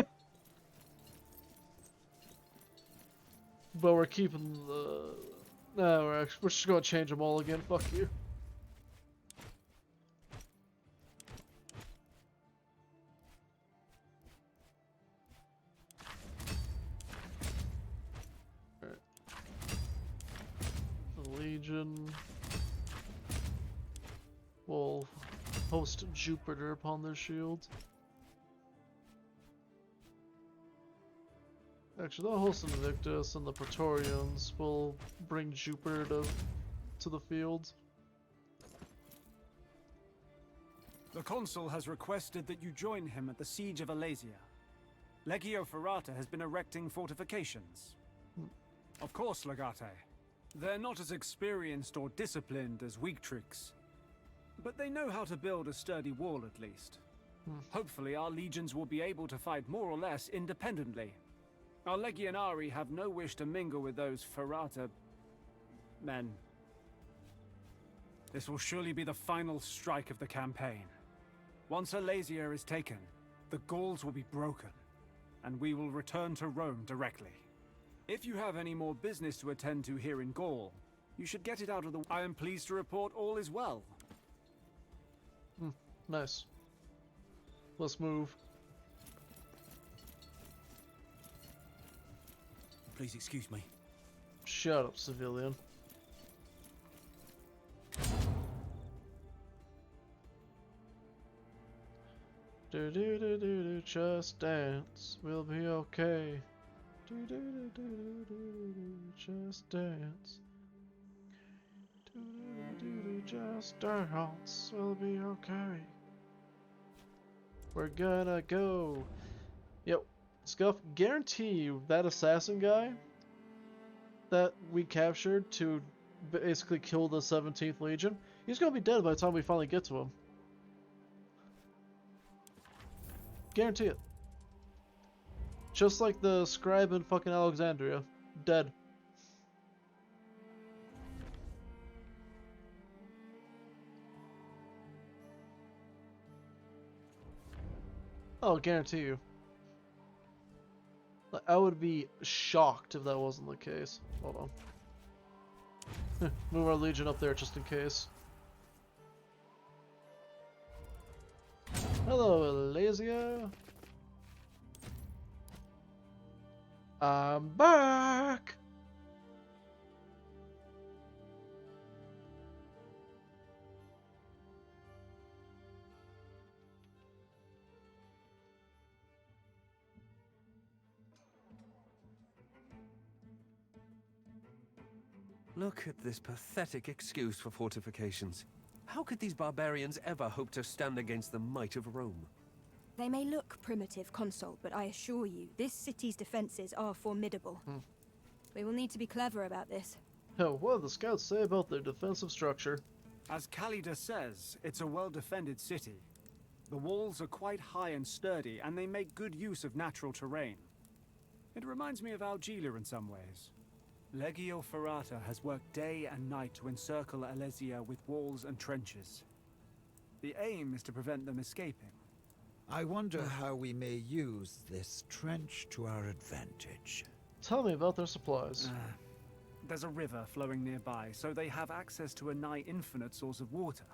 But we're keeping the... No, we're just gonna change them all again. Fuck you. Alright. The Legion will host Jupiter upon their shield. Actually, they'll host Invictus, and the Praetorians will bring Jupiter to the field. The consul has requested that you join him at the siege of Alesia. Legio Ferrata has been erecting fortifications. Of course, Legate. They're not as experienced or disciplined as Weaktrix, but they know how to build a sturdy wall at least. Hopefully our legions will be able to fight more or less independently. Our Legionari have no wish to mingle with those Ferrata men. This will surely be the final strike of the campaign. Once Alesia is taken, the Gauls will be broken, and we will return to Rome directly. If you have any more business to attend to here in Gaul, you should get it out of the way. I am pleased to report all is well. Nice. Let's move. Please excuse me. Shut up, civilian. Do do do do do, just dance. We'll be okay. Do do do do do do do, just dance. Do do do do, just dance. We'll be okay. We're gonna go. Yep. Scuff, guarantee you that assassin guy that we captured to basically kill the 17th Legion, he's gonna be dead by the time we finally get to him. Guarantee it. Just like the scribe in fucking Alexandria. Dead. Oh, guarantee you. Like, I would be shocked if that wasn't the case. Hold on. Move our legion up there just in case. Hello, Alesia. I'm back. Look at this pathetic excuse for fortifications. How could these barbarians ever hope to stand against the might of Rome? They may look primitive, Consul, but I assure you, this city's defenses are formidable. We will need to be clever about this. Oh, what do the scouts say about their defensive structure? As Khalida says, it's a well-defended city. The walls are quite high and sturdy, and they make good use of natural terrain. It reminds me of Algila in some ways. Legio Ferrata has worked day and night to encircle Alesia with walls and trenches. The aim is to prevent them escaping. I wonder how we may use this trench to our advantage. Tell me about their supplies. There's a river flowing nearby, so they have access to a nigh infinite source of water.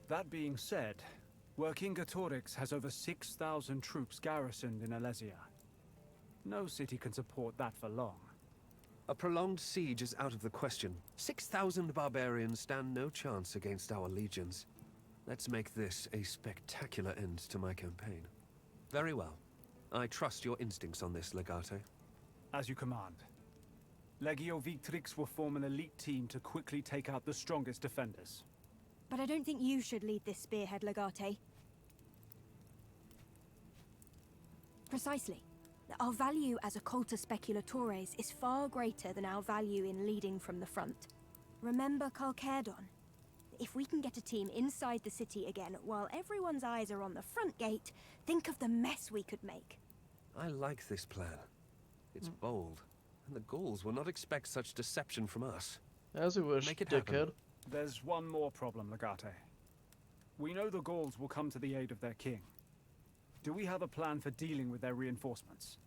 That being said, Vercingetorix has over 6,000 troops garrisoned in Alesia. No city can support that for long. A prolonged siege is out of the question. 6,000 barbarians stand no chance against our legions. Let's make this a spectacular end to my campaign. Very well. I trust your instincts on this, Legate. As you command. Legio Victrix will form an elite team to quickly take out the strongest defenders. But I don't think you should lead this spearhead, Legate. Precisely. Our value as a cultus speculatores is far greater than our value in leading from the front. Remember Calcedon? If we can get a team inside the city again while everyone's eyes are on the front gate, think of the mess we could make. I like this plan. It's bold, and the Gauls will not expect such deception from us. As you wish, Make it dickhead. happen. There's one more problem, Legate. We know the Gauls will come to the aid of their king. Do we have a plan for dealing with their reinforcements?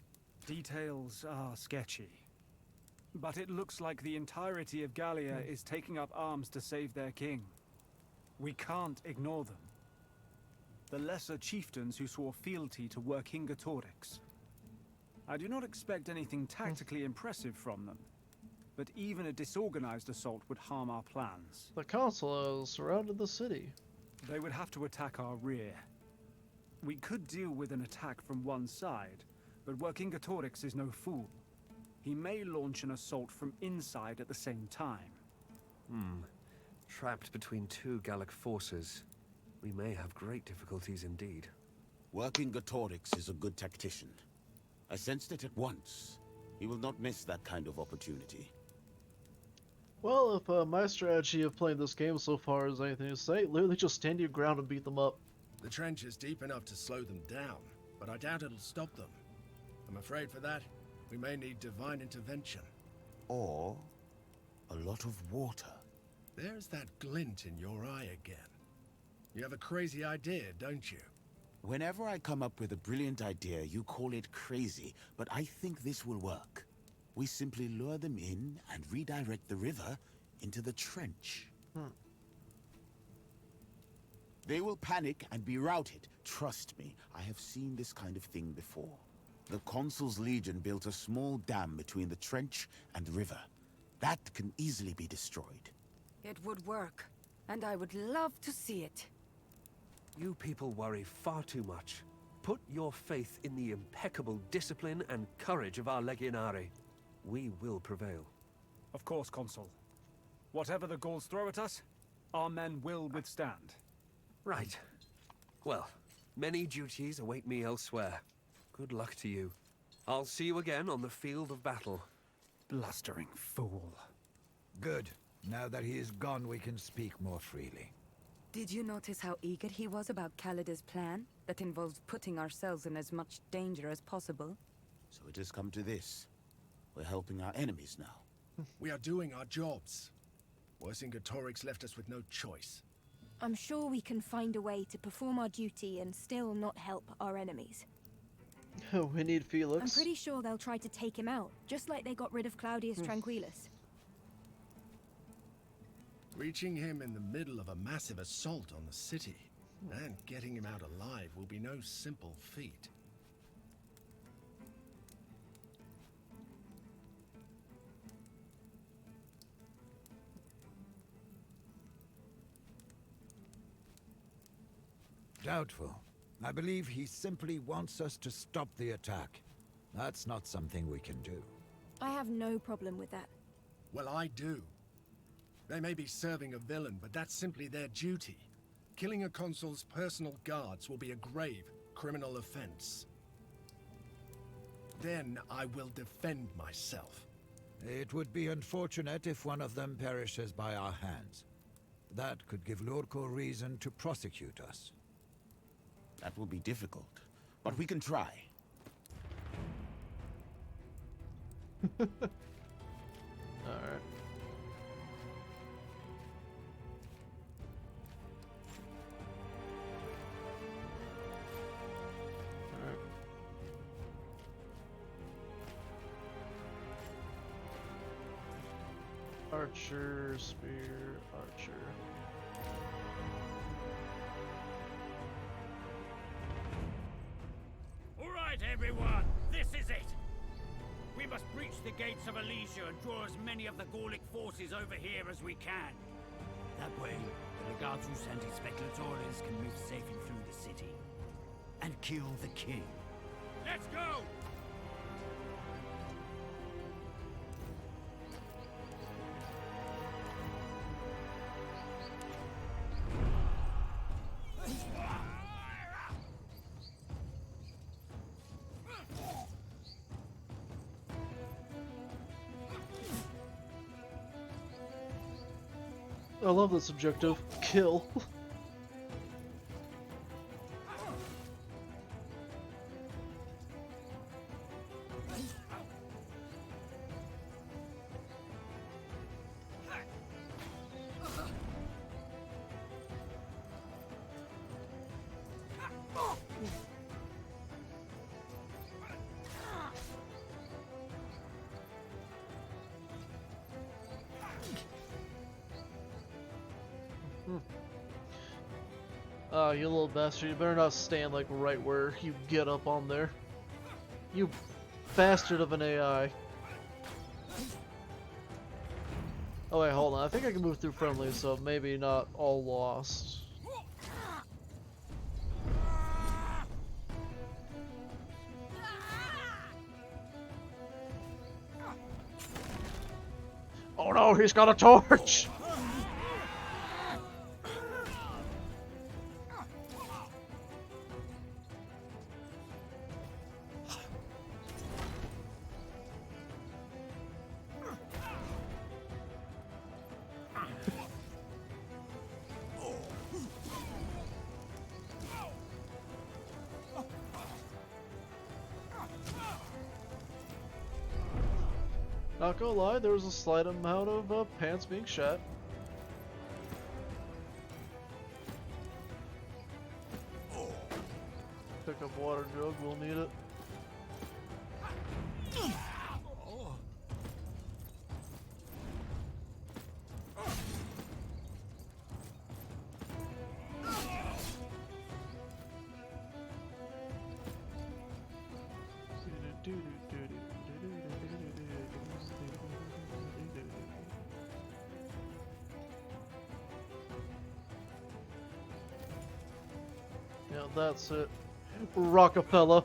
Details are sketchy. But it looks like the entirety of Gallia is taking up arms to save their king. We can't ignore them. The lesser chieftains who swore fealty to Vercingetorix. I do not expect anything tactically impressive from them, but even a disorganized assault would harm our plans. The council has surrounded the city. They would have to attack our rear. We could deal with an attack from one side, but Vercingetorix is no fool. He may launch an assault from inside at the same time. Trapped between two Gallic forces, we may have great difficulties indeed. Vercingetorix is a good tactician. I sensed it at once. He will not miss that kind of opportunity. Well, if my strategy of playing this game so far is anything to say, literally just stand your ground and beat them up. The trench is deep enough to slow them down, but I doubt it'll stop them. I'm afraid for that, we may need divine intervention. Or a lot of water. There's that glint in your eye again. You have a crazy idea, don't you? Whenever I come up with a brilliant idea, you call it crazy, but I think this will work. We simply lure them in and redirect the river into the trench. They will panic and be routed. Trust me, I have seen this kind of thing before. The Consul's Legion built a small dam between the trench and the river. That can easily be destroyed. It would work, and I would love to see it. You people worry far too much. Put your faith in the impeccable discipline and courage of our legionari. We will prevail. Of course, Consul. Whatever the Gauls throw at us, our men will withstand. Right. Well, many duties await me elsewhere. Good luck to you. I'll see you again on the field of battle. Blustering fool. Good. Now that he is gone, we can speak more freely. Did you notice how eager he was about Khalida's plan? That involves putting ourselves in as much danger as possible? So it has come to this. We're helping our enemies now. We are doing our jobs. Vercingetorix left us with no choice. I'm sure we can find a way to perform our duty and still not help our enemies. We need Felix. I'm pretty sure they'll try to take him out, just like they got rid of Claudius Tranquillus. Reaching him in the middle of a massive assault on the city, and getting him out alive will be no simple feat. Doubtful. I believe he simply wants us to stop the attack. That's not something we can do. I have no problem with that. Well, I do. They may be serving a villain, but that's simply their duty. Killing a consul's personal guards will be a grave criminal offense. Then I will defend myself. It would be unfortunate if one of them perishes by our hands. That could give Lurko reason to prosecute us. That will be difficult, but we can try. Alright. Archer, spear, archer. All right, everyone, this is it. We must breach the gates of Alesia and draw as many of the Gallic forces over here as we can. That way, the Legatus and his Spectatores can move safely through the city and kill the king. Let's go! I love this objective. Kill. Oh, you little bastard. You better not stand like right where you get up on there. You bastard of an AI. Oh wait, hold on. I think I can move through friendly, so maybe not all lost. Oh no, he's got a torch! Not gonna lie, there was a slight amount of pants being shat. Pick up water jug, we'll need it. Yeah, that's it. Rockapella.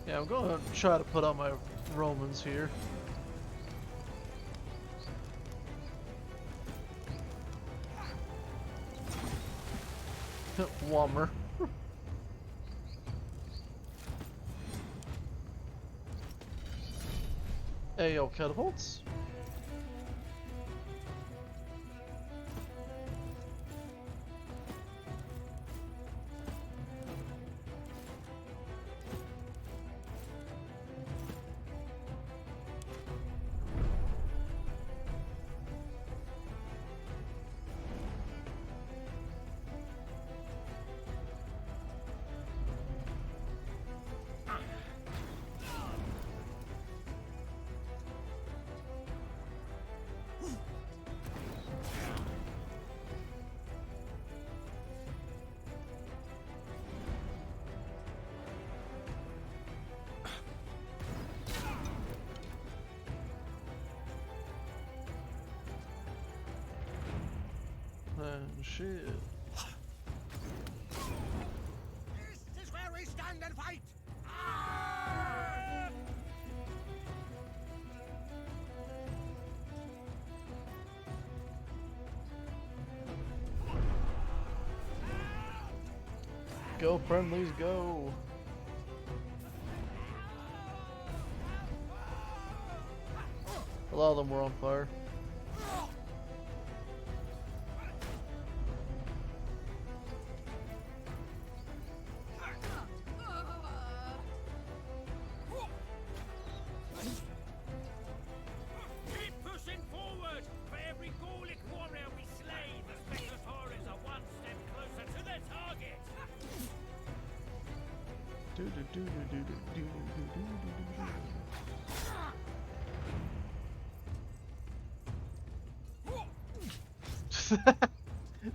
Yeah, I'm gonna try to put on my Romans here. Wommer. Ayo, catapults. And shit. This is where we stand and fight! Go, friendlies, go! A lot of them were on fire. Keep pushing forward! For every Gallic warrior we slay, the spectators are one step closer to their target!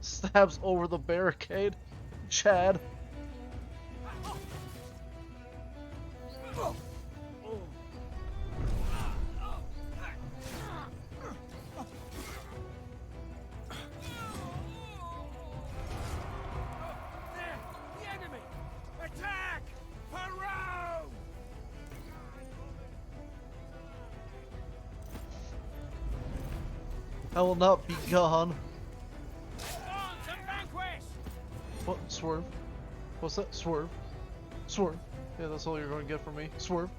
Stabs over the barricade. Chad. There! The enemy! Attack! For Rome! I will not be gone. On to vanquish! What? Swerve? What's that? Swerve? Swerve. Yeah, that's all you're going to get from me. Swerve.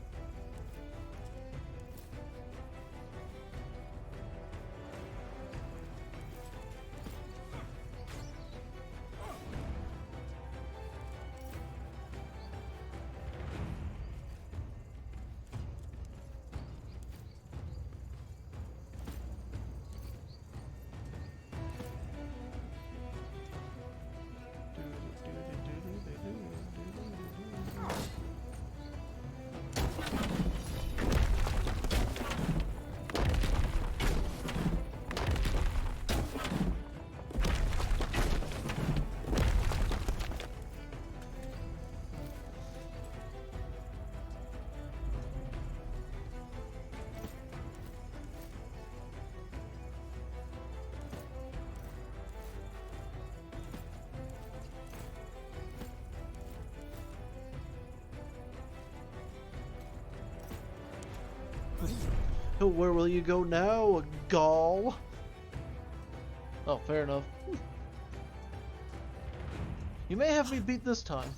Where will you go now, Gaul? Oh, fair enough. You may have me beat this time.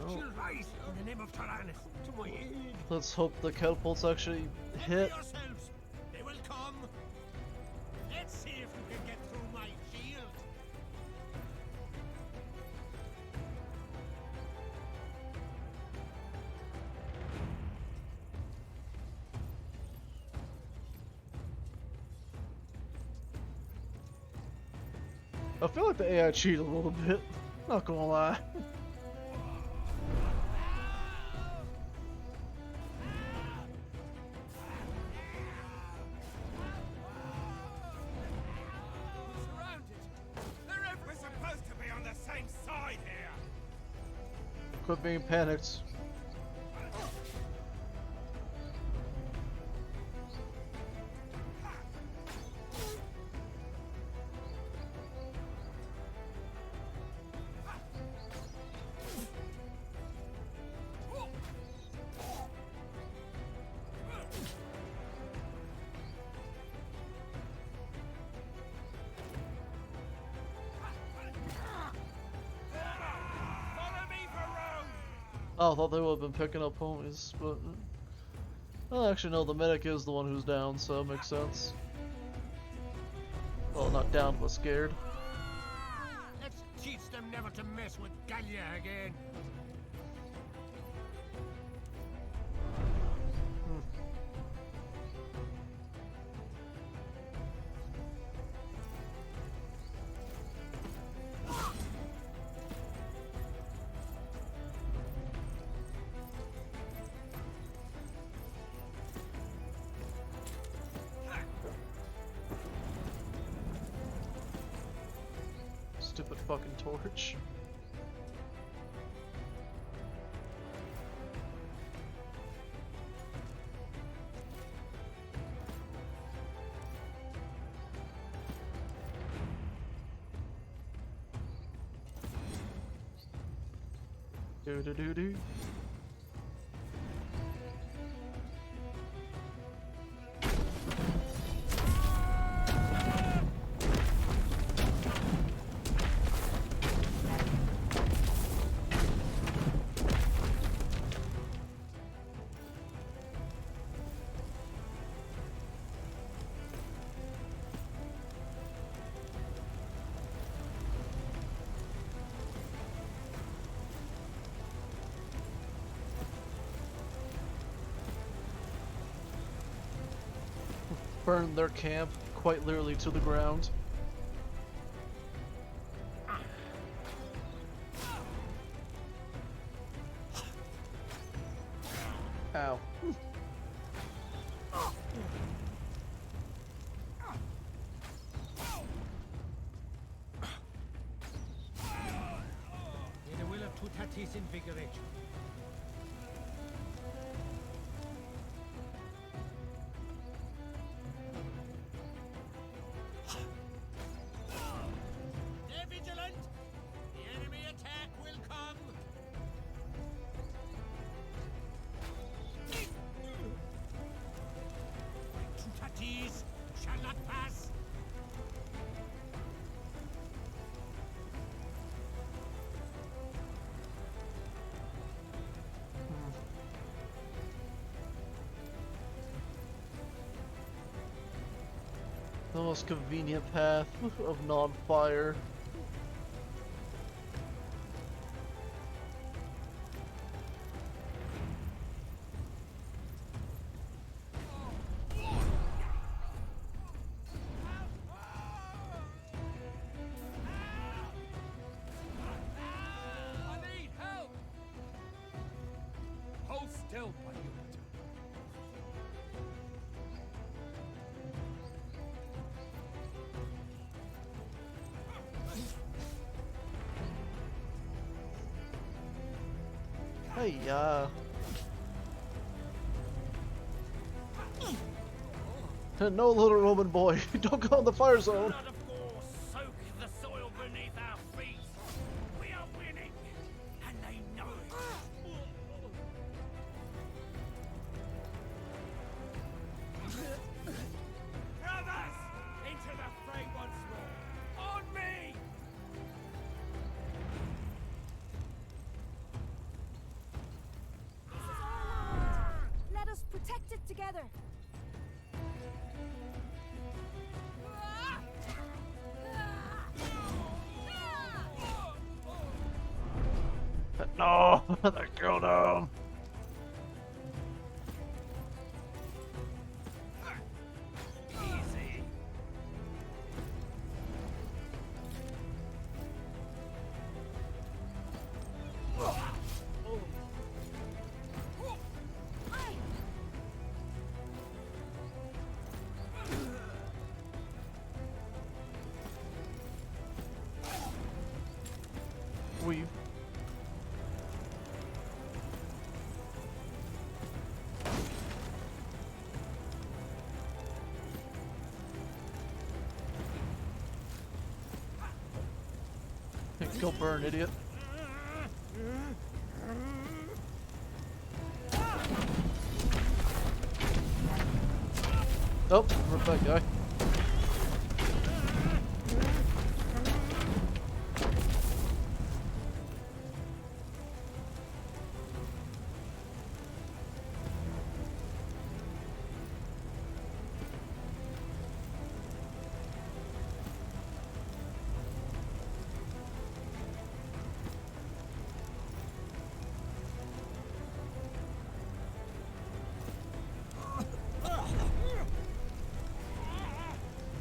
She'll rise in the name of Tyrannus to my aid. Let's hope the catapults actually hit. Yourselves. They will come. Let's see if you can get through my shield. I feel like the AI cheated a little bit. Not gonna lie. We're supposed to be on the same side here. Quit being panicked. Oh, I thought they would have been picking up homies, but... Well, actually, no, the medic is the one who's down, so it makes sense. Well, not down, but scared. Let's teach them never to mess with Gallia again. Stupid fucking torch. Do do do do. Burn their camp quite literally to the ground. Ow. May the will of Tutatis invigorate you. Stay vigilant! The enemy attack will come! Tutatis shall not pass! The most convenient path of non-fire. I need help! Hiya. No, little Roman boy, don't go in the fire zone. Blood of war soak the soil beneath our feet. We are winning, and they know it. Brothers, into the fray once more. On me! This is our land. Let us protect it together. No, they killed him. Easy. Weave. Go burn, idiot. Oh, we're back, guy.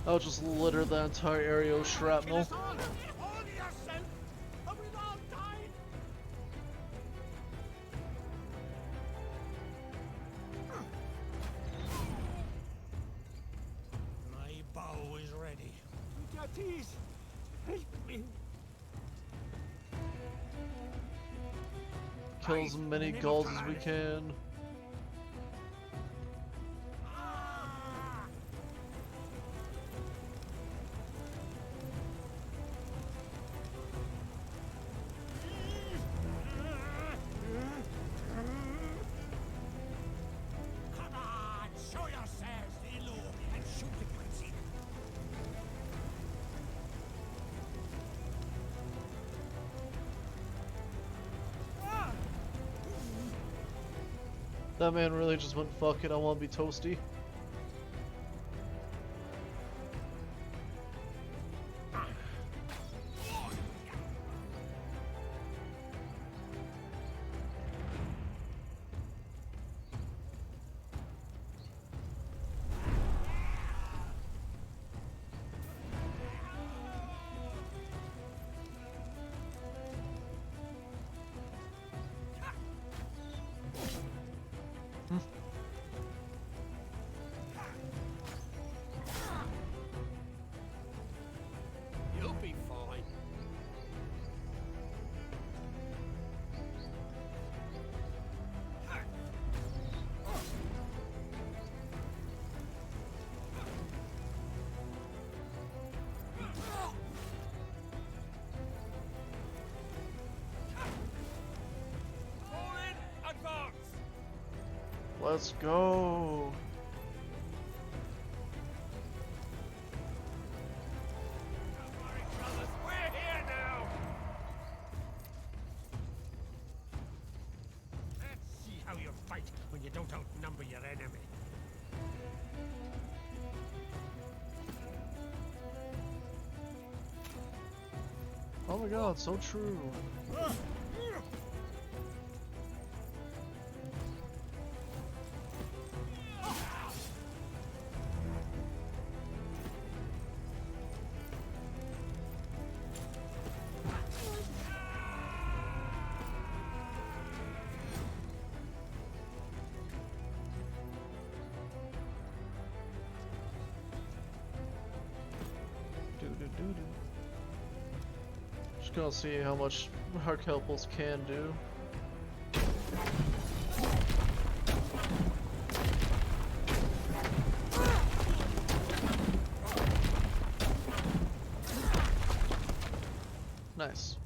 I'll just litter the entire area with shrapnel. My bow is ready. Gatis, help me. Kill as many gulls as we can. Come on, show yourselves, Elo, and shoot if you can see them. That man really just went, fuck it, I wanna be toasty. You'll be fine. Fall in, advance. Let's go. Brothers, we're here now. Let's see how you fight when you don't outnumber your enemy. Oh my god, so true. Just gonna see how much our Kelpals can do. Nice.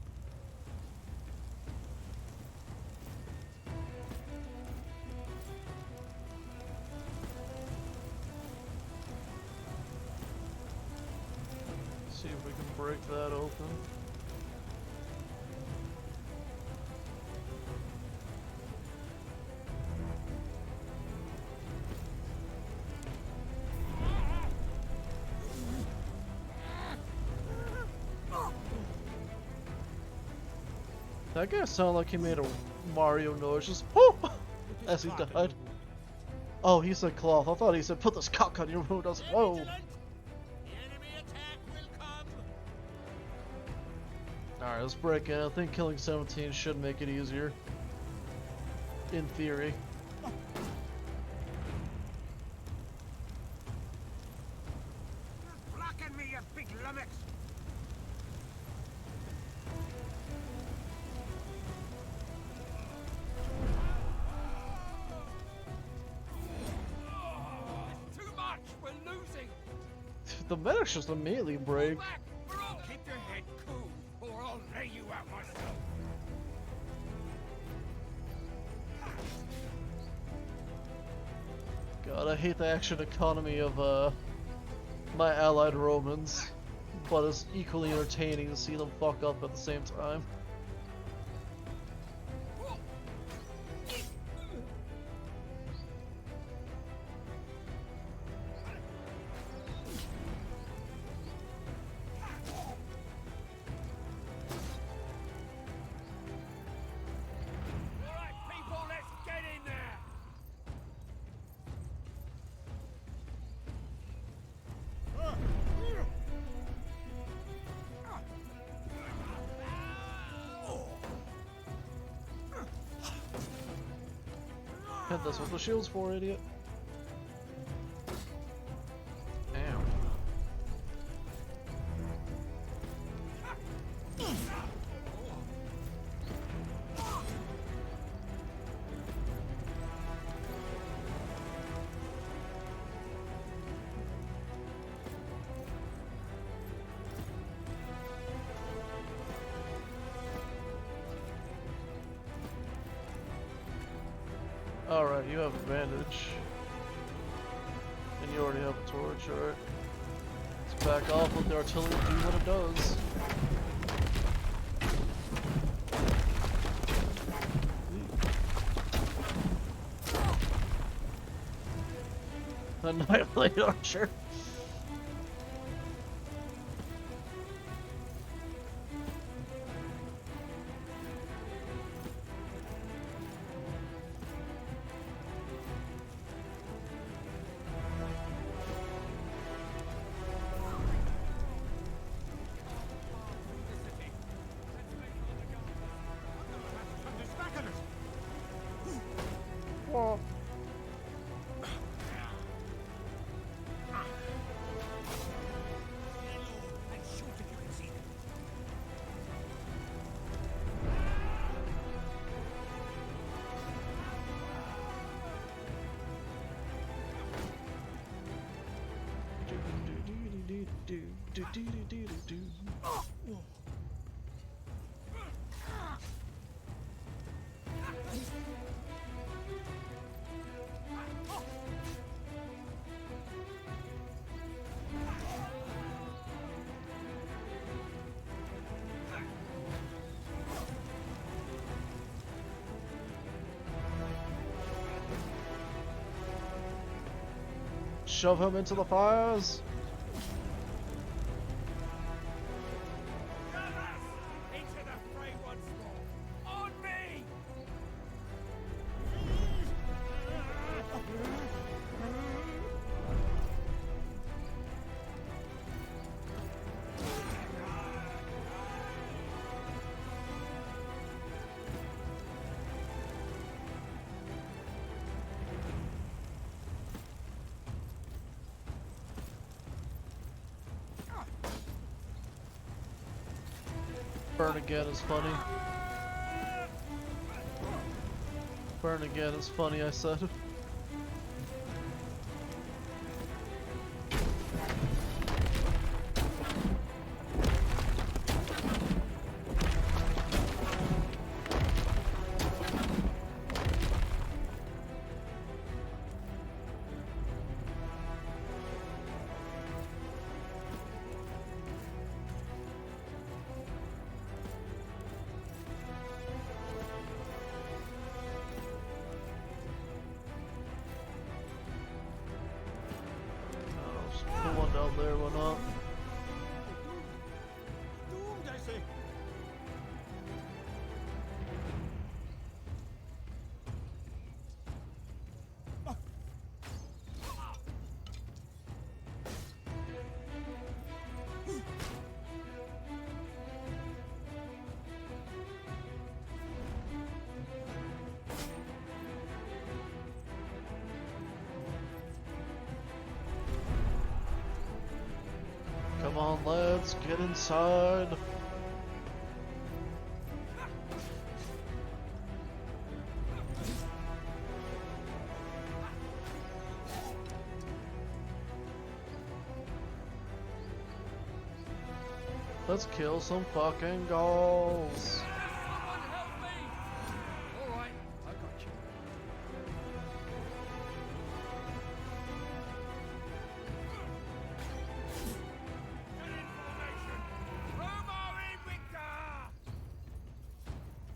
See if we can break that open. That guy sounded like he made a Mario noise, just whoop, as he died. Oh, he said cloth. I thought he said put this cock on your wound. I was like, whoa. Alright, let's break in. I think killing 17 should make it easier. In theory. Blocking me, you big lummox! Too much! We're losing! The medics just immediately break. Keep your head cool, or I'll lay you out myself. God, I hate the action economy of my allied Romans, but it's equally entertaining to see them fuck up at the same time. Alright, people, let's get in there! And that's what the shield's for, idiot. Ow. Alright, you have advantage. And you already have a torch, alright. Let's back off, let the artillery do what it does. Annihilate archer. Whoa. Shove him into the fires. Into the fray once more! On me! Burn again is funny. Burn again is funny, I said. there, whatnot. Doomed, I say. Come on, lads, get inside. Let's kill some fucking ghouls. Alright, I got you.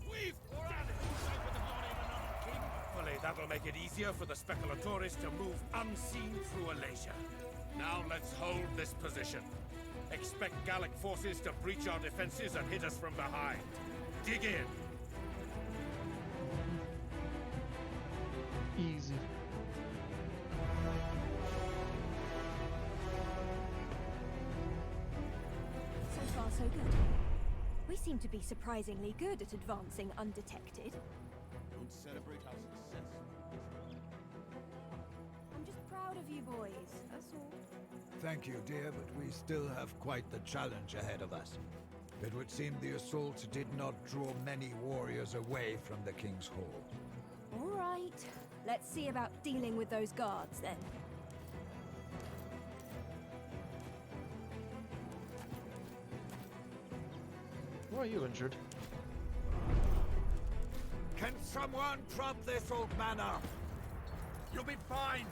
We've done it! Hopefully that'll make it easier for the speculatores to move unseen through Alasia. Now let's hold this position. Expect Gallic forces to breach our defenses and hit us from behind. Dig in. Easy. So far, so good. We seem to be surprisingly good at advancing undetected. Don't celebrate our success. I'm just proud of you boys, that's all. Thank you, dear, but we still have quite the challenge ahead of us. It would seem the assault did not draw many warriors away from the King's Hall. All right, let's see about dealing with those guards then. Why are you injured? Can someone prop this old man up? You'll be fine.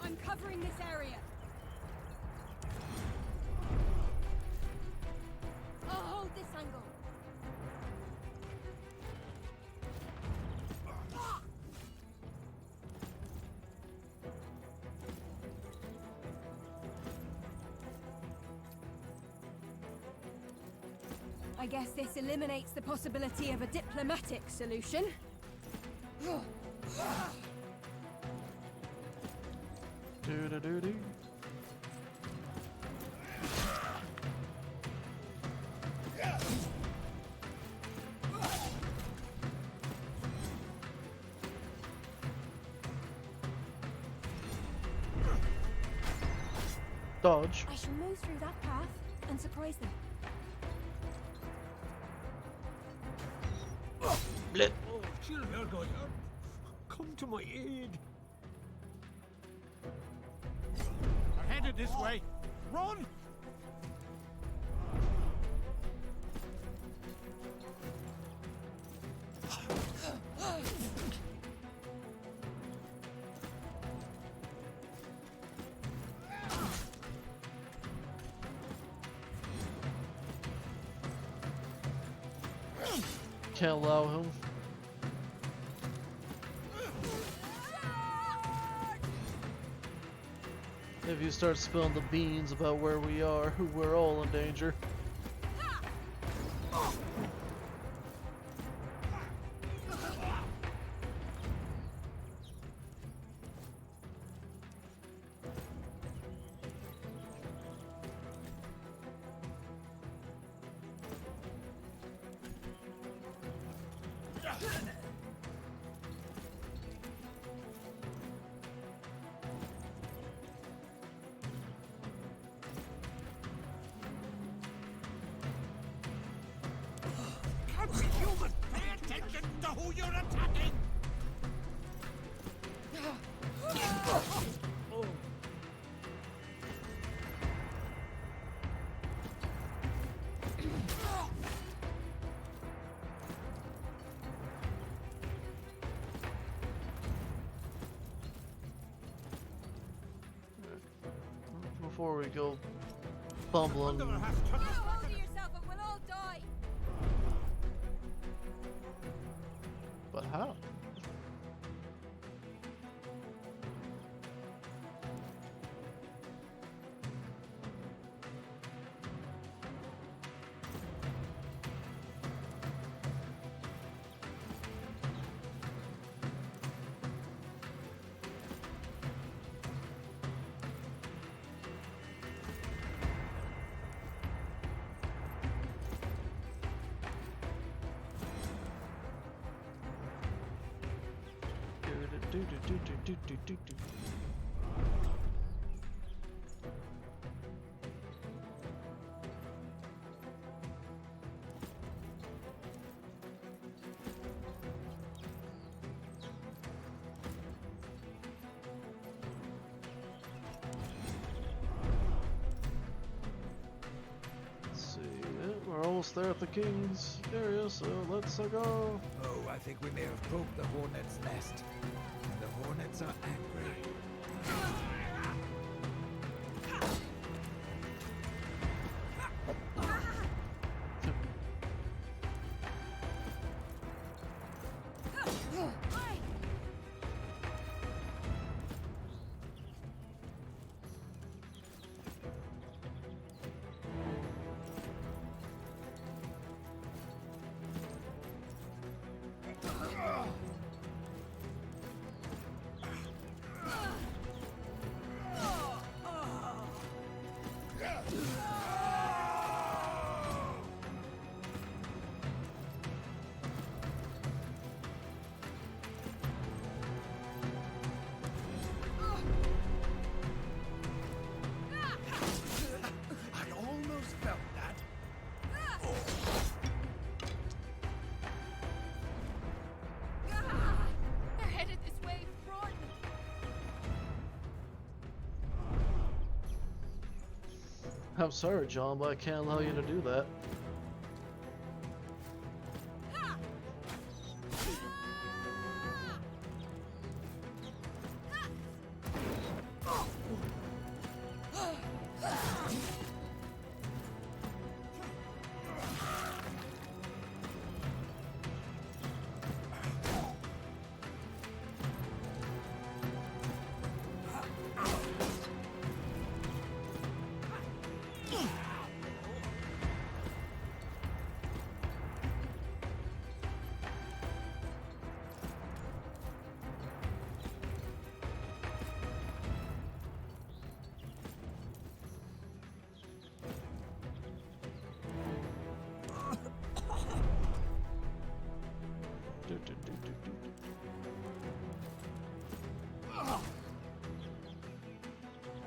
I'm covering this area. I'll hold this angle. I guess this eliminates the possibility of a diplomatic solution. Do-do-do-do. Dodge. I shall move through that path and surprise them. Blip. Oh, chill, Melgoy. Come to my aid. I'm headed this way. Run! Can't allow him. If you start spilling the beans about where we are, we're all in danger. matter who you're attacking! Before we go bumbling. Hold to yourself and we'll all die! But how? See, we're almost there at the king's area, so let's go. Oh, I think we may have poked the hornet's nest. And the hornets are angry. I almost felt that. They're headed this way, run! I'm sorry, John, but I can't allow you to do that.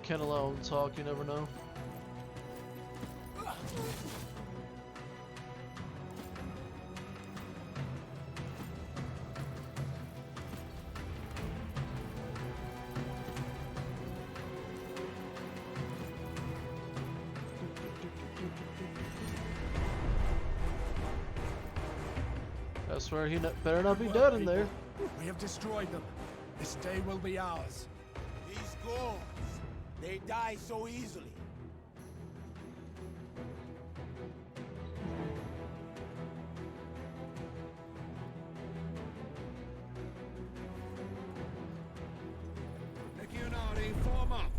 Can't allow him to talk, you never know. I swear he better not be dead in there. We have destroyed them. This day will be ours. These ghouls, they die so easily. Unai, form up!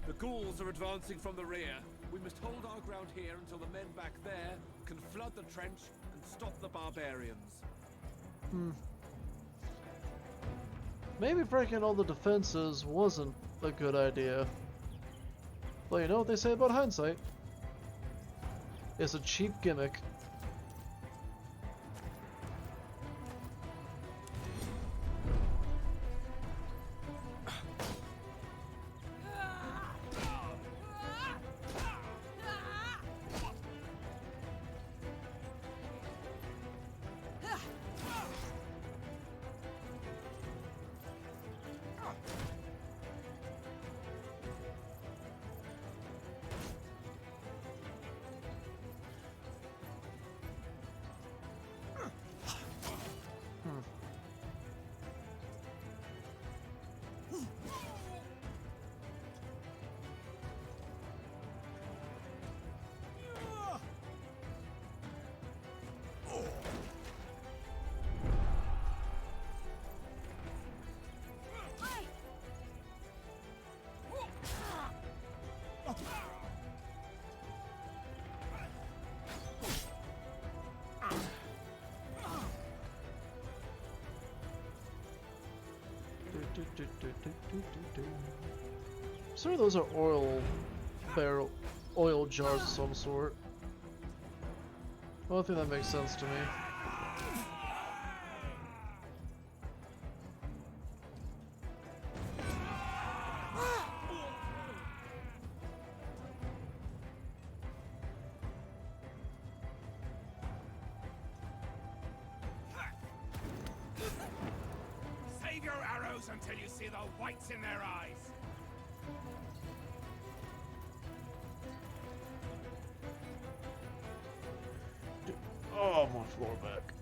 The ghouls are advancing from the rear. We must hold our ground here until the men back there can flood the trench and stop the barbarians. Maybe breaking all the defenses wasn't a good idea. But you know what they say about hindsight? It's a cheap gimmick. So those are oil jars of some sort. Well, I think that makes sense to me. Save your arrows until you see the whites in their eyes. Oh, my floor back.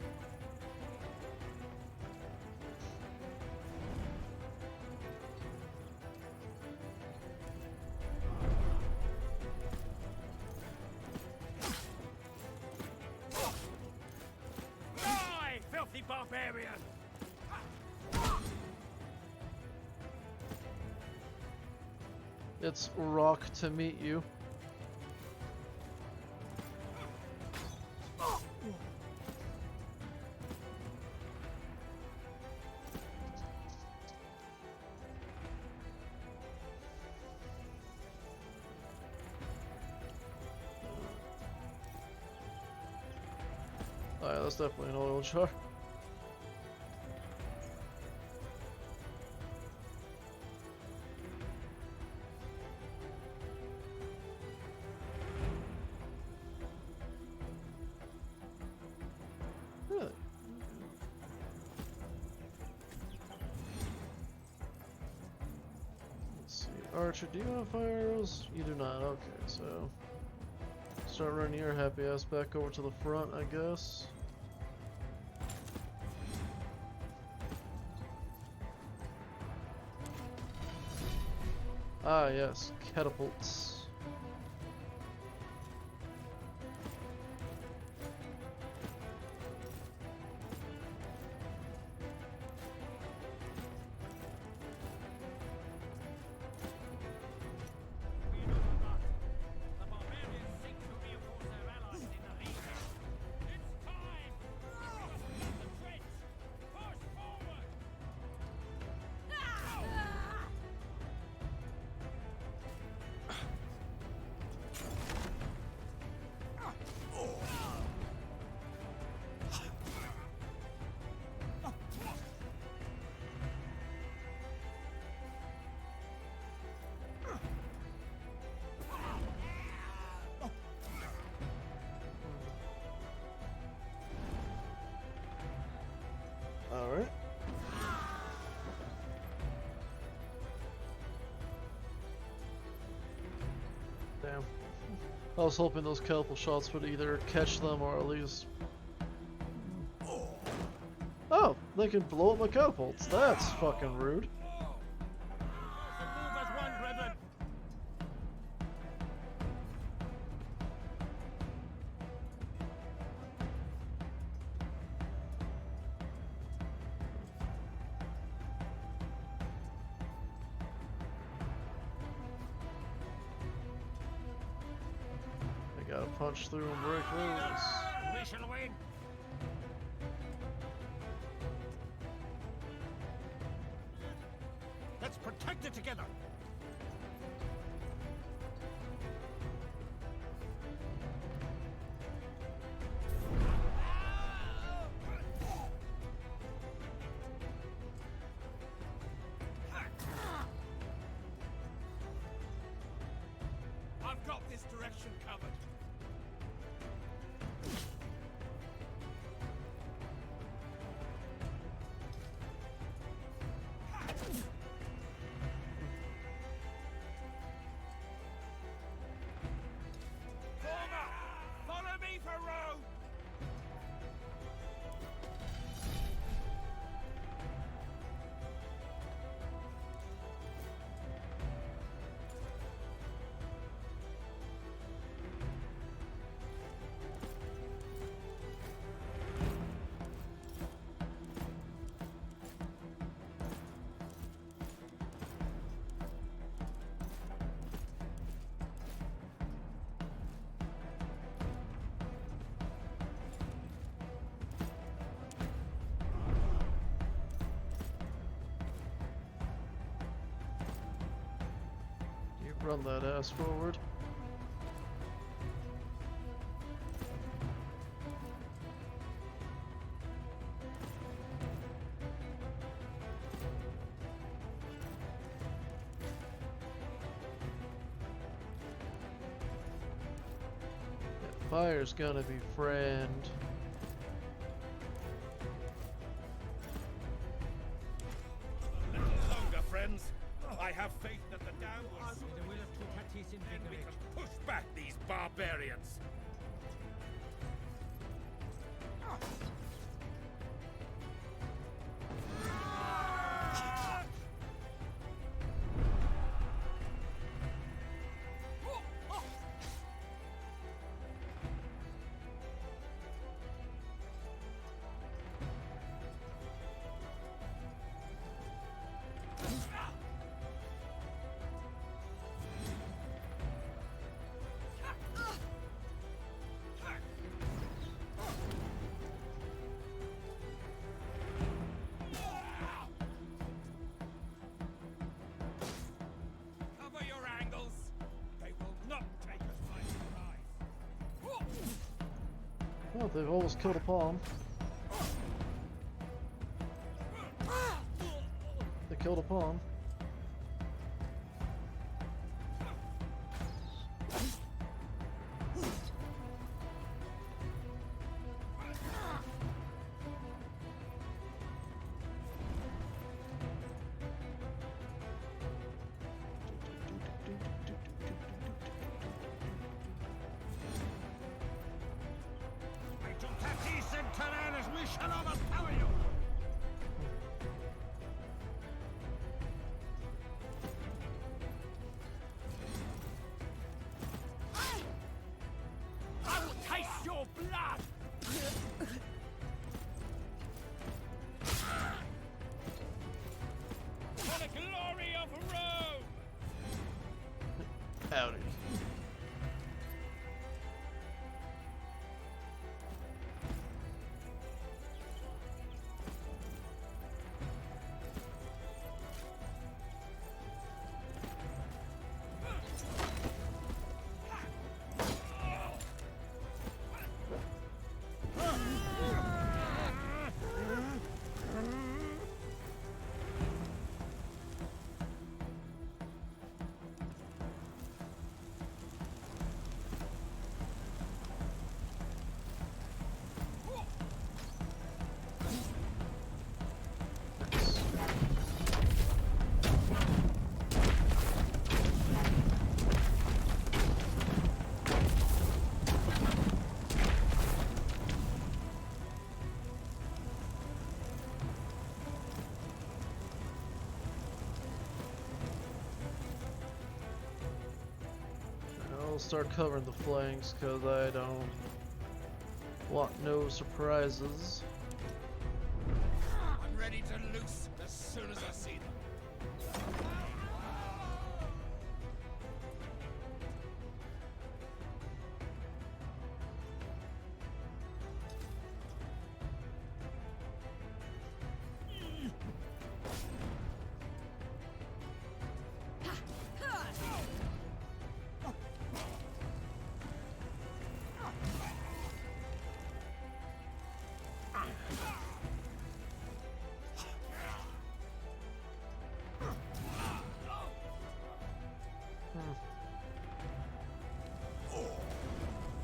Die, filthy barbarian! It's rock to meet you. Oh yeah, that's definitely an oil jar. Really? Let's see. Archer, do you have fire arrows? You do not. Okay, so start running your happy ass back over to the front, I guess. Ah, yes, catapults. Alright. Damn. I was hoping those catapult shots would either catch them or at least... Oh, they can blow up my catapults. That's fucking rude. I gotta punch through and break those. We shall win. Let's protect it together. I've got this direction covered. Former, follow me for Rome. Run that ass forward. That fire's gonna be friend. Longer, friends. I have faith that the dam will soon be destroyed, and we can push back these barbarians. Cover your angles. They will not take us by surprise. Oh, they've almost killed a palm. They killed a palm. Wait till pt6 and Tyrannus, we shall overpower you. I will taste your blood! For the glory of Rome! Howdy. I'll start covering the flanks because I don't want no surprises. I'm ready to loose as soon as I see them.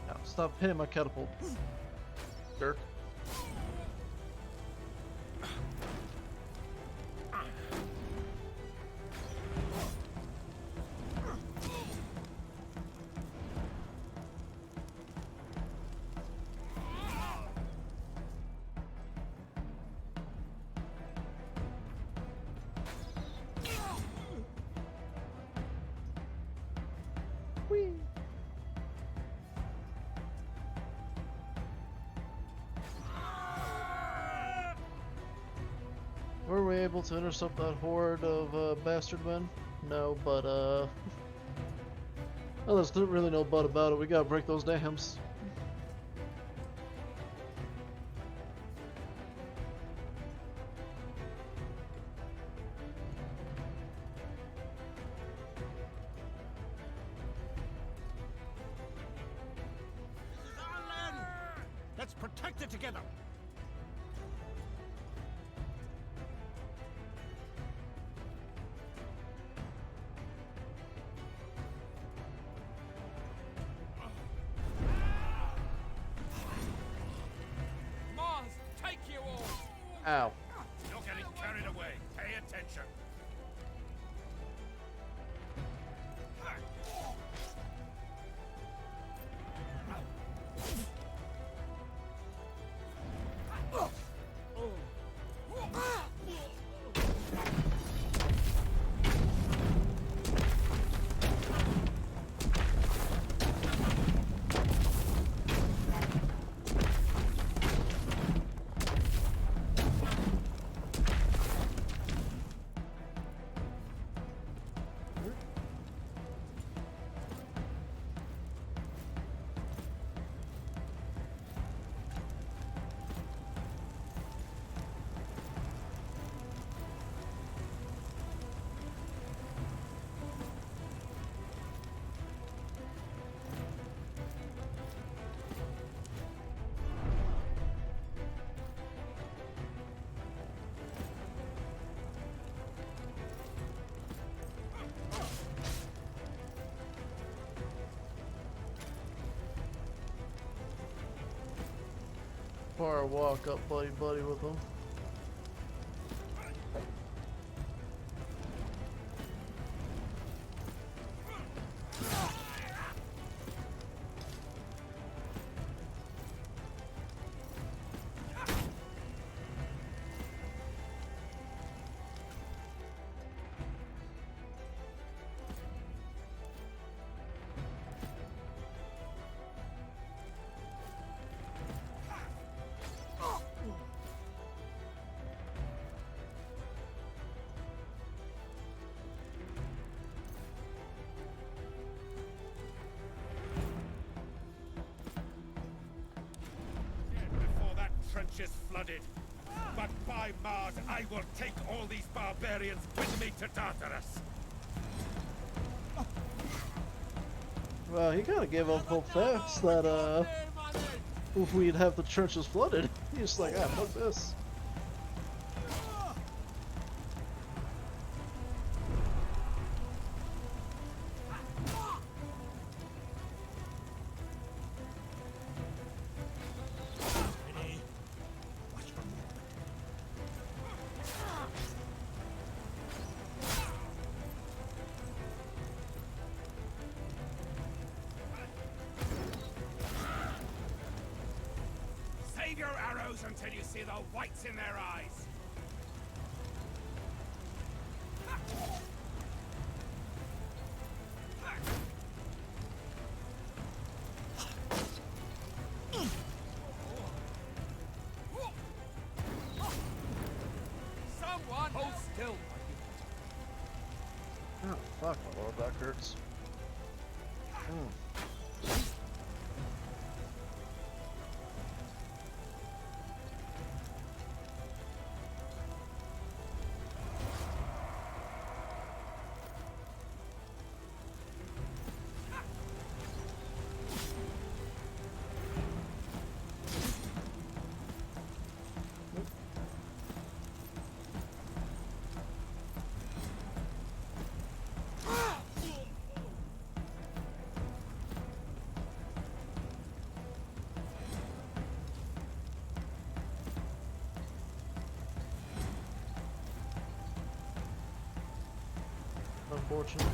Now, stop hitting my catapult. Jerk. Whee! Were we able to intercept that horde of bastard men? No, but oh, there's really no but about it. We gotta break those dams. Hold it together! Mars, take you all! Ow. You're getting carried away. Pay attention. Or walk up buddy buddy with them. Before that trench is flooded. But by Mars, I will take all these barbarians with me to Tartarus. Well, he kind of gave up hope fast that if we'd have the churches flooded. He's just like, ah, fuck this. Save your arrows until you see the whites in their eyes. Someone hold still. Oh, fuck, my lower back hurts. Unfortunate.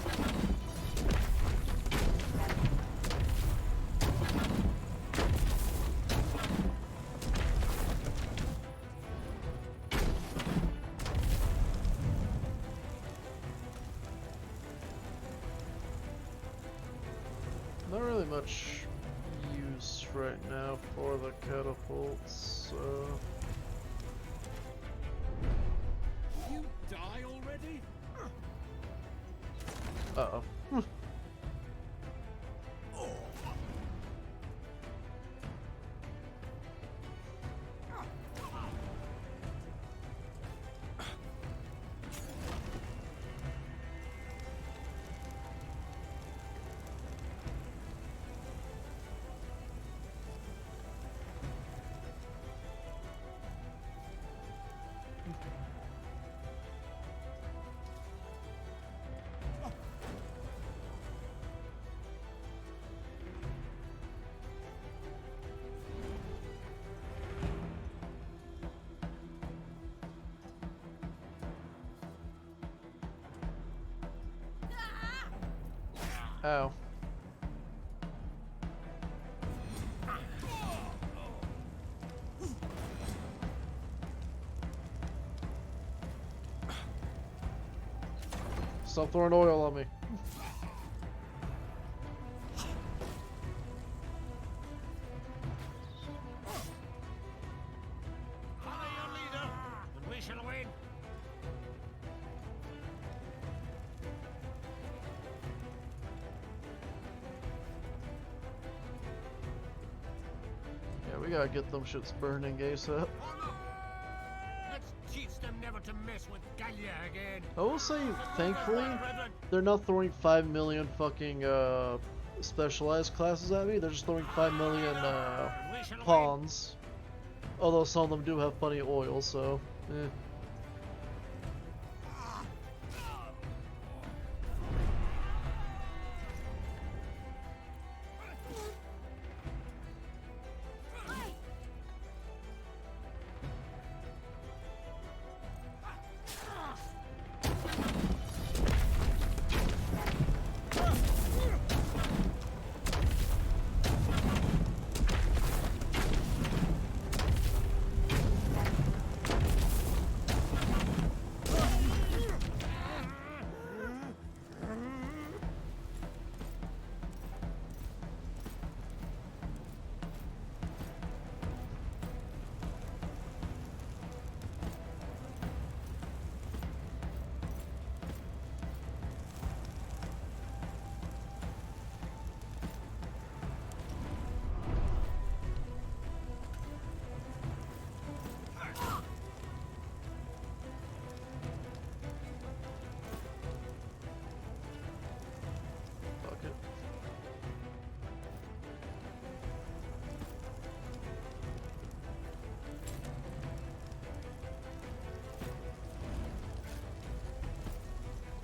Not really much use right now for the catapults, so... You die already? Uh-oh. Ow. Stop throwing oil on me. Follow your leader, and we shall win. Yeah, we gotta get them shits burning ASAP. Let's teach them never to mess with Gallia again. I will say, thankfully, they're not throwing 5 million fucking specialized classes at me. They're just throwing 5 million pawns. Although some of them do have plenty of oil, so eh. Fuck it.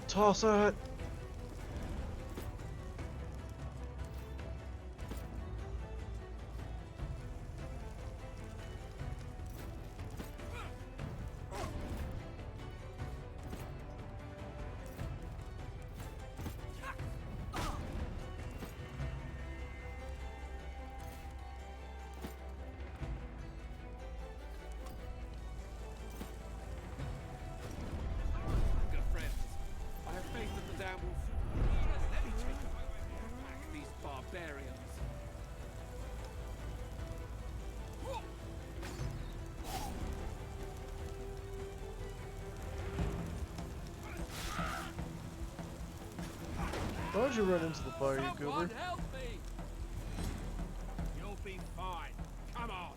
Toss it! Good friends, I have faith that the dam will soon. Let me take them. Attack these barbarians. Why'd you run into the fire, you goober? Someone help me! You'll be fine. Come on.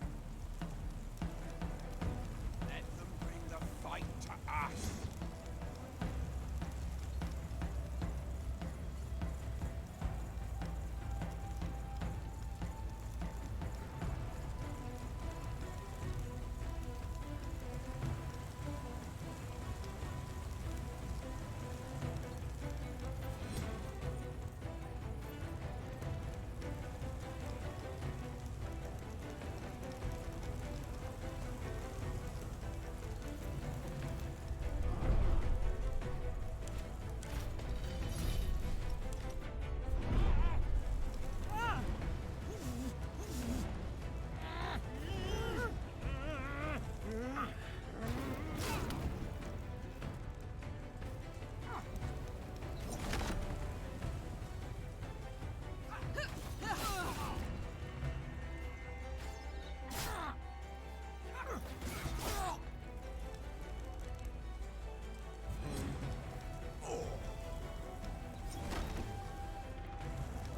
Let them bring the fight to us.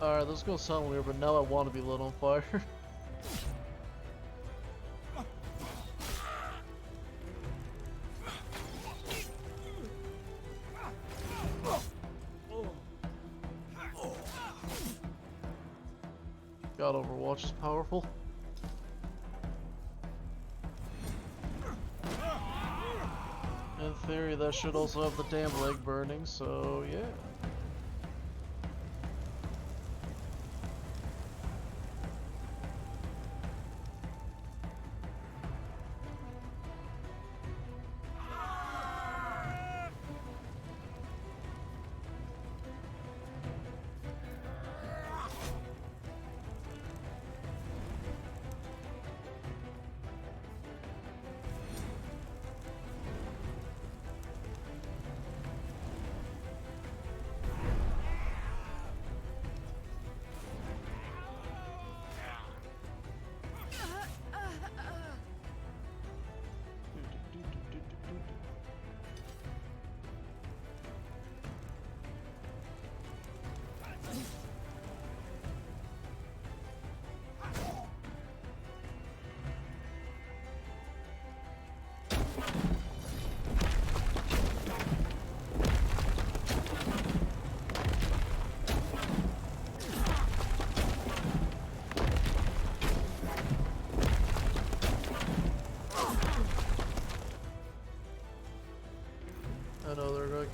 Alright, this is gonna sound weird, but now I want to be lit on fire. God, Overwatch is powerful. In theory, that should also have the damn leg burning, so yeah.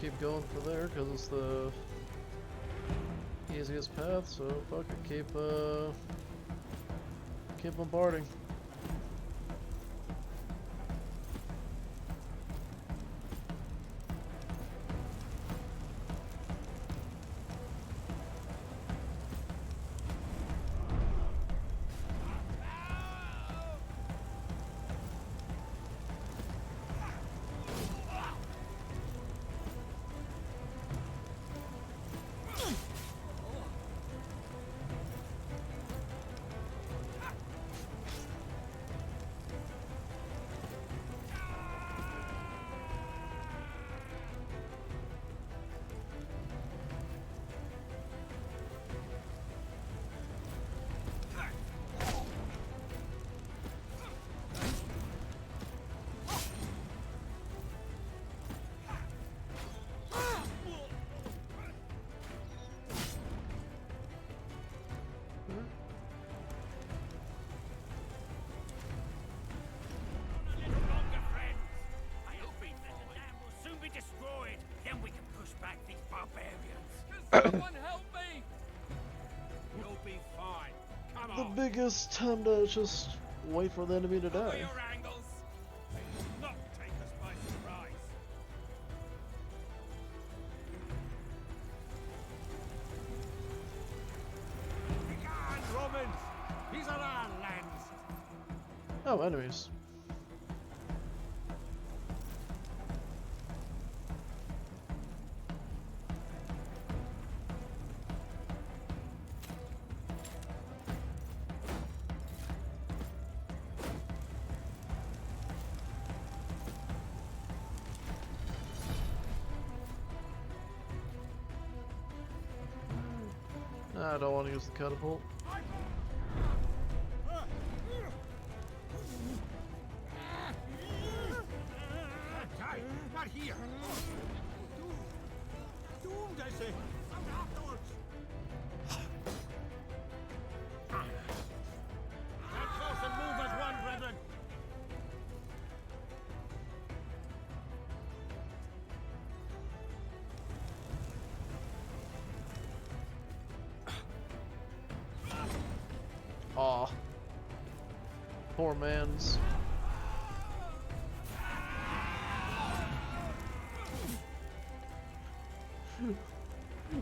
keep going for there because it's the easiest path. So fuck it, keep bombarding. Someone help me! You'll be fine. Come The on. biggest time to just wait for the enemy to Cover die. your angles. They will not take us by surprise. Begone, Romans! These are our lands. Oh, enemies. I don't want to use the catapult. Not here. Doomed, I say. Out afterwards. Stand close and move as one, brethren. Aw. Poor man's.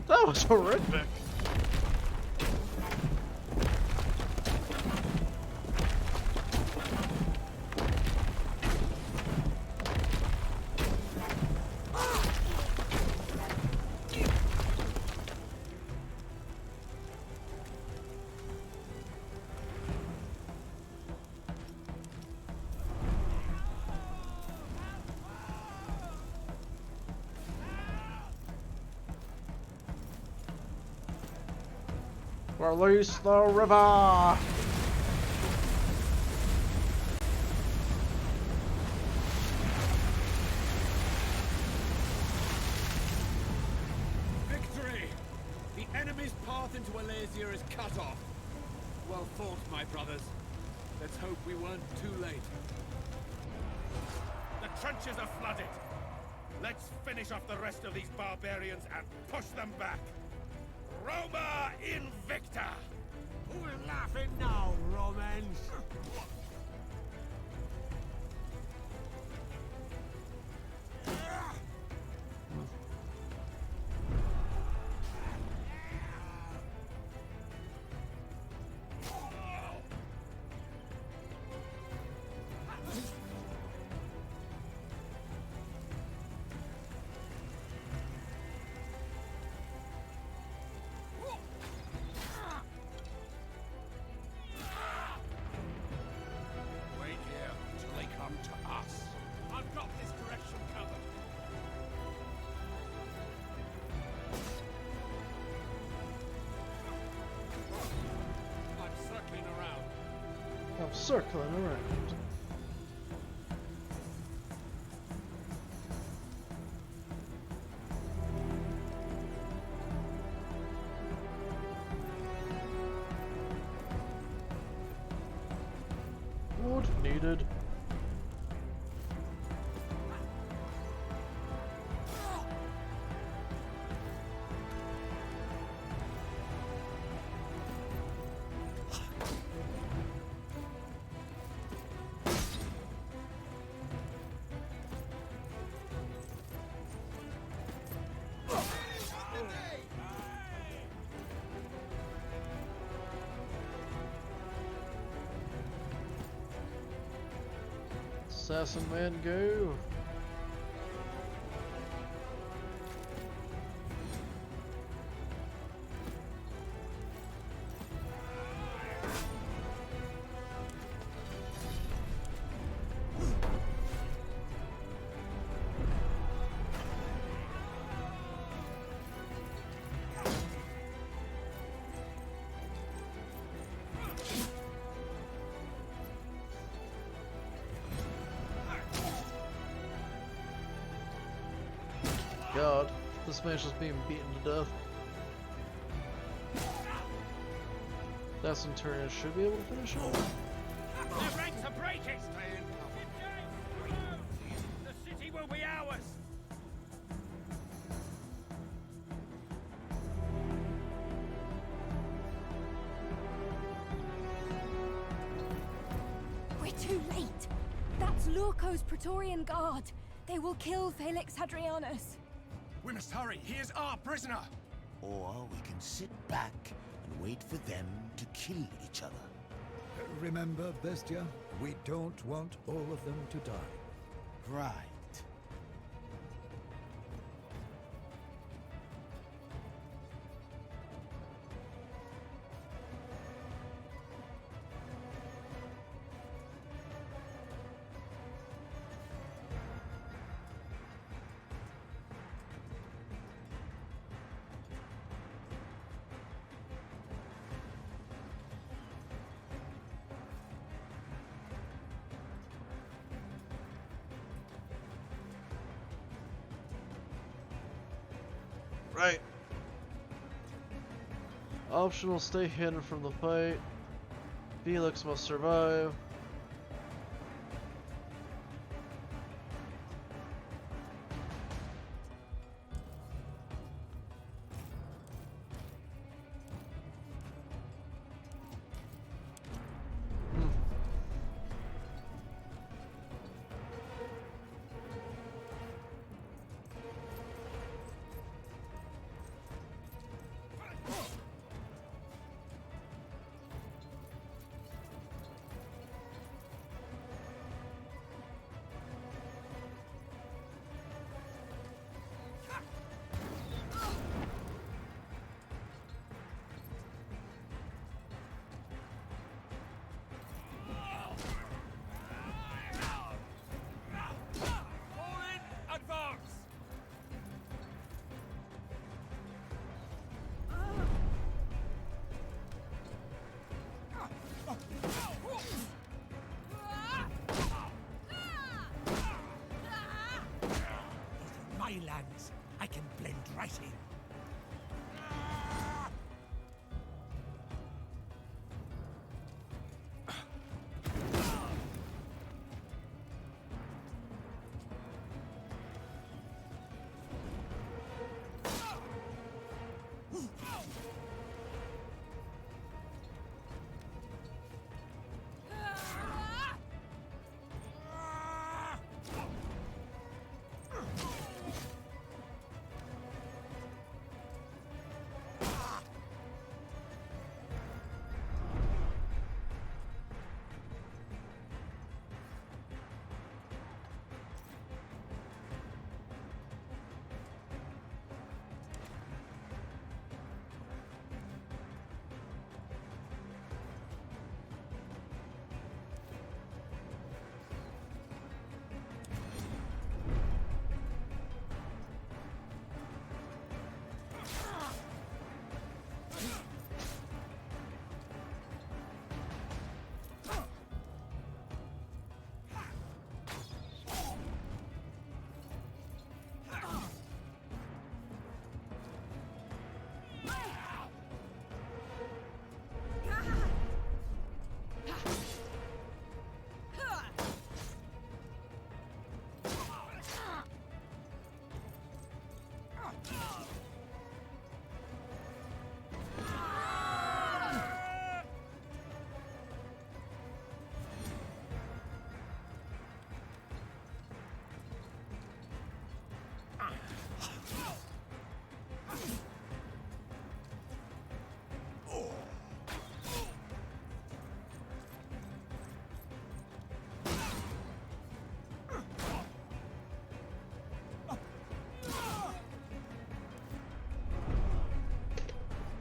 That was horrific. Release the river! Victory! The enemy's path into Alesia is cut off. Well fought, my brothers. Let's hope we weren't too late. The trenches are flooded. Let's finish off the rest of these barbarians and push them back. Roma Invicta! Who's laughing now, Romans? Wait here till they come to us. I've got this direction covered. I'm circling around. I'm circling around. Wood needed. Assassin man, go! God, this man's just being beaten to death. That's in turn should be able to finish him. The ranks are breaking! The city will be ours! We're too late. That's Lurko's Praetorian Guard. They will kill Felix Hadrianus. We must hurry. He is our prisoner. Or we can sit back and wait for them to kill each other. Remember, Bestia, we don't want all of them to die. Right. Right. Optional, stay hidden from the fight. Felix must survive. My lands, I can blend right in.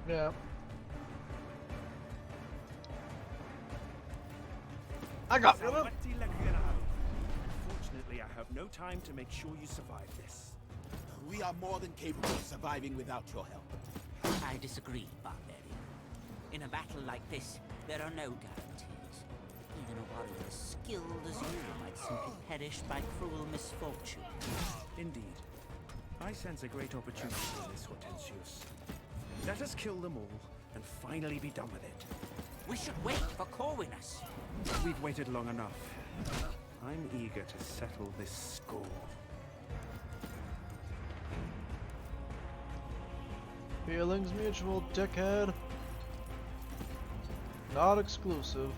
Yeah. I got rid of him. Unfortunately, I have no time to make sure you survive this. We are more than capable of surviving without your help. I disagree, Barbarian. In a battle like this, there are no guarantees. Even a warrior as skilled as you might simply perish by cruel misfortune. Indeed. I sense a great opportunity in this, Hortensius. Let us kill them all, and finally be done with it. We should wait for Corvinus. We've waited long enough. I'm eager to settle this score. Feelings mutual, dickhead. Not exclusive.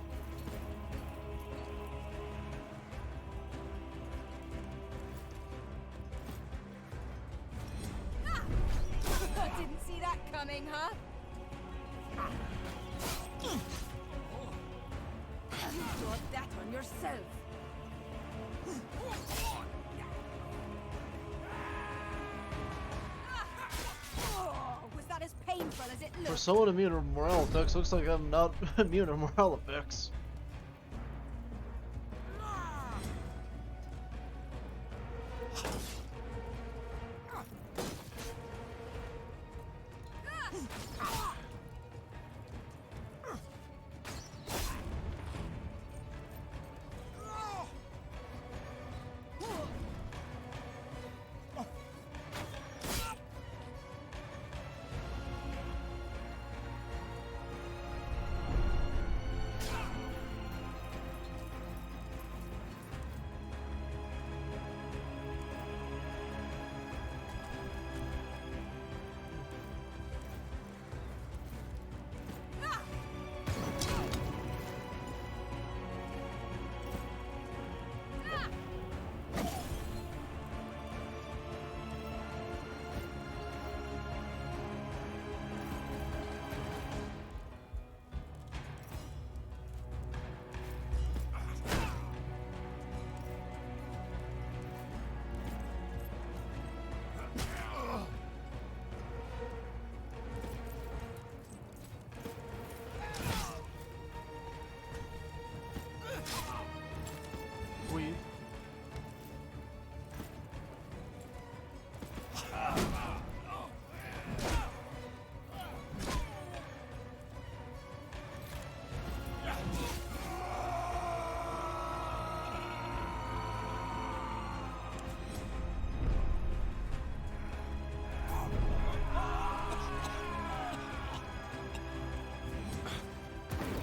Didn't see that coming, huh? You brought that on yourself. Oh, was that as painful as it looked? For someone immune to morale effects, looks like I'm not immune to morale effects.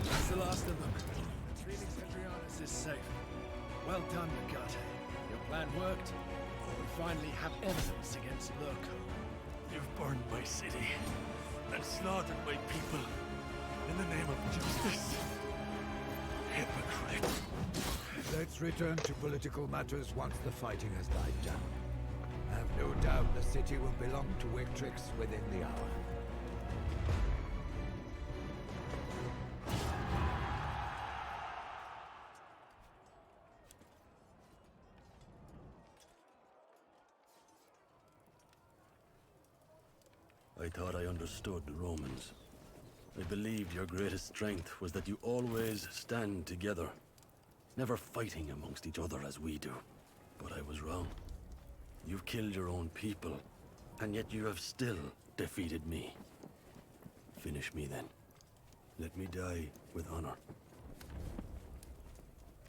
That's the last of them. Retrieving Petrianus is safe. Well done, Legate. Your plan worked. We finally have evidence against Lurko. You've burned my city and slaughtered my people in the name of justice. Hypocrite. Let's return to political matters once the fighting has died down. I have no doubt the city will belong to Wictrix within the hour. I thought I understood the Romans. I believed your greatest strength was that you always stand together, never fighting amongst each other as we do. But I was wrong. You've killed your own people, and yet you have still defeated me. Finish me then. Let me die with honor.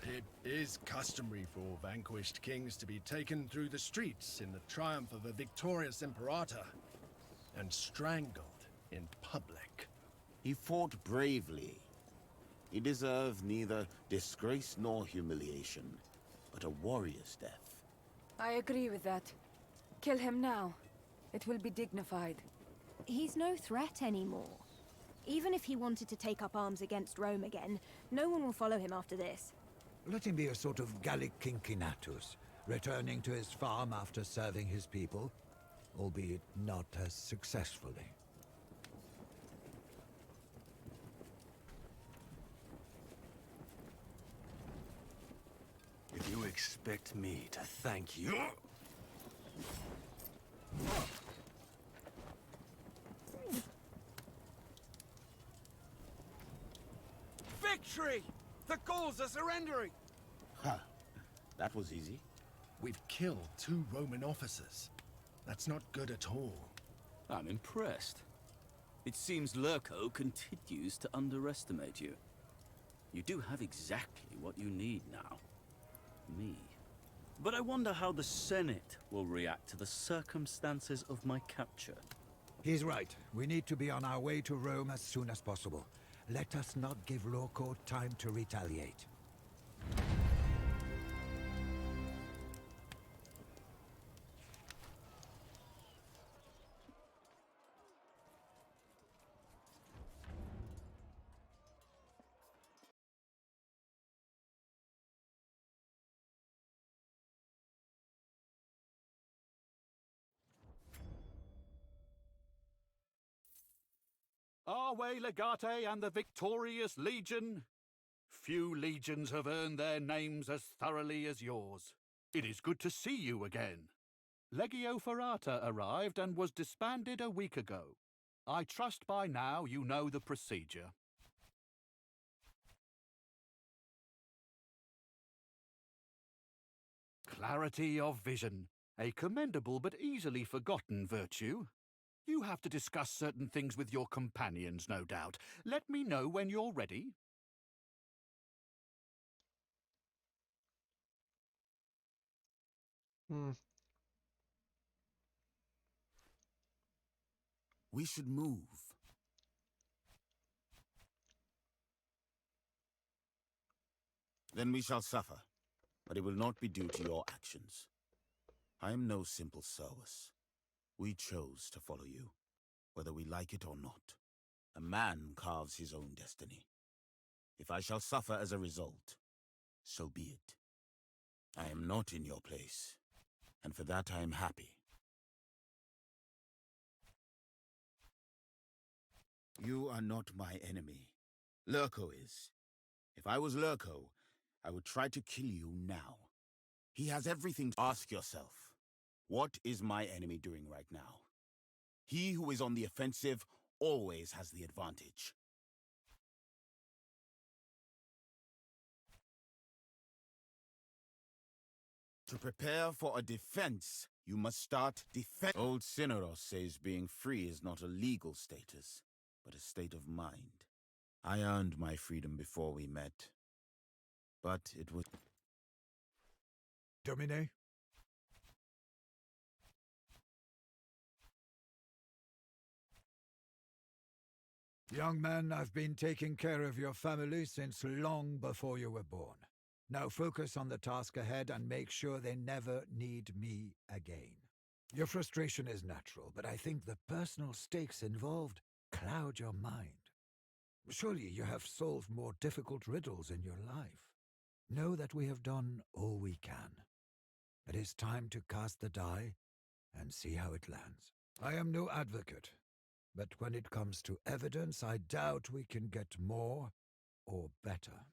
It is customary for vanquished kings to be taken through the streets in the triumph of a victorious imperator, and strangled in public. He fought bravely. He deserved neither disgrace nor humiliation, but a warrior's death. I agree with that. Kill him now. It will be dignified. He's no threat anymore. Even if he wanted to take up arms against Rome again, no one will follow him after this. Let him be a sort of Gallic Cincinnatus, returning to his farm after serving his people, albeit not as successfully. If you expect me to thank you... Victory! The Gauls are surrendering! Ha! That was easy. We've killed 2 Roman officers. That's not good at all. I'm impressed. It seems Lurko continues to underestimate you. You do have exactly what you need now. Me. But I wonder how the Senate will react to the circumstances of my capture. He's right. We need to be on our way to Rome as soon as possible. Let us not give Lurko time to retaliate. Arwe Legate and the victorious legion. Few legions have earned their names as thoroughly as yours. It is good to see you again. Legio Ferrata arrived and was disbanded a week ago. I trust by now you know the procedure. Clarity of vision, a commendable but easily forgotten virtue. You have to discuss certain things with your companions, no doubt. Let me know when you're ready. We should move. Then we shall suffer, but it will not be due to your actions. I am no simple Servus. We chose to follow you, whether we like it or not. A man carves his own destiny. If I shall suffer as a result, so be it. I am not in your place, and for that I am happy. You are not my enemy. Lurko is. If I was Lurko, I would try to kill you now. He has everything. Ask yourself, what is my enemy doing right now? He who is on the offensive always has the advantage. To prepare for a defense, you must start defense. Old Cineros says being free is not a legal status, but a state of mind. I earned my freedom before we met, but it was... Domine? Young man, I've been taking care of your family since long before you were born. Now focus on the task ahead and make sure they never need me again. Your frustration is natural, but I think the personal stakes involved cloud your mind. Surely you have solved more difficult riddles in your life. Know that we have done all we can. It is time to cast the die and see how it lands. I am no advocate, but when it comes to evidence, I doubt we can get more or better.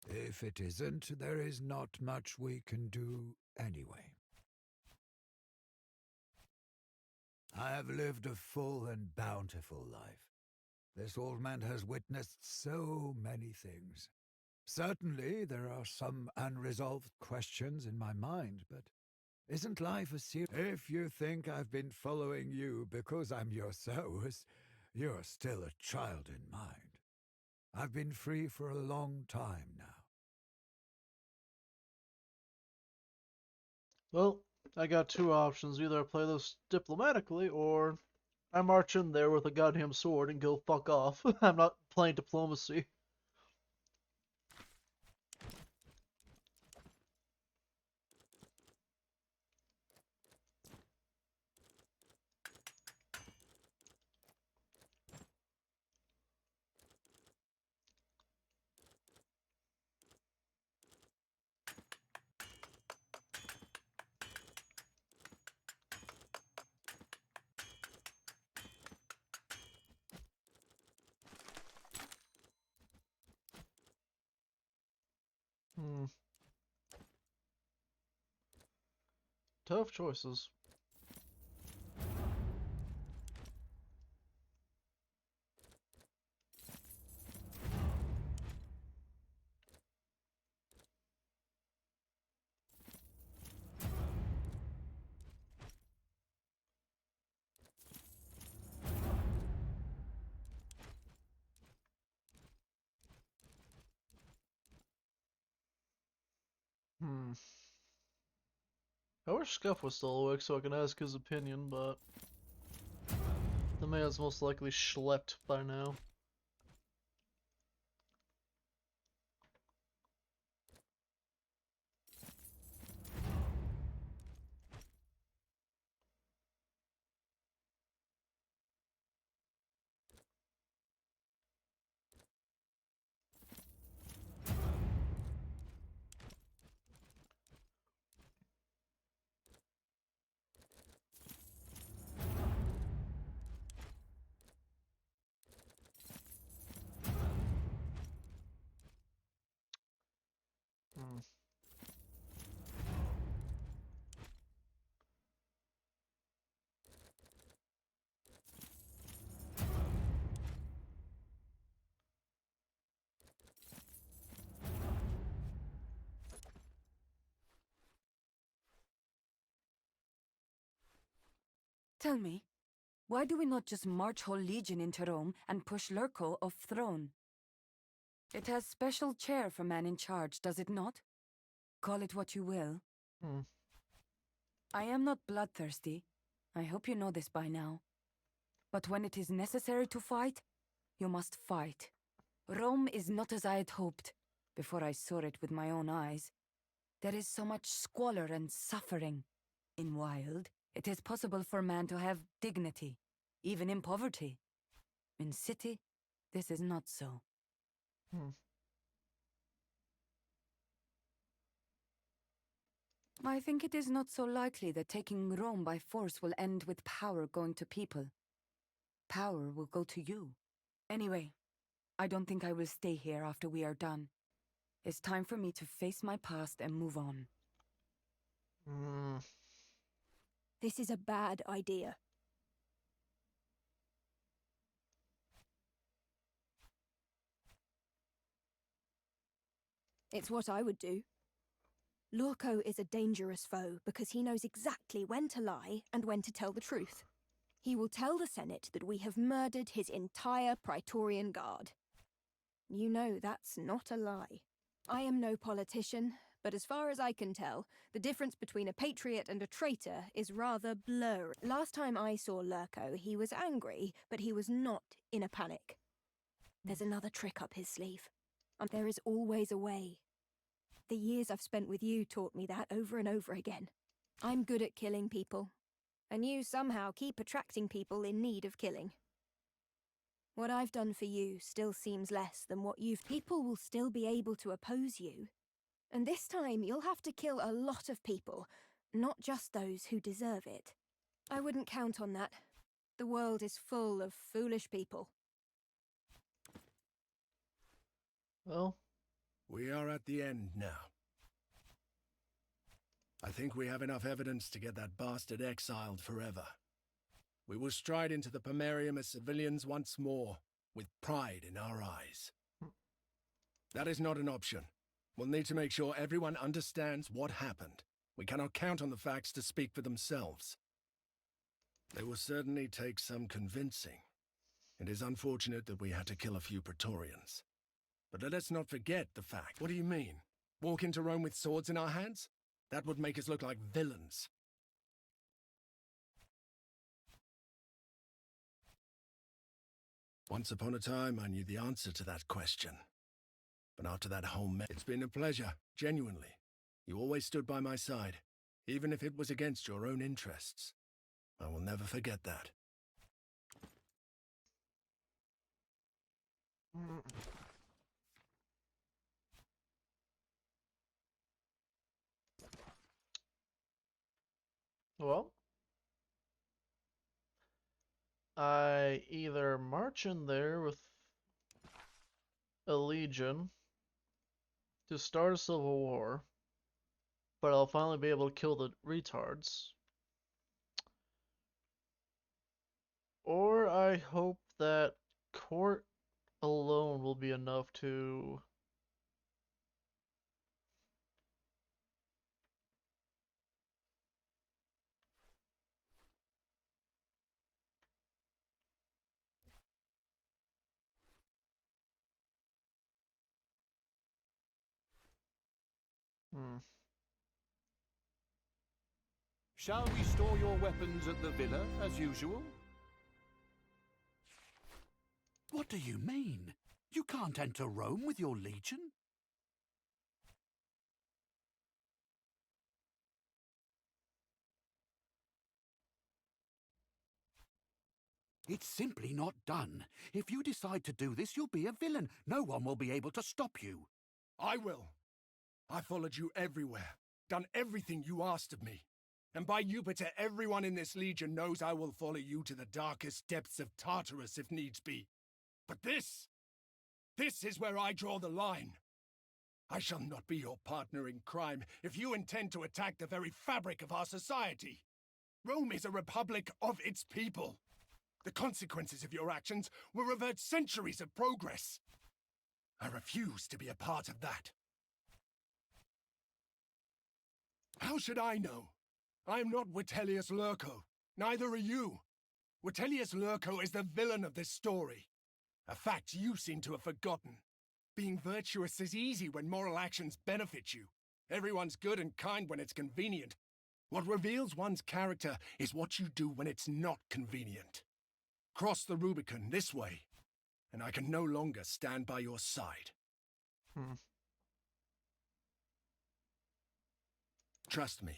If it isn't, there is not much we can do anyway. I have lived a full and bountiful life. This old man has witnessed so many things. Certainly, there are some unresolved questions in my mind, but isn't life a serious... If you think I've been following you because I'm your Servus, you're still a child in mind. I've been free for a long time now. Well, I got 2 options. Either I play this diplomatically, or I march in there with a goddamn sword and go fuck off. I'm not playing diplomacy. Tough choices. I wish Scuff was still awake so I can ask his opinion, but the man's most likely schlepped by now. Hmm. Tell me, why do we not just march whole legion into Rome and push Lurko off throne? It has special chair for man in charge, does it not? Call it what you will. Hmm. I am not bloodthirsty. I hope you know this by now. But when it is necessary to fight, you must fight. Rome is not as I had hoped, before I saw it with my own eyes. There is so much squalor and suffering. In Wild, it is possible for man to have dignity, even in poverty. In city, this is not so. Hmm. I think it is not so likely that taking Rome by force will end with power going to people. Power will go to you. Anyway, I don't think I will stay here after we are done. It's time for me to face my past and move on. Hmm. This is a bad idea. It's what I would do. Lurko is a dangerous foe because he knows exactly when to lie and when to tell the truth. He will tell the Senate that we have murdered his entire Praetorian Guard. You know that's not a lie. I am no politician, but as far as I can tell, the difference between a patriot and a traitor is rather blurry. Last time I saw Lurko, he was angry, but he was not in a panic. There's another trick up his sleeve. And there is always a way. The years I've spent with you taught me that over and over again. I'm good at killing people, and you somehow keep attracting people in need of killing. What I've done for you still seems less than what you've... People will still be able to oppose you. And this time you'll have to kill a lot of people, not just those who deserve it. I wouldn't count on that. The world is full of foolish people. Well, we are at the end now. I think we have enough evidence to get that bastard exiled forever. We will stride into the Pomerium as civilians once more, with pride in our eyes. That is not an option. We'll need to make sure everyone understands what happened. We cannot count on the facts to speak for themselves. They will certainly take some convincing. It is unfortunate that we had to kill a few Praetorians. But let us not forget the fact. What do you mean? Walk into Rome with swords in our hands? That would make us look like villains. Once upon a time, I knew the answer to that question. But after that whole mess, it's been a pleasure, genuinely. You always stood by my side, even if it was against your own interests. I will never forget that. Well, I either march in there with a legion to start a civil war, but I'll finally be able to kill the retards. Or I hope that court alone will be enough to Shall we store your weapons at the villa, as usual? What do you mean? You can't enter Rome with your legion? It's simply not done. If you decide to do this, you'll be a villain. No one will be able to stop you. I will. I followed you everywhere, done everything you asked of me. And by Jupiter, everyone in this legion knows I will follow you to the darkest depths of Tartarus if needs be. But this is where I draw the line. I shall not be your partner in crime if you intend to attack the very fabric of our society. Rome is a republic of its people. The consequences of your actions will revert centuries of progress. I refuse to be a part of that. How should I know? I am not Vitellius Lurco. Neither are you. Vitellius Lurco is the villain of this story. A fact you seem to have forgotten. Being virtuous is easy when moral actions benefit you. Everyone's good and kind when it's convenient. What reveals one's character is what you do when it's not convenient. Cross the Rubicon this way, and I can no longer stand by your side. Trust me,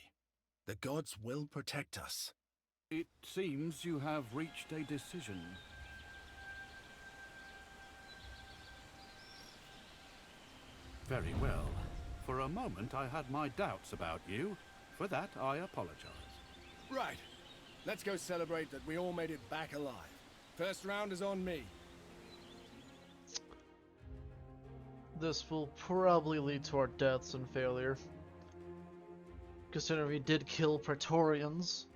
the gods will protect us. It seems you have reached a decision. Very well. For a moment I had my doubts about you. For that I apologize. Right. Let's go celebrate that we all made it back alive. First round is on me. This will probably lead to our deaths and failure. Considering we did kill Praetorians.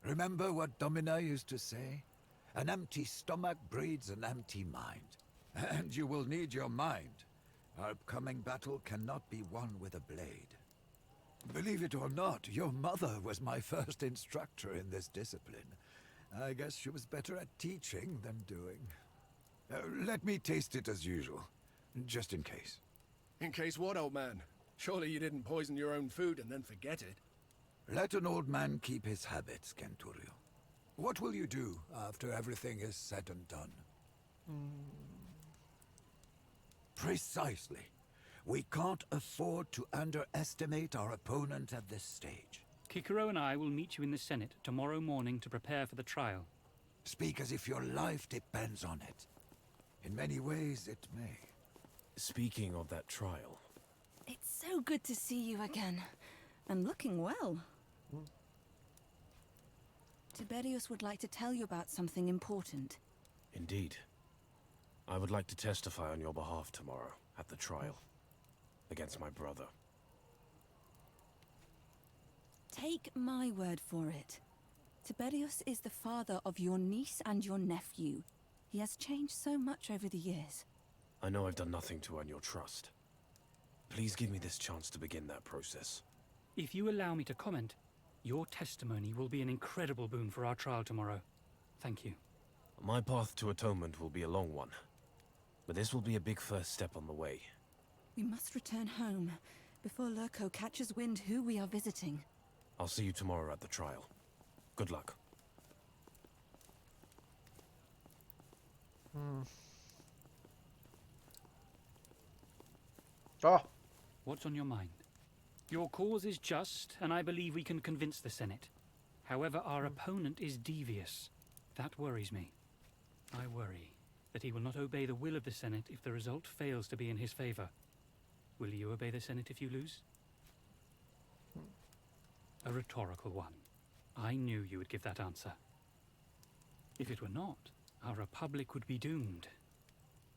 Remember what Domina used to say? An empty stomach breeds an empty mind. And you will need your mind. Our upcoming battle cannot be won with a blade. Believe it or not, your mother was my first instructor in this discipline. I guess she was better at teaching than doing. Let me taste it as usual, just in case. In case what, old man? Surely you didn't poison your own food and then forget it. Let an old man keep his habits, Centurio. What will you do after everything is said and done? Precisely. We can't afford to underestimate our opponent at this stage. Kikero and I will meet you in the Senate tomorrow morning to prepare for the trial. Speak as if your life depends on it. In many ways, it may. Speaking of that trial... It's so good to see you again. And looking well. Tiberius would like to tell you about something important. Indeed. I would like to testify on your behalf tomorrow, at the trial. Against my brother. Take my word for it. Tiberius is the father of your niece and your nephew. He has changed so much over the years. I know I've done nothing to earn your trust. Please give me this chance to begin that process. If you allow me to comment, your testimony will be an incredible boon for our trial tomorrow. Thank you. My path to atonement will be a long one. But this will be a big first step on the way. We must return home before Lurco catches wind who we are visiting. I'll see you tomorrow at the trial. Good luck. What's on your mind? Your cause is just, and I believe we can convince the Senate. However, our opponent is devious. That worries me. I worry that he will not obey the will of the Senate if the result fails to be in his favor. Will you obey the Senate if you lose? A rhetorical one. I knew you would give that answer. If it were not, our republic would be doomed.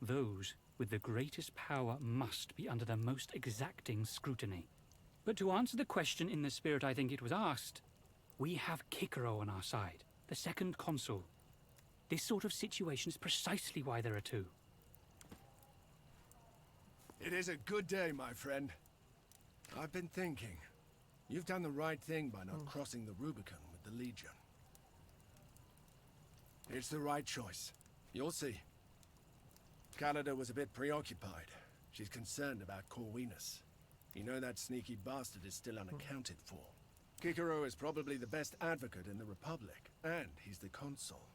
Those with the greatest power must be under the most exacting scrutiny. But to answer the question in the spirit I think it was asked, we have Kikero on our side, the second consul. This sort of situation is precisely why there are two. It is a good day, my friend. I've been thinking. You've done the right thing by not crossing the Rubicon with the Legion. It's the right choice. You'll see. Callida was a bit preoccupied. She's concerned about Corvinus. You know that sneaky bastard is still unaccounted for. Kikero is probably the best advocate in the Republic, and he's the consul.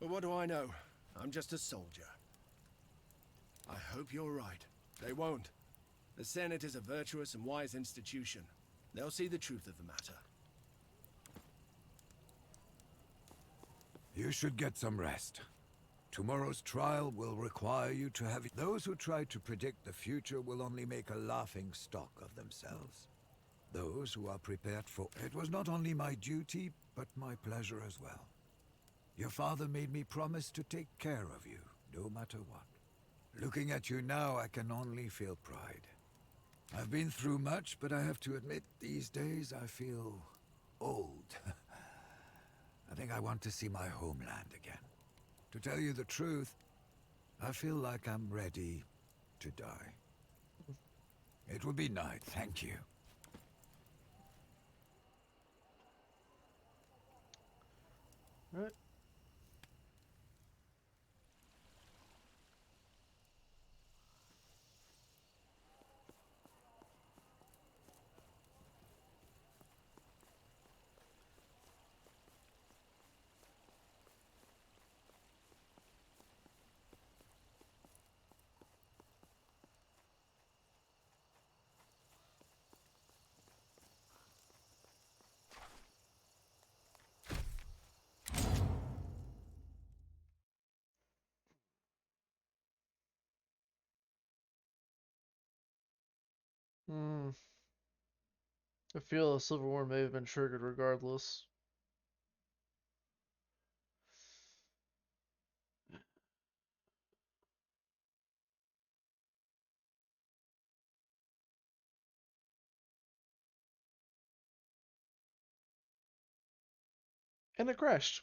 But what do I know? I'm just a soldier. I hope you're right. They won't. The Senate is a virtuous and wise institution. They'll see the truth of the matter. You should get some rest. Tomorrow's trial will require you to have... Those who try to predict the future will only make a laughing stock of themselves. Those who are prepared for... It was not only my duty, but my pleasure as well. Your father made me promise to take care of you, no matter what. Looking at you now, I can only feel pride. I've been through much, but I have to admit, these days I feel old. I think I want to see my homeland again. To tell you the truth, I feel like I'm ready to die. It will be night, thank you. Right. I feel a civil war may have been triggered regardless. And it crashed.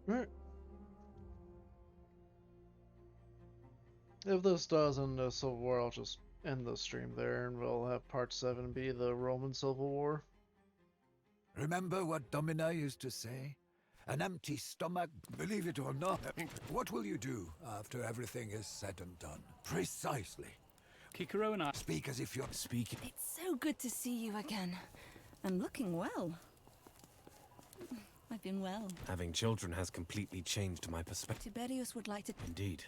Right. If this does end the Civil War, I'll just end the stream there and we'll have part 7 be the Roman Civil War. Remember what Domina used to say? An empty stomach, believe it or not. What will you do after everything is said and done? Precisely. Kikero and I... Speak as if you're speaking. It's so good to see you again. And looking well. I've been well. Having children has completely changed my perspective. Tiberius would like to... Indeed.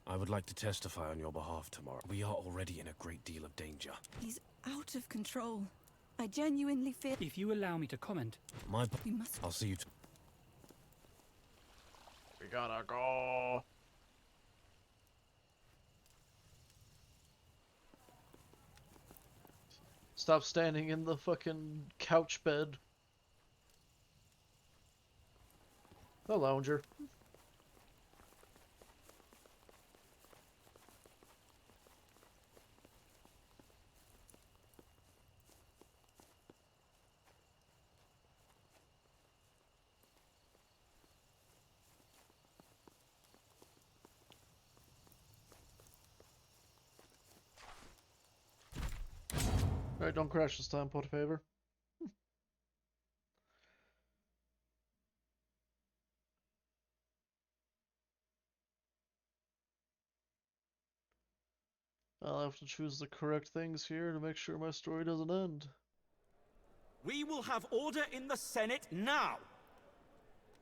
I would like to testify on your behalf tomorrow. We are already in a great deal of danger. He's out of control. I genuinely fear... If you allow me to comment... We must... I'll see you We gotta go. Stop standing in the fucking couch bed. The lounger. Alright, don't crash this time, por favor. I'll have to choose the correct things here to make sure my story doesn't end. We will have order in the Senate now!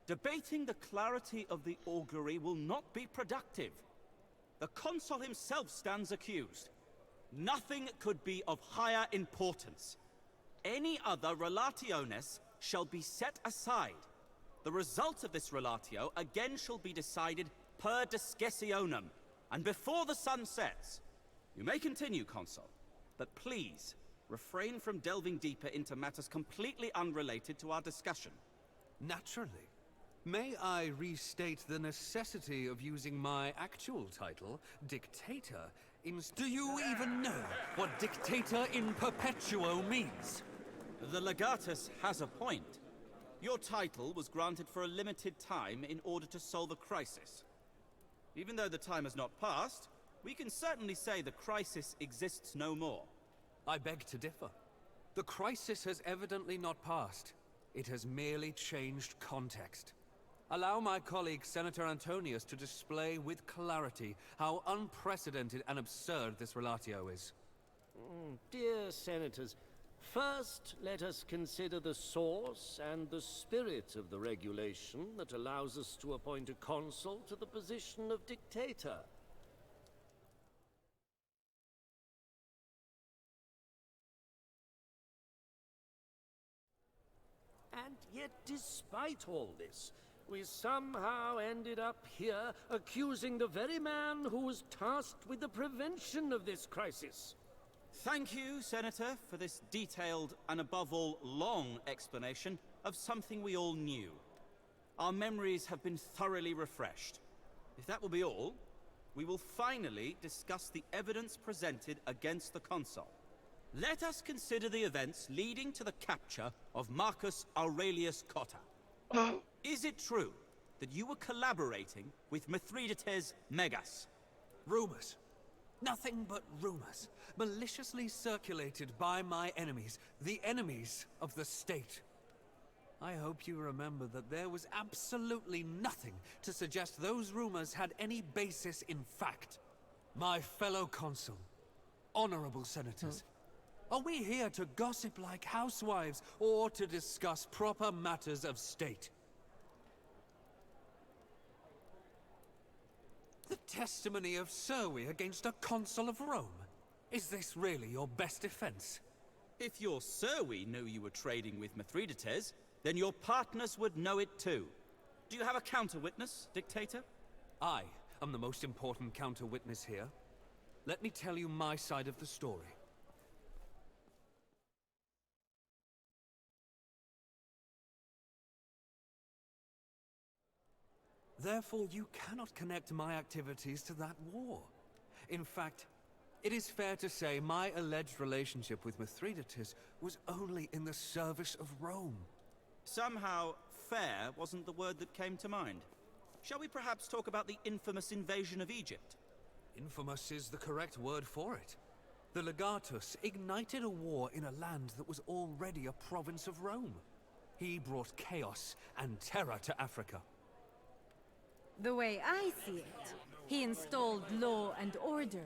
Debating the clarity of the augury will not be productive. The consul himself stands accused. Nothing could be of higher importance. Any other relationes shall be set aside. The result of this relatio again shall be decided per discretionem, and before the sun sets. You may continue, Consul, but please, refrain from delving deeper into matters completely unrelated to our discussion. Naturally. May I restate the necessity of using my actual title, Dictator, Do you even know what Dictator in Perpetuo means? The Legatus has a point. Your title was granted for a limited time in order to solve a crisis. Even though the time has not passed, we can certainly say the crisis exists no more. I beg to differ. The crisis has evidently not passed. It has merely changed context. Allow my colleague Senator Antonius to display with clarity how unprecedented and absurd this relatio is. Dear Senators, first let us consider the source and the spirit of the regulation that allows us to appoint a consul to the position of dictator. And yet, despite all this, we somehow ended up here accusing the very man who was tasked with the prevention of this crisis. Thank you, Senator, for this detailed and above all long explanation of something we all knew. Our memories have been thoroughly refreshed. If that will be all, we will finally discuss the evidence presented against the consul. Let us consider the events leading to the capture of Marcus Aurelius Cotta. Is it true that you were collaborating with Mithridates Megas? Rumors. Nothing but rumors. Maliciously circulated by my enemies. The enemies of the state. I hope you remember that there was absolutely nothing to suggest those rumors had any basis in fact. My fellow consul, honorable senators, are we here to gossip like housewives or to discuss proper matters of state? The testimony of Serwi against a consul of Rome? Is this really your best defense? If your Serwi knew you were trading with Mithridates, then your partners would know it too. Do you have a counter-witness, Dictator? I am the most important counter-witness here. Let me tell you my side of the story. Therefore, you cannot connect my activities to that war. In fact, it is fair to say my alleged relationship with Mithridates was only in the service of Rome. Somehow, fair wasn't the word that came to mind. Shall we perhaps talk about the infamous invasion of Egypt? Infamous is the correct word for it. The Legatus ignited a war in a land that was already a province of Rome. He brought chaos and terror to Africa. The way I see it, he installed law and order,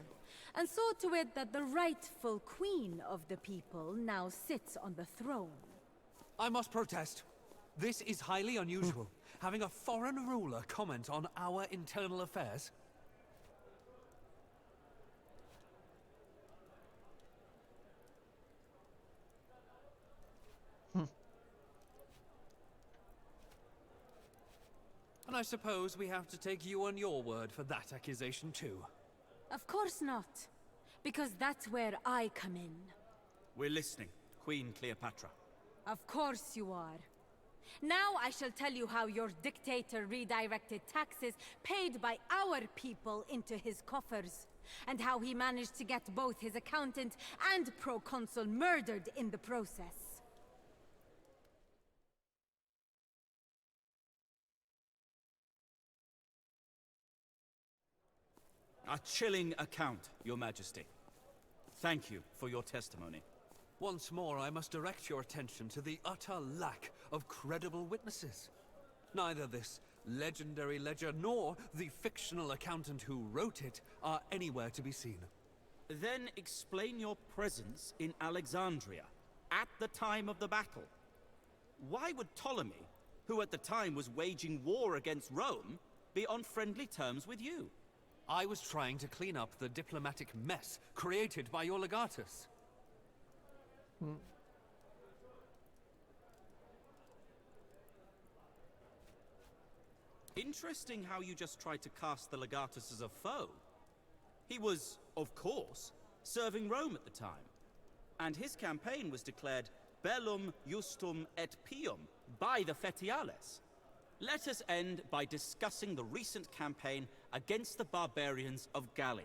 and saw to it that the rightful queen of the people now sits on the throne. I must protest. This is highly unusual, having a foreign ruler comment on our internal affairs. And I suppose we have to take you on your word for that accusation too. Of course not, because that's where I come in. We're listening, Queen Cleopatra. Of course you are. Now I shall tell you how your dictator redirected taxes paid by our people into his coffers, and how he managed to get both his accountant and proconsul murdered in the process. A chilling account, Your Majesty. Thank you for your testimony. Once more, I must direct your attention to the utter lack of credible witnesses. Neither this legendary ledger nor the fictional accountant who wrote it are anywhere to be seen. Then explain your presence in Alexandria at the time of the battle. Why would Ptolemy, who at the time was waging war against Rome, be on friendly terms with you? I was trying to clean up the diplomatic mess created by your legatus. Interesting how you just tried to cast the legatus as a foe. He was, of course, serving Rome at the time, and his campaign was declared bellum justum et pium by the Fetiales. Let us end by discussing the recent campaign against the barbarians of Gallia.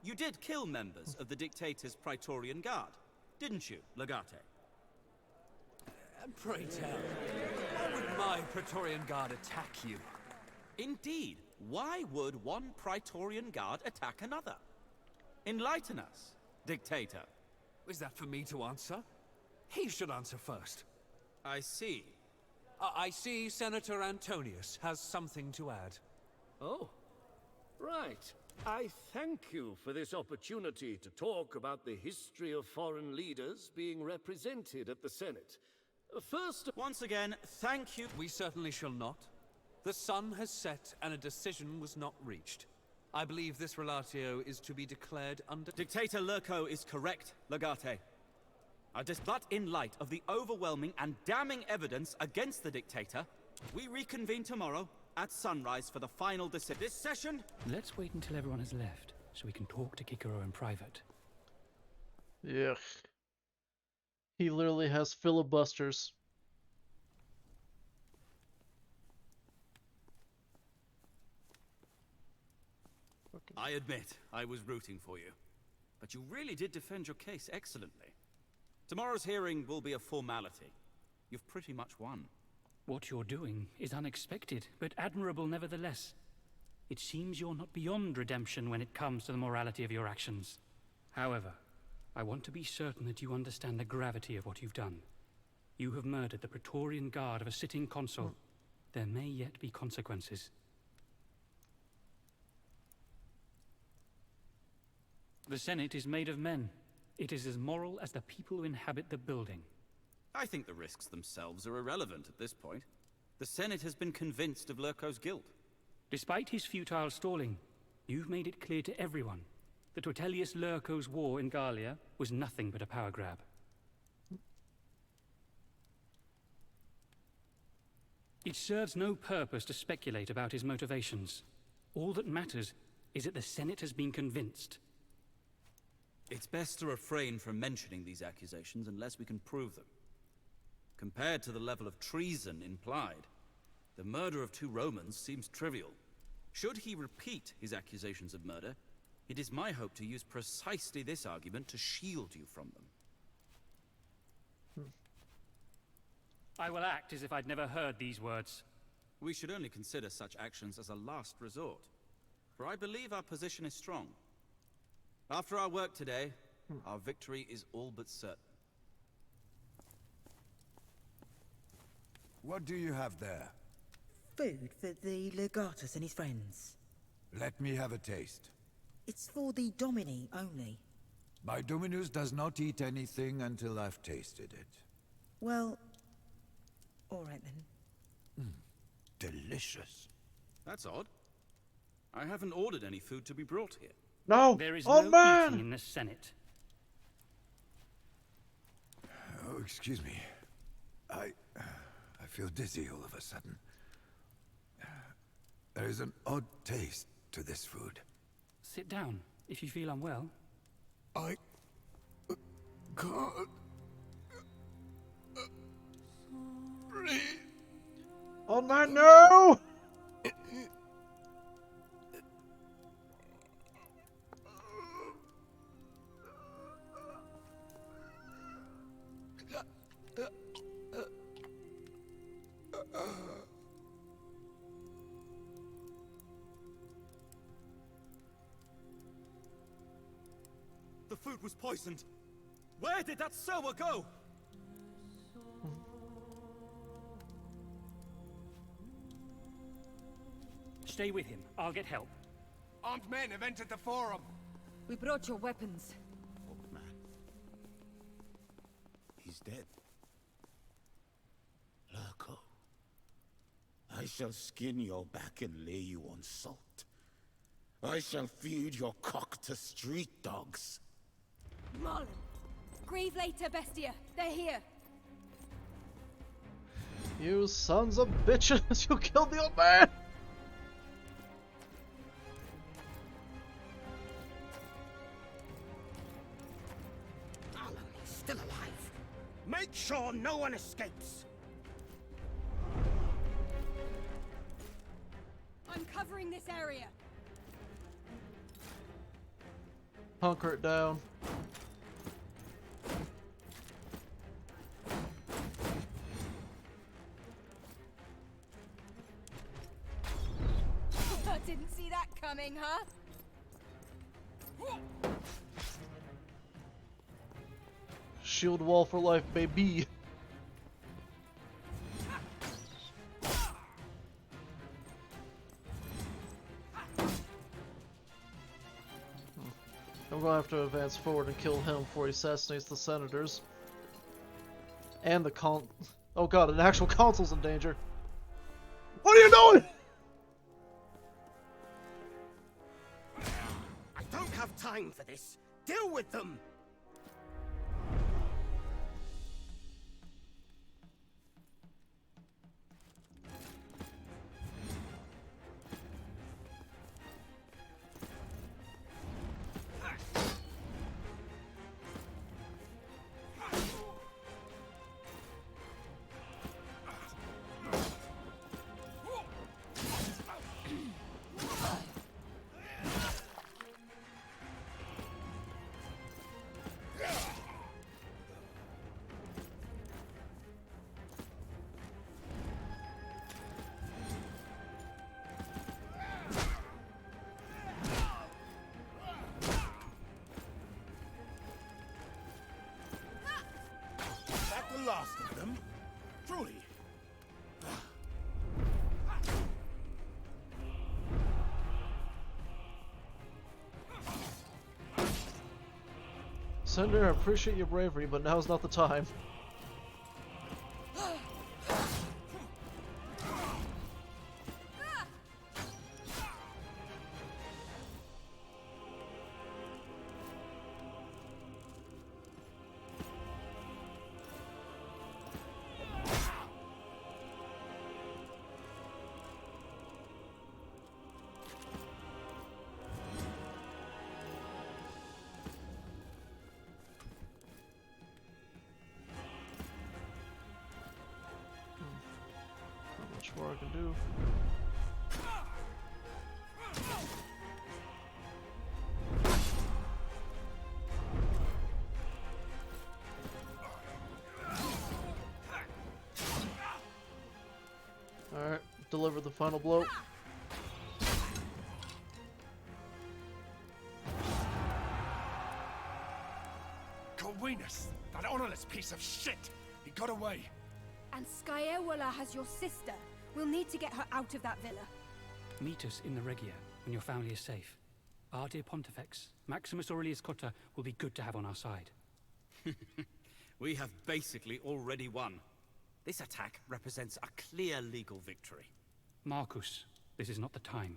You did kill members of the dictator's Praetorian Guard, didn't you, Legate? Pray tell, why would my Praetorian Guard attack you? Indeed, why would one Praetorian Guard attack another? Enlighten us, dictator. Is that for me to answer? He should answer first. I see. I see Senator Antonius has something to add. Oh, right. I thank you for this opportunity to talk about the history of foreign leaders being represented at the Senate. First, once again, thank you. We certainly shall not. The sun has set and a decision was not reached. I believe this relatio is to be declared under... Dictator Lurko is correct, Legate. But in light of the overwhelming and damning evidence against the dictator, we reconvene tomorrow at sunrise for the final decision. This session... Let's wait until everyone has left, so we can talk to Kikoro in private. Yeah. He literally has filibusters. I admit, I was rooting for you. But you really did defend your case excellently. Tomorrow's hearing will be a formality. You've pretty much won. What you're doing is unexpected, but admirable nevertheless. It seems you're not beyond redemption when it comes to the morality of your actions. However, I want to be certain that you understand the gravity of what you've done. You have murdered the Praetorian Guard of a sitting consul. There may yet be consequences. The Senate is made of men. It is as moral as the people who inhabit the building. I think the risks themselves are irrelevant at this point. The Senate has been convinced of Lurko's guilt. Despite his futile stalling, you've made it clear to everyone that Ortelius Lurko's war in Gallia was nothing but a power grab. It serves no purpose to speculate about his motivations. All that matters is that the Senate has been convinced. It's best to refrain from mentioning these accusations unless we can prove them. Compared to the level of treason implied, the murder of 2 Romans seems trivial. Should he repeat his accusations of murder, it is my hope to use precisely this argument to shield you from them. I will act as if I'd never heard these words. We should only consider such actions as a last resort, for I believe our position is strong. After our work today, our victory is all but certain. What do you have there? Food for the Legatus and his friends. Let me have a taste. It's for the Domini only. My Dominus does not eat anything until I've tasted it. Well, all right then. Delicious. That's odd. I haven't ordered any food to be brought here. No! There is Oh, no man! eating in the Senate. Oh, excuse me. I feel dizzy all of a sudden. There is an odd taste to this food. Sit down if you feel unwell. I can't breathe. Unai, no! The food was poisoned. Where did that sower go? Stay with him. I'll get help. Armed men have entered the forum. We brought your weapons. Old man. He's dead. Lurko. I shall skin your back and lay you on salt. I shall feed your cock to street dogs. Marlon! Grieve later, Bestia. They're here. You sons of bitches! You killed the old man! Alan is still alive. Make sure no one escapes. I'm covering this area. Hunker it down. Didn't see that coming, huh? Shield wall for life, baby. I'm gonna have to advance forward and kill him before he assassinates the senators. And the oh god, an actual consul's in danger. What are you doing? I don't have time for this. Deal with them. The last of them? Truly. Senator, I appreciate your bravery, but now's not the time. Not much more I can do. Alright, deliver the final blow. Corvinus, that honorless piece of shit. He got away. And Skyewala has your sister. We'll need to get her out of that villa. Meet us in the Regia when your family is safe. Our dear Pontifex, Maximus Aurelius Cotta, will be good to have on our side. We have basically already won. This attack represents a clear legal victory. Marcus, this is not the time.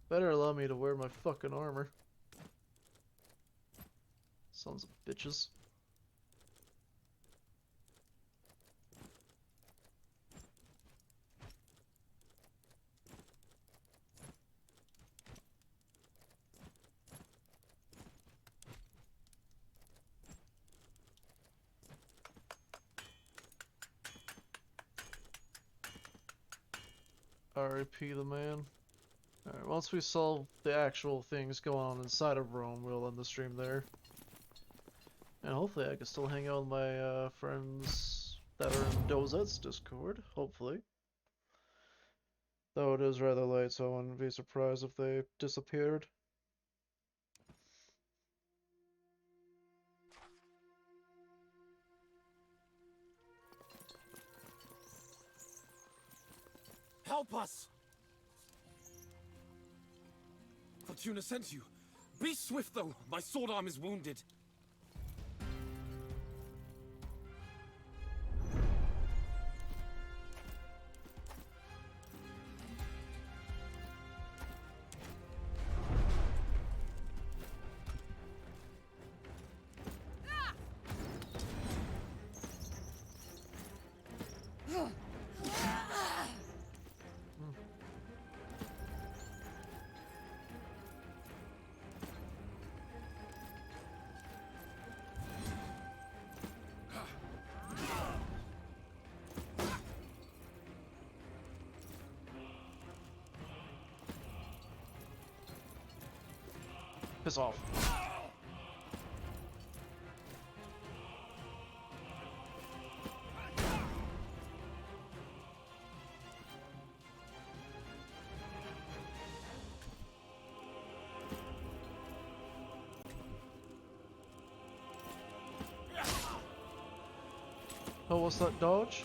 Better allow me to wear my fucking armor. Sons of bitches. R.I.P. the man. Alright, once we solve the actual things going on inside of Rome, we'll end the stream there. And hopefully I can still hang out with my friends that are in Dozet's Discord, hopefully. Though it is rather late, so I wouldn't be surprised if they disappeared. Help us! Fortuna sent you. Be swift, though. My sword arm is wounded. Piss off. Oh, what's that dodge?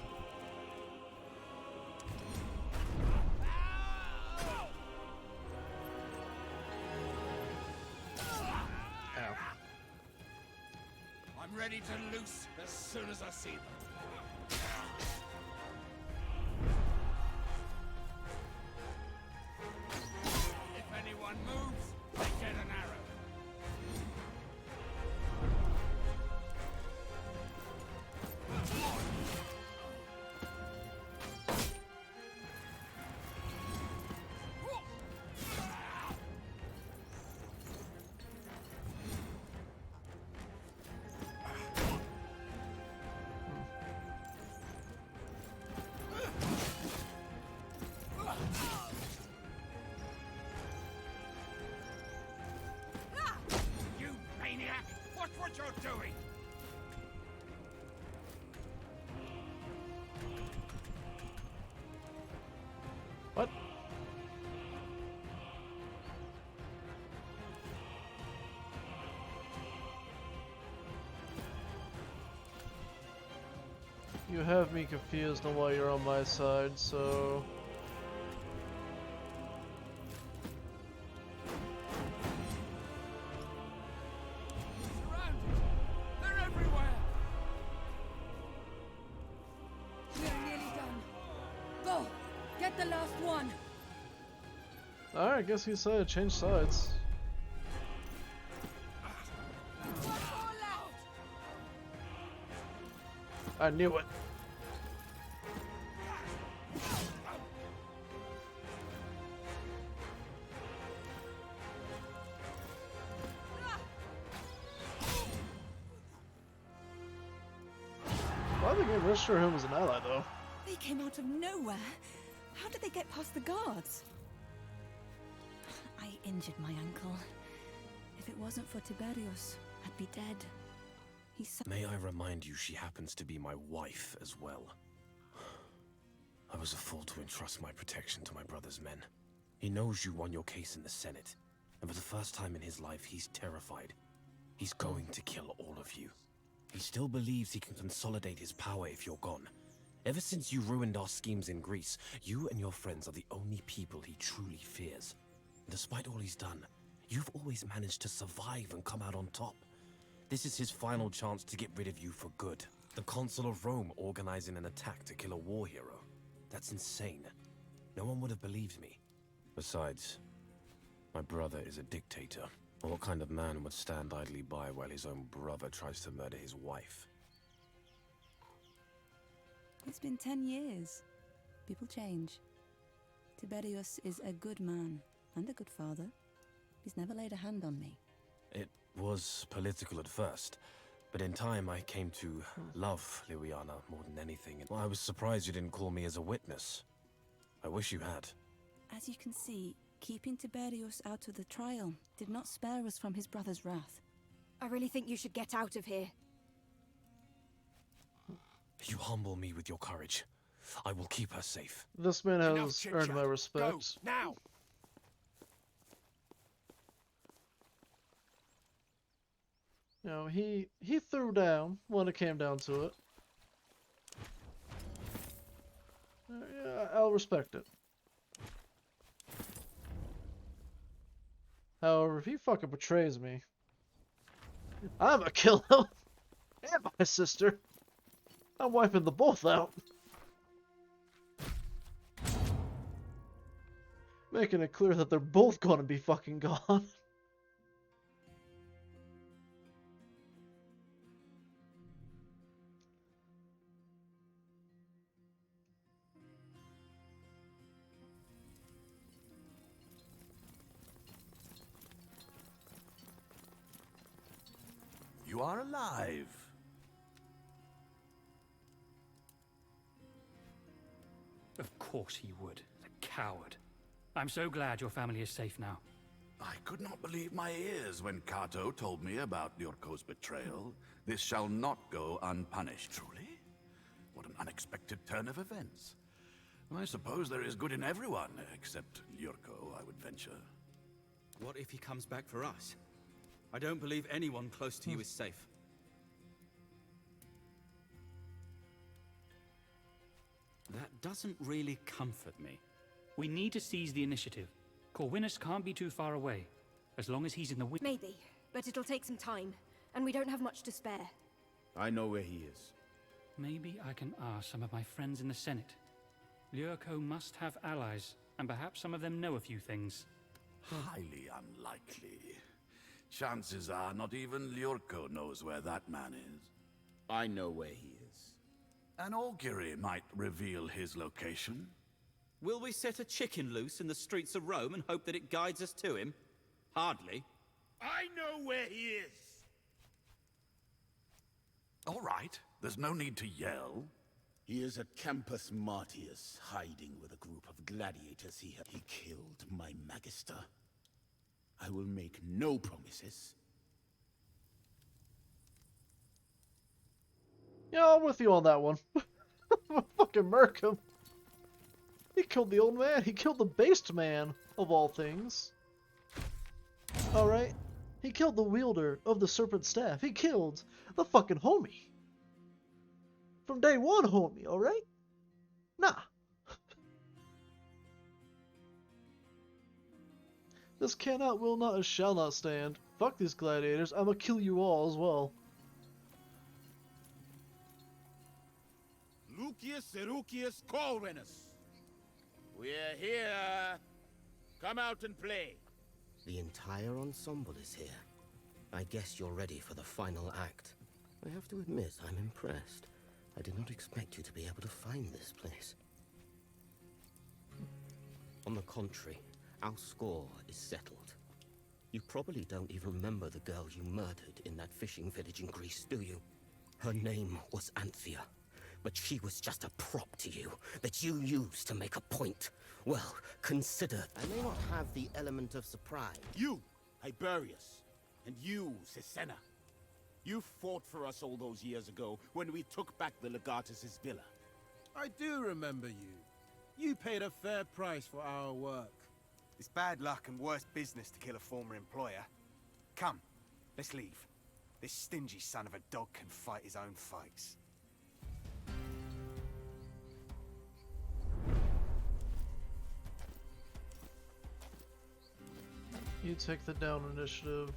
I'm ready to loose as soon as I see them. If anyone moves, they get an arrow. You maniac! Watch what you're doing! What? You have me confused on why you're on my side, so... They're everywhere! We're nearly done. Go! Get the last one! Alright, I guess he decided to change sides. I knew it. Why did they get register him as an ally, though? They came out of nowhere. How did they get past the guards? I injured my uncle. If it wasn't for Tiberius, I'd be dead. May I remind you she happens to be my wife as well. I was a fool to entrust my protection to my brother's men. He knows you won your case in the Senate, and for the first time in his life, he's terrified. He's going to kill all of you. He still believes he can consolidate his power if you're gone. Ever since you ruined our schemes in Greece, you and your friends are the only people he truly fears. Despite all he's done, you've always managed to survive and come out on top. This is his final chance to get rid of you for good. The Consul of Rome organizing an attack to kill a war hero. That's insane. No one would have believed me. Besides, my brother is a dictator. What kind of man would stand idly by while his own brother tries to murder his wife? It's been 10 years. People change. Tiberius is a good man and a good father. He's never laid a hand on me. It was political at first, but in time I came to love Liliana more than anything. I was surprised you didn't call me as a witness. I wish you had. As you can see, keeping Tiberius out of the trial did not spare us from his brother's wrath. I really think you should get out of here. You humble me with your courage. I will keep her safe. This man has earned my respect. Go, now! You know, he threw down when it came down to it. Yeah, I'll respect it. However, if he fucking betrays me, I'm gonna kill him and my sister. I'm wiping the both out. Making it clear that they're both gonna be fucking gone. You are alive. Of course he would. The coward. I'm so glad your family is safe now. I could not believe my ears when Kato told me about Lyurko's betrayal. This shall not go unpunished. Truly? What an unexpected turn of events. I suppose there is good in everyone, except Lyurko, I would venture. What if he comes back for us? I don't believe anyone close to you is safe. That doesn't really comfort me. We need to seize the initiative. Corwinus can't be too far away, as long as he's in the wind. Maybe, but it'll take some time, and we don't have much to spare. I know where he is. Maybe I can ask some of my friends in the Senate. Lyurko must have allies, and perhaps some of them know a few things. Highly unlikely. Chances are not even Lyurko knows where that man is. I know where he is. An augury might reveal his location. Will we set a chicken loose in the streets of Rome and hope that it guides us to him? Hardly. I know where he is! All right, there's no need to yell. He is at Campus Martius, hiding with a group of gladiators he killed my magister. I will make no promises. Yeah, I'm with you on that one. Fucking murk him. He killed the old man. He killed the based man, of all things. Alright? He killed the wielder of the serpent staff. He killed the fucking homie. From day one, homie, alright? Nah. This cannot, will not, and shall not stand. Fuck these gladiators. I'ma kill you all as well. Lucius Erucius Corwinus. We're here. Come out and play. The entire ensemble is here. I guess you're ready for the final act. I have to admit, I'm impressed. I did not expect you to be able to find this place. On the contrary, our score is settled. You probably don't even remember the girl you murdered in that fishing village in Greece, do you? Her name was Anthea, but she was just a prop to you that you used to make a point. Well, consider I may not have the element of surprise. You, Iberius, and you, Sisenna. You fought for us all those years ago when we took back the Legatus' villa. I do remember you. You paid a fair price for our work. It's bad luck and worse business to kill a former employer. Come, let's leave. This stingy son of a dog can fight his own fights. You take the down initiative.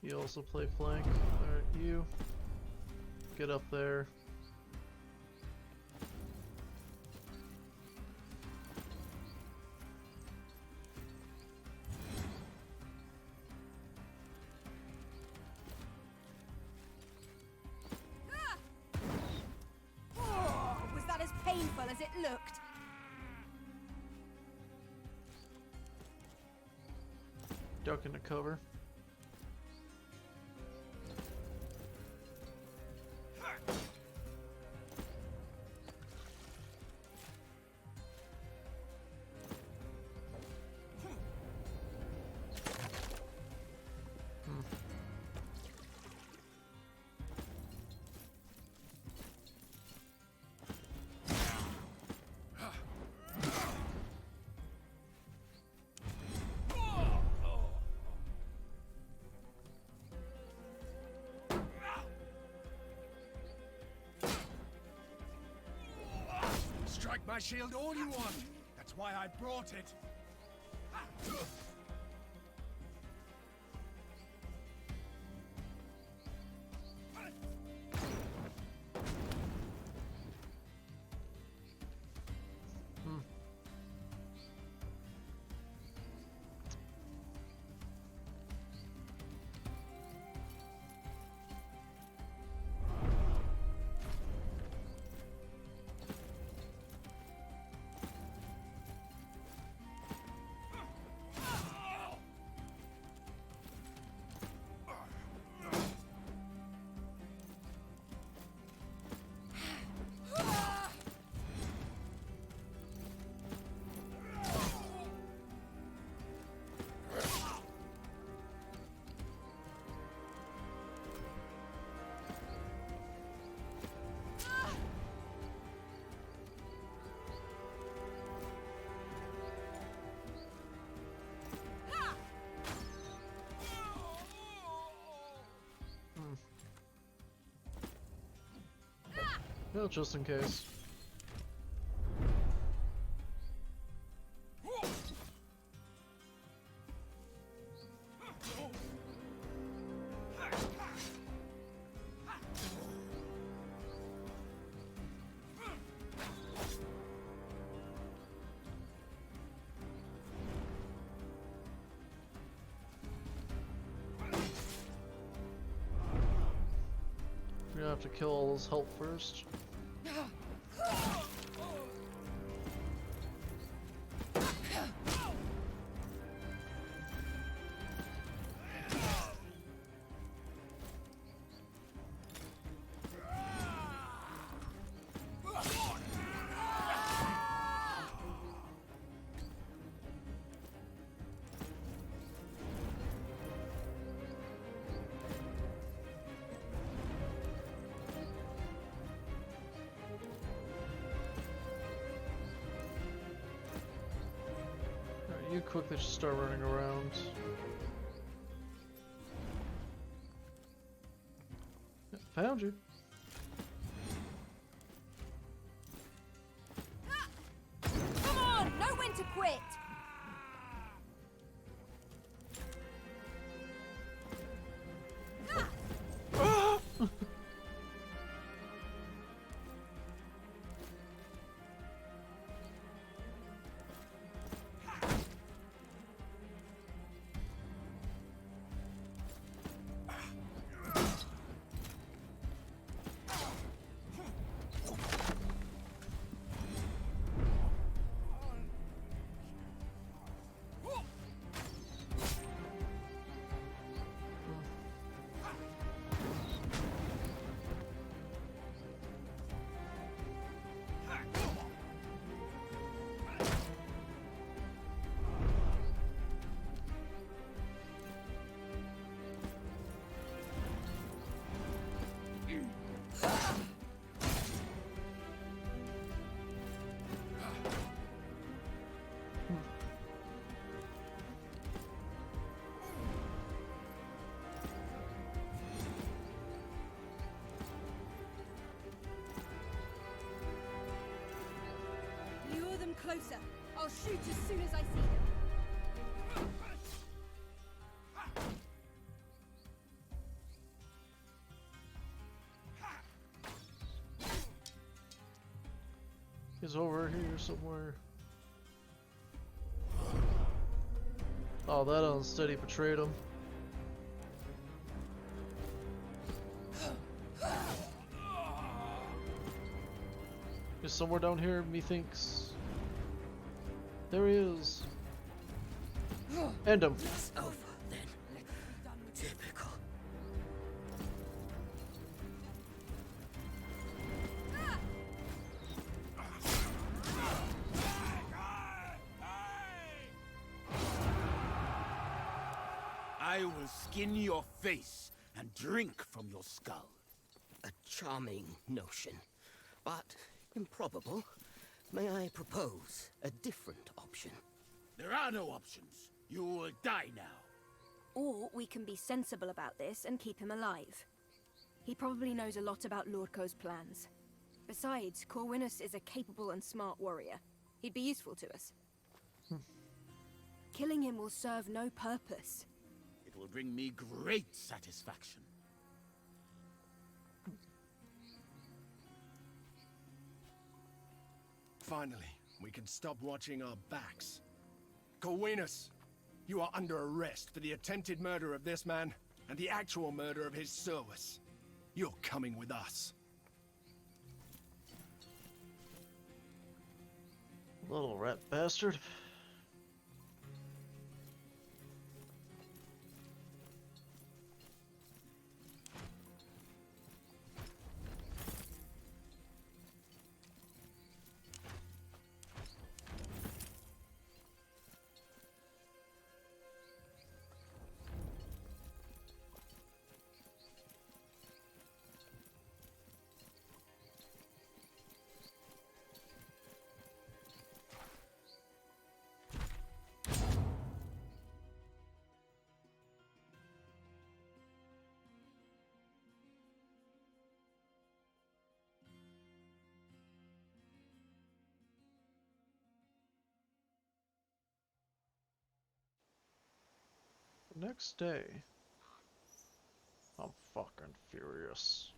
You also play flank. Alright, you get up there. Was that as painful as it looked? Duck into cover. my shield all you want. That's why I brought it. Well, just in case. We're gonna have to kill all his help first. You quickly should start running around. Found you. Come on! Know when to quit! Lure them closer. I'll shoot as soon as I see them. He's over here somewhere. Oh, that unsteady betrayed him. He's somewhere down here, methinks. There he is. End him. It's over then. Typical. I will skin your face and drink from your skull. A charming notion, but improbable. May I propose a different option? There are no options. You will die now. Or we can be sensible about this and keep him alive. He probably knows a lot about Lordco's plans. Besides, Corwinus is a capable and smart warrior. He'd be useful to us. Killing him will serve no purpose. It will bring me great satisfaction. Finally, we can stop watching our backs. Corwinus, you are under arrest for the attempted murder of this man and the actual murder of his service. You're coming with us. Little rat bastard. The next day. I'm fucking furious.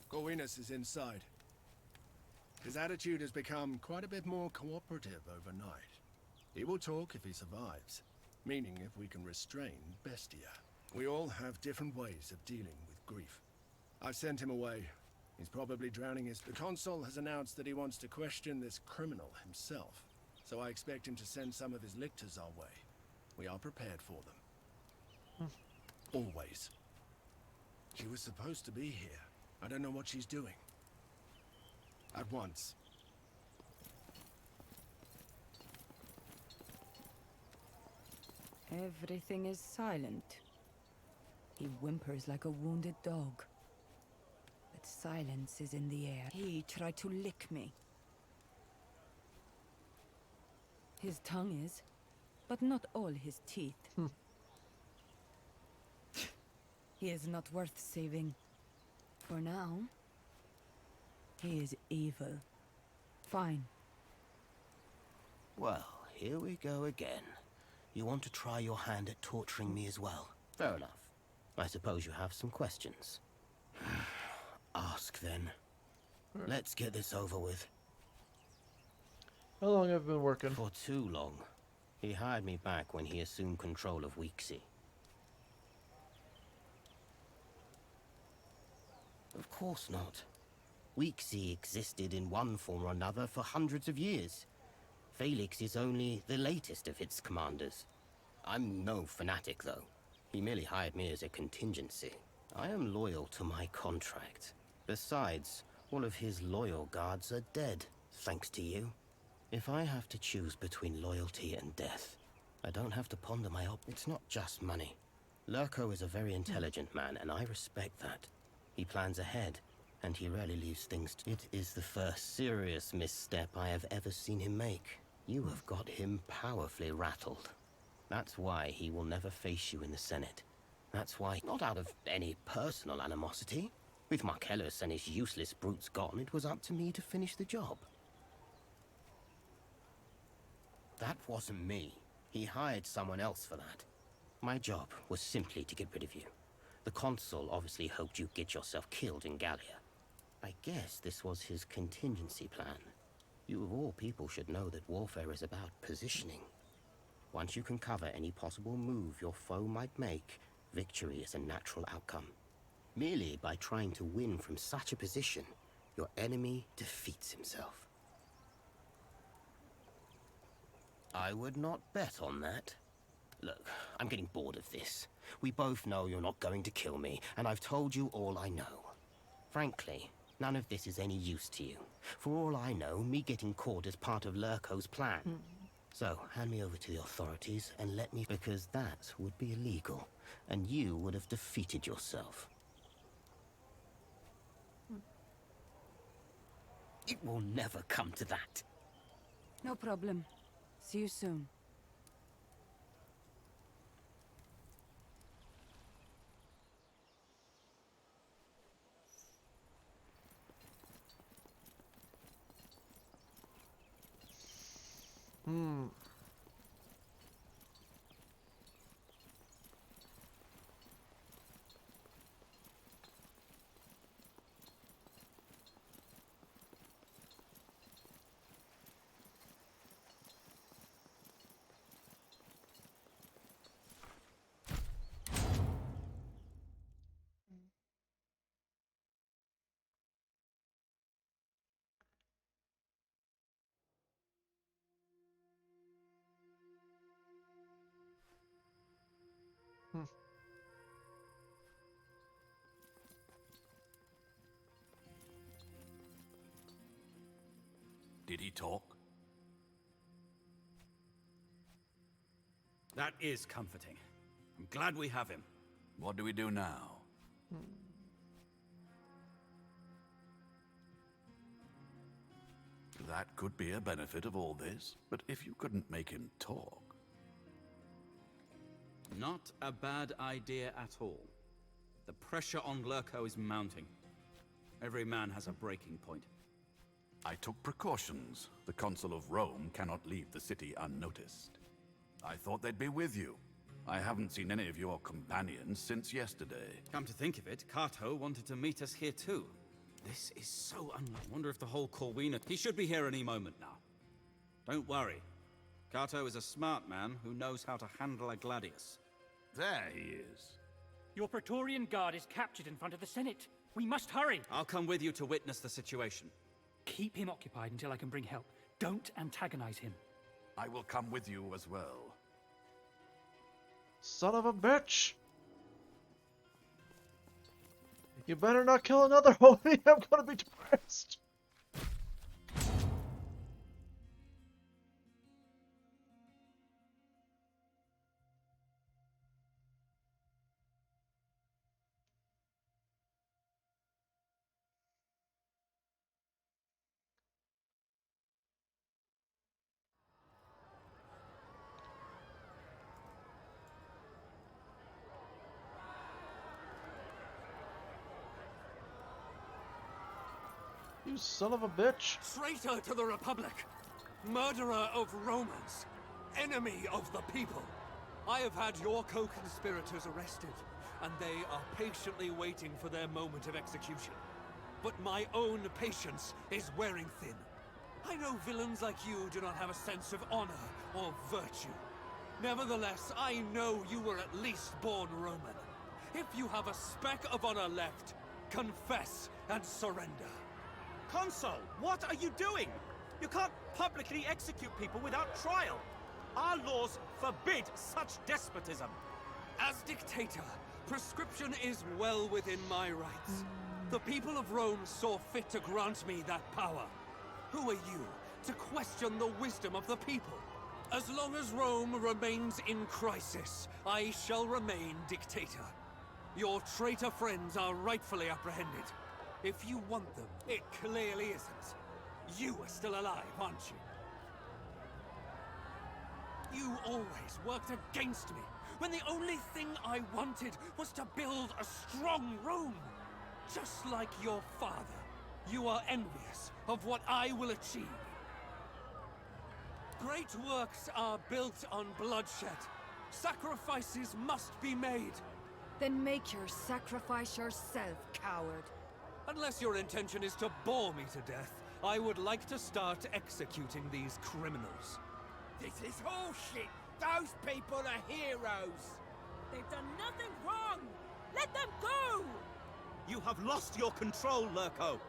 Corwinus is inside. His attitude has become quite a bit more cooperative overnight. He will talk if he survives, meaning if we can restrain Bestia. We all have different ways of dealing with grief. I've sent him away. He's probably drowning his... The consul has announced that he wants to question this criminal himself, so I expect him to send some of his lictors our way. We are prepared for them. Always. She was supposed to be here. I don't know what she's doing. At once. Everything is silent. He whimpers like a wounded dog. But silence is in the air. He tried to lick me. His tongue is, but not all his teeth. He is not worth saving. For now, he is evil. Fine. Well, here we go again. You want to try your hand at torturing me as well? Fair enough. I suppose you have some questions. Ask then. Let's get this over with. How long have you been working? For too long. He hired me back when he assumed control of Weeksy. Of course not. Weeksy existed in one form or another for hundreds of years. Felix is only the latest of its commanders. I'm no fanatic, though. He merely hired me as a contingency. I am loyal to my contract. Besides, all of his loyal guards are dead, thanks to you. If I have to choose between loyalty and death, I don't have to ponder my It's not just money. Lurko is a very intelligent man, and I respect that. He plans ahead, and he rarely leaves things to... It is the first serious misstep I have ever seen him make. You have got him powerfully rattled. That's why he will never face you in the Senate. That's why, not out of any personal animosity. With Marcellus and his useless brutes gone, it was up to me to finish the job. That wasn't me. He hired someone else for that. My job was simply to get rid of you. The consul obviously hoped you'd get yourself killed in Gallia. I guess this was his contingency plan. You of all people should know that warfare is about positioning. Once you can cover any possible move your foe might make, victory is a natural outcome. Merely by trying to win from such a position, your enemy defeats himself. I would not bet on that. Look, I'm getting bored of this. We both know you're not going to kill me, and I've told you all I know. Frankly, none of this is any use to you. For all I know, me getting caught is part of Lurko's plan. So, hand me over to the authorities and let me... Because that would be illegal, and you would have defeated yourself. It will never come to that. No problem. See you soon. Did he talk? That is comforting. I'm glad we have him. What do we do now? That could be a benefit of all this, but if you couldn't make him talk... Not a bad idea at all. The pressure on Lurko is mounting. Every man has a breaking point. I took precautions. The Consul of Rome cannot leave the city unnoticed. I thought they'd be with you. I haven't seen any of your companions since yesterday. Come to think of it, Cato wanted to meet us here too. This is so unlike. Wonder if the whole Corwina... He should be here any moment now. Don't worry. Cato is a smart man who knows how to handle a gladius. There he is. Your Praetorian Guard is captured in front of the Senate. We must hurry. I'll come with you to witness the situation. Keep him occupied until I can bring help. Don't antagonize him. I will come with you as well. Son of a bitch! You better not kill another homie, I'm gonna be depressed. You son of a bitch! Traitor to the Republic! Murderer of Romans! Enemy of the people! I have had your co-conspirators arrested, and they are patiently waiting for their moment of execution. But my own patience is wearing thin. I know villains like you do not have a sense of honor or virtue. Nevertheless, I know you were at least born Roman. If you have a speck of honor left, confess and surrender. Consul, what are you doing? You can't publicly execute people without trial. Our laws forbid such despotism. As dictator, prescription is well within my rights. The people of Rome saw fit to grant me that power. Who are you to question the wisdom of the people? As long as Rome remains in crisis, I shall remain dictator. Your traitor friends are rightfully apprehended. If you want them, it clearly isn't. You are still alive, aren't you? You always worked against me, when the only thing I wanted was to build a strong Rome. Just like your father, you are envious of what I will achieve. Great works are built on bloodshed. Sacrifices must be made. Then make your sacrifice yourself, coward. Unless your intention is to bore me to death, I would like to start executing these criminals. This is horseshit! Those people are heroes! They've done nothing wrong! Let them go! You have lost your control, Lurko.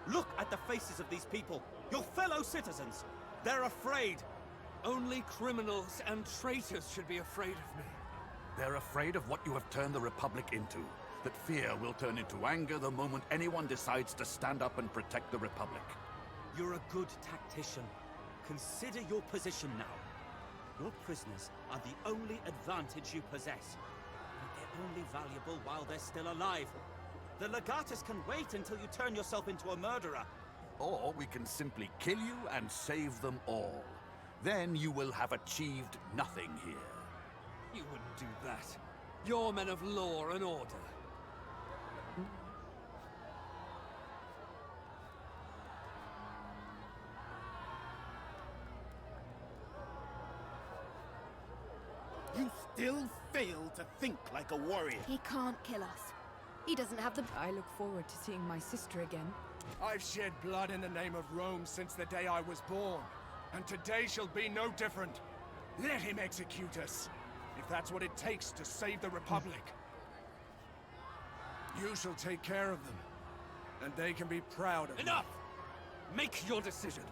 Look at the faces of these people, your fellow citizens. They're afraid. Only criminals and traitors should be afraid of me. They're afraid of what you have turned the Republic into. That fear will turn into anger the moment anyone decides to stand up and protect the Republic. You're a good tactician. Consider your position now. Your prisoners are the only advantage you possess. But they're only valuable while they're still alive. The Legatus can wait until you turn yourself into a murderer. Or we can simply kill you and save them all. Then you will have achieved nothing here. You wouldn't do that. You're men of law and order. You still fail to think like a warrior. He can't kill us. He doesn't have the... I look forward to seeing my sister again. I've shed blood in the name of Rome since the day I was born. And today shall be no different. Let him execute us, if that's what it takes to save the Republic. You shall take care of them, and they can be proud of Enough! Make your decision.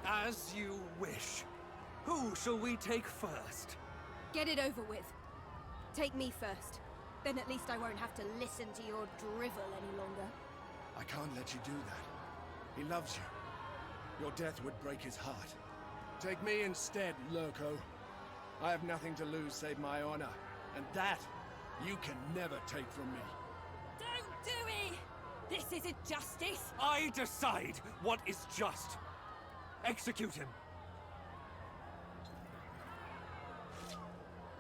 As you wish. Who shall we take first? Get it over with. Take me first. Then at least I won't have to listen to your drivel any longer. I can't let you do that. He loves you. Your death would break his heart. Take me instead, Lurko. I have nothing to lose save my honor, and that you can never take from me. Don't do it! This isn't justice! I decide what is just. Execute him.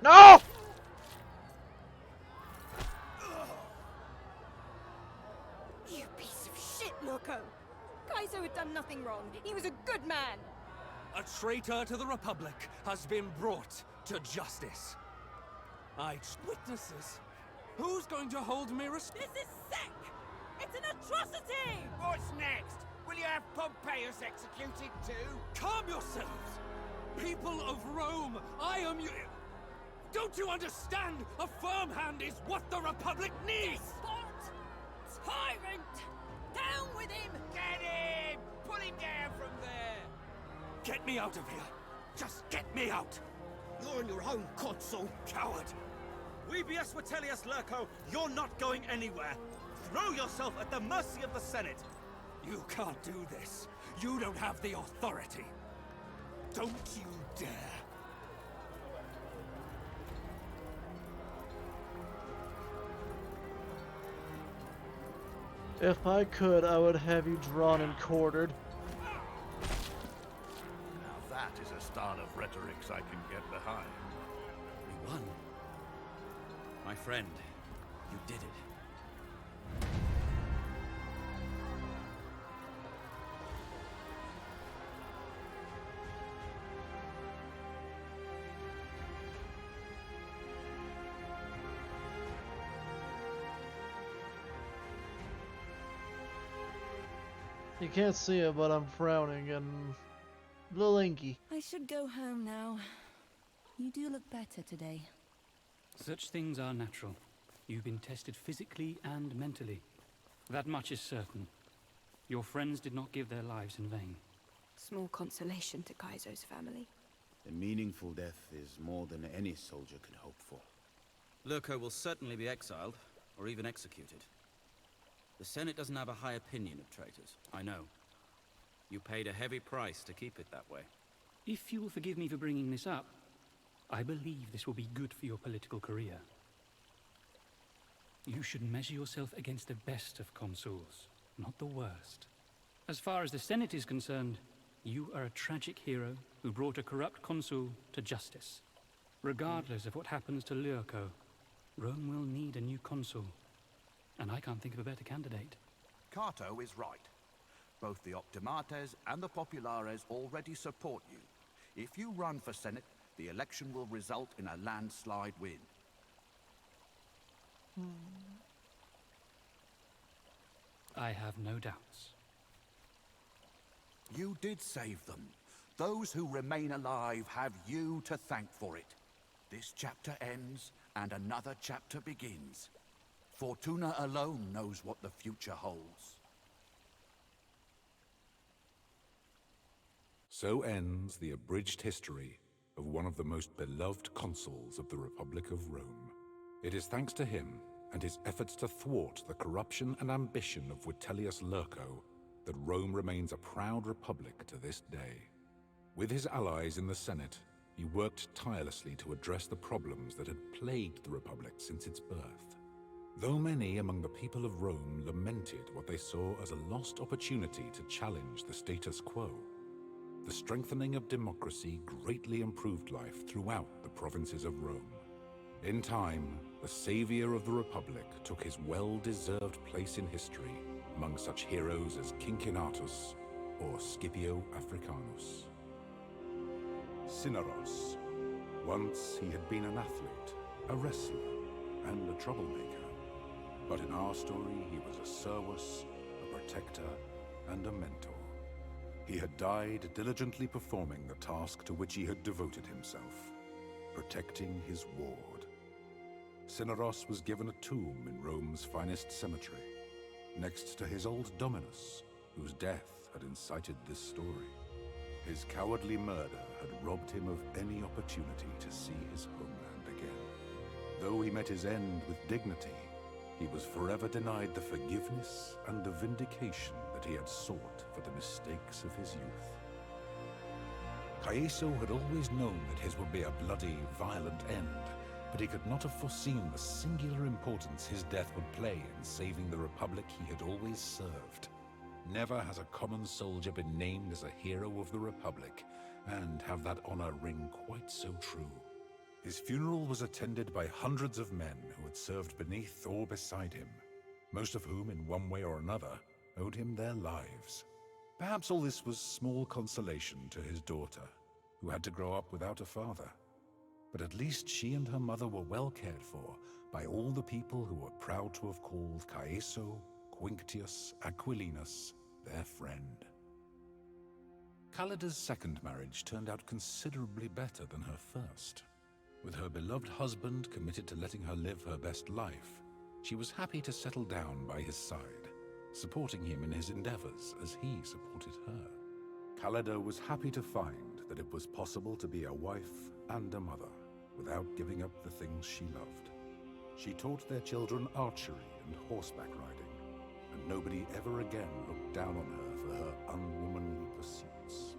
No! You piece of shit, Lurko! Kaizo had done nothing wrong. He was a good man. A traitor to the Republic has been brought to justice. Witnesses. Who's going to hold me responsible? This is sick! It's an atrocity! What's next? Will you have Pompeius executed too? Calm yourselves! People of Rome, I am you... Don't you understand? A firm hand is what the Republic needs! Despot! Tyrant! Down with him! Get him! Put him down from there! Get me out of here! Just get me out! You're on your own, Kotso. Coward! Webius Vitellius Lurko, you're not going anywhere. Throw yourself at the mercy of the Senate. You can't do this. You don't have the authority. Don't you dare. If I could, I would have you drawn and quartered. Now that is a style of rhetorics I can get behind. We won. My friend, you did it. You can't see it, but I'm frowning and a little inky. I should go home now. You do look better today. Such things are natural. You've been tested physically and mentally. That much is certain. Your friends did not give their lives in vain. Small consolation to Kaizo's family. A meaningful death is more than any soldier could hope for. Lurko will certainly be exiled, or even executed. The Senate doesn't have a high opinion of traitors, I know. You paid a heavy price to keep it that way. If you will forgive me for bringing this up, I believe this will be good for your political career. You should measure yourself against the best of consuls, not the worst. As far as the Senate is concerned, You are a tragic hero who brought a corrupt consul to justice. Regardless of what happens to Lurko, Rome will need a new consul. And I can't think of a better candidate. Cato is right. Both the Optimates and the Populares already support you. If you run for Senate, the election will result in a landslide win. I have no doubts. You did save them. Those who remain alive have you to thank for it. This chapter ends, and another chapter begins. Fortuna alone knows what the future holds. So ends the abridged history of one of the most beloved consuls of the Republic of Rome. It is thanks to him and his efforts to thwart the corruption and ambition of Vitellius Lurko that Rome remains a proud republic to this day. With his allies in the Senate, he worked tirelessly to address the problems that had plagued the Republic since its birth. Though many among the people of Rome lamented what they saw as a lost opportunity to challenge the status quo, the strengthening of democracy greatly improved life throughout the provinces of Rome. In time, the savior of the Republic took his well-deserved place in history among such heroes as Cincinnatus or Scipio Africanus. Cinyros. Once he had been an athlete, a wrestler, and a troublemaker. But in our story, he was a servus, a protector, and a mentor. He had died diligently performing the task to which he had devoted himself, protecting his ward. Cinyros was given a tomb in Rome's finest cemetery, next to his old dominus, whose death had incited this story. His cowardly murder had robbed him of any opportunity to see his homeland again. Though he met his end with dignity, he was forever denied the forgiveness and the vindication that he had sought for the mistakes of his youth. Caeso had always known that his would be a bloody, violent end, but he could not have foreseen the singular importance his death would play in saving the Republic he had always served. Never has a common soldier been named as a hero of the Republic, and have that honor ring quite so true. His funeral was attended by hundreds of men who had served beneath or beside him, most of whom, in one way or another, owed him their lives. Perhaps all this was small consolation to his daughter, who had to grow up without a father. But at least she and her mother were well cared for by all the people who were proud to have called Caeso, Quinctius, Aquilinus their friend. Callida's second marriage turned out considerably better than her first. With her beloved husband committed to letting her live her best life, she was happy to settle down by his side, supporting him in his endeavors as he supported her. Callida was happy to find that it was possible to be a wife and a mother without giving up the things she loved. She taught their children archery and horseback riding, and nobody ever again looked down on her for her unwomanly pursuits.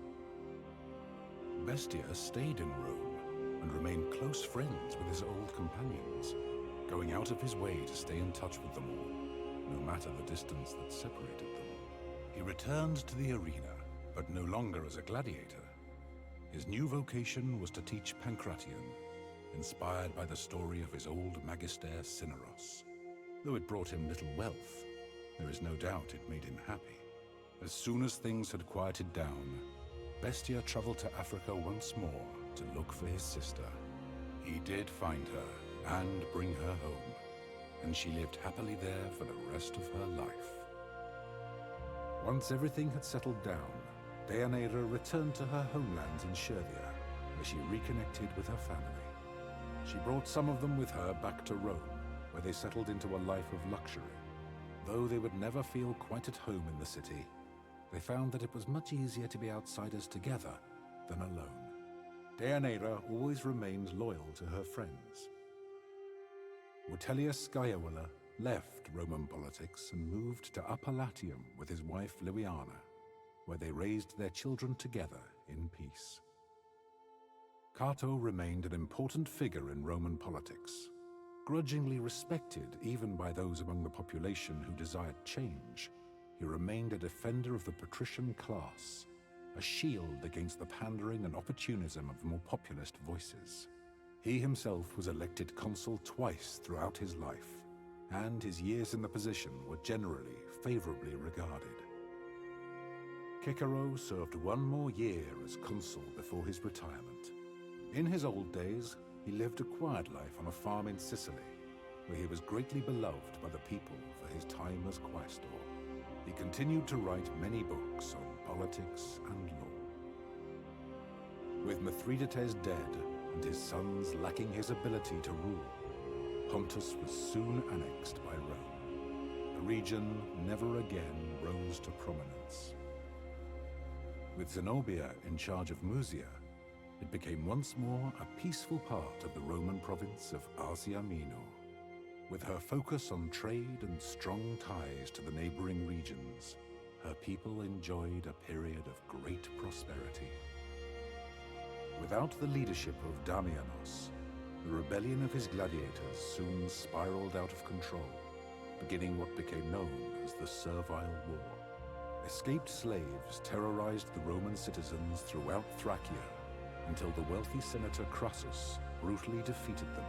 Bestia stayed in Rome and remained close friends with his old companions, going out of his way to stay in touch with them all, no matter the distance that separated them. He returned to the arena, but no longer as a gladiator. His new vocation was to teach Pancration, inspired by the story of his old magister Cinyros. Though it brought him little wealth, there is no doubt it made him happy. As soon as things had quieted down, Bestia traveled to Africa once more to look for his sister. He did find her and bring her home, and she lived happily there for the rest of her life. Once everything had settled down, Deianira returned to her homelands in Shervia, where she reconnected with her family. She brought some of them with her back to Rome, where they settled into a life of luxury. Though they would never feel quite at home in the city, they found that it was much easier to be outsiders together than alone. Deianira always remained loyal to her friends. Vitellius Scaevola left Roman politics and moved to Upper Latium with his wife Liviana, where they raised their children together in peace. Cato remained an important figure in Roman politics, grudgingly respected even by those among the population who desired change. He remained a defender of the patrician class, a shield against the pandering and opportunism of more populist voices. He himself was elected consul twice throughout his life, and his years in the position were generally favorably regarded. Cicero served one more year as consul before his retirement. In his old days, he lived a quiet life on a farm in Sicily, where he was greatly beloved by the people for his time as quaestor. He continued to write many books on politics and law. With Mithridates dead and his sons lacking his ability to rule, Pontus was soon annexed by Rome. The region never again rose to prominence. With Zenobia in charge of Musia, it became once more a peaceful part of the Roman province of Asia Minor. With her focus on trade and strong ties to the neighboring regions, her people enjoyed a period of great prosperity. Without the leadership of Damianos, the rebellion of his gladiators soon spiraled out of control, beginning what became known as the Servile War. Escaped slaves terrorized the Roman citizens throughout Thracia until the wealthy senator Crassus brutally defeated them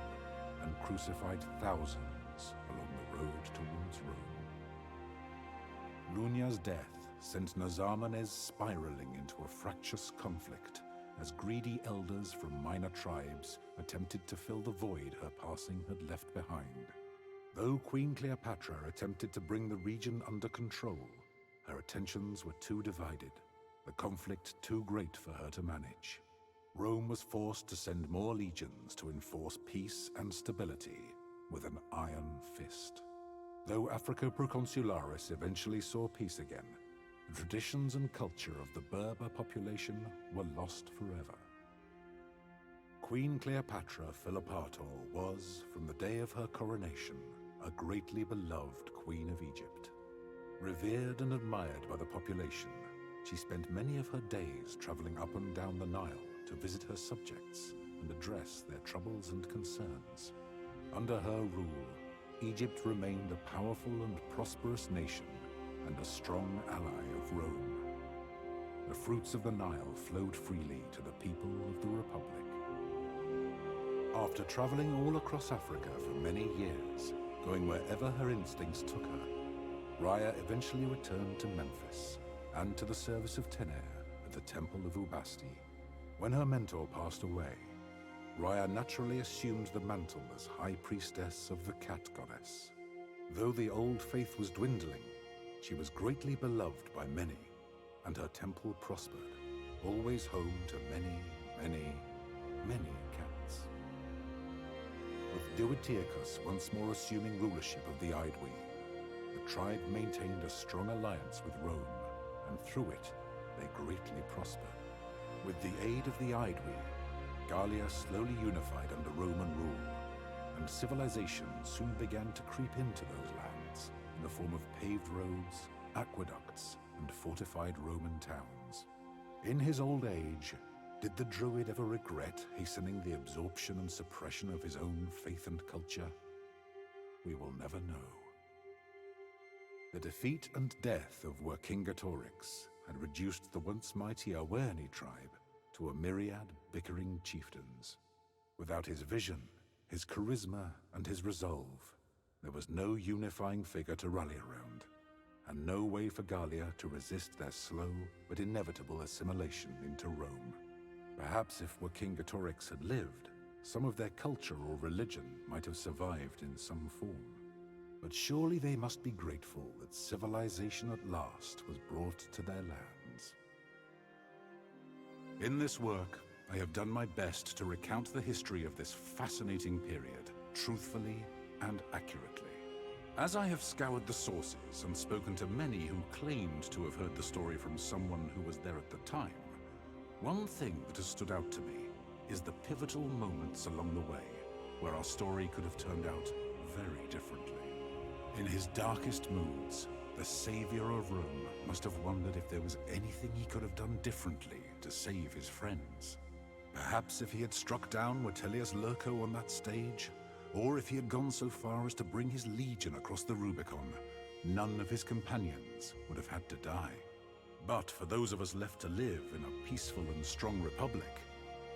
and crucified thousands along the road towards Rome. Lunia's death sent Nazarmanes spiraling into a fractious conflict as greedy elders from minor tribes attempted to fill the void her passing had left behind. Though Queen Cleopatra attempted to bring the region under control, her attentions were too divided, the conflict too great for her to manage. Rome was forced to send more legions to enforce peace and stability with an iron fist. Though Africa Proconsularis eventually saw peace again, the traditions and culture of the Berber population were lost forever. Queen Cleopatra Philopator was, from the day of her coronation, a greatly beloved Queen of Egypt. Revered and admired by the population, she spent many of her days traveling up and down the Nile to visit her subjects and address their troubles and concerns. Under her rule, Egypt remained a powerful and prosperous nation and a strong ally of Rome. The fruits of the Nile flowed freely to the people of the Republic. After traveling all across Africa for many years, going wherever her instincts took her, Rhea eventually returned to Memphis and to the service of Tener at the Temple of Ubasti. When her mentor passed away, Rhea naturally assumed the mantle as High Priestess of the Cat Goddess. Though the old faith was dwindling, she was greatly beloved by many, and her temple prospered, always home to many cats. With Duatiacus once more assuming rulership of the Aedui, the tribe maintained a strong alliance with Rome, and through it, they greatly prospered. With the aid of the Aedui, Gallia slowly unified under Roman rule, and civilization soon began to creep into those lands in the form of paved roads, aqueducts, and fortified Roman towns. In his old age, did the Druid ever regret hastening the absorption and suppression of his own faith and culture? We will never know. The defeat and death of Vercingetorix had reduced the once mighty Awerni tribe to a myriad bickering chieftains. Without his vision, his charisma, and his resolve, there was no unifying figure to rally around, and no way for Gallia to resist their slow but inevitable assimilation into Rome. Perhaps if Vercingetorix had lived, some of their culture or religion might have survived in some form. But surely they must be grateful that civilization at last was brought to their lands. In this work, I have done my best to recount the history of this fascinating period, truthfully and accurately. As I have scoured the sources and spoken to many who claimed to have heard the story from someone who was there at the time, one thing that has stood out to me is the pivotal moments along the way where our story could have turned out very differently. In his darkest moods, the savior of Rome must have wondered if there was anything he could have done differently to save his friends. Perhaps if he had struck down Vitellius Lurco on that stage, or if he had gone so far as to bring his legion across the Rubicon, none of his companions would have had to die. But for those of us left to live in a peaceful and strong republic,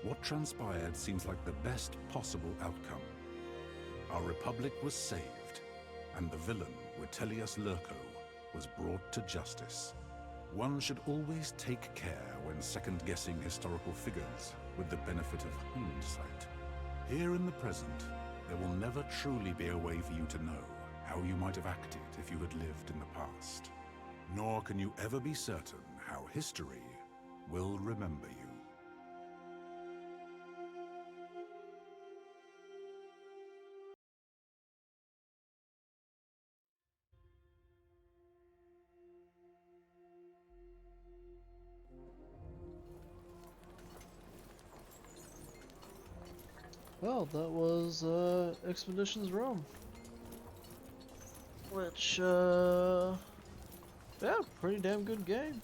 what transpired seems like the best possible outcome. Our republic was saved, and the villain, Vitellius Lurko, was brought to justice. One should always take care when second-guessing historical figures with the benefit of hindsight. Here in the present, there will never truly be a way for you to know how you might have acted if you had lived in the past. Nor can you ever be certain how history will remember you. Well, that was Expeditions Rome. Which, yeah, pretty damn good game.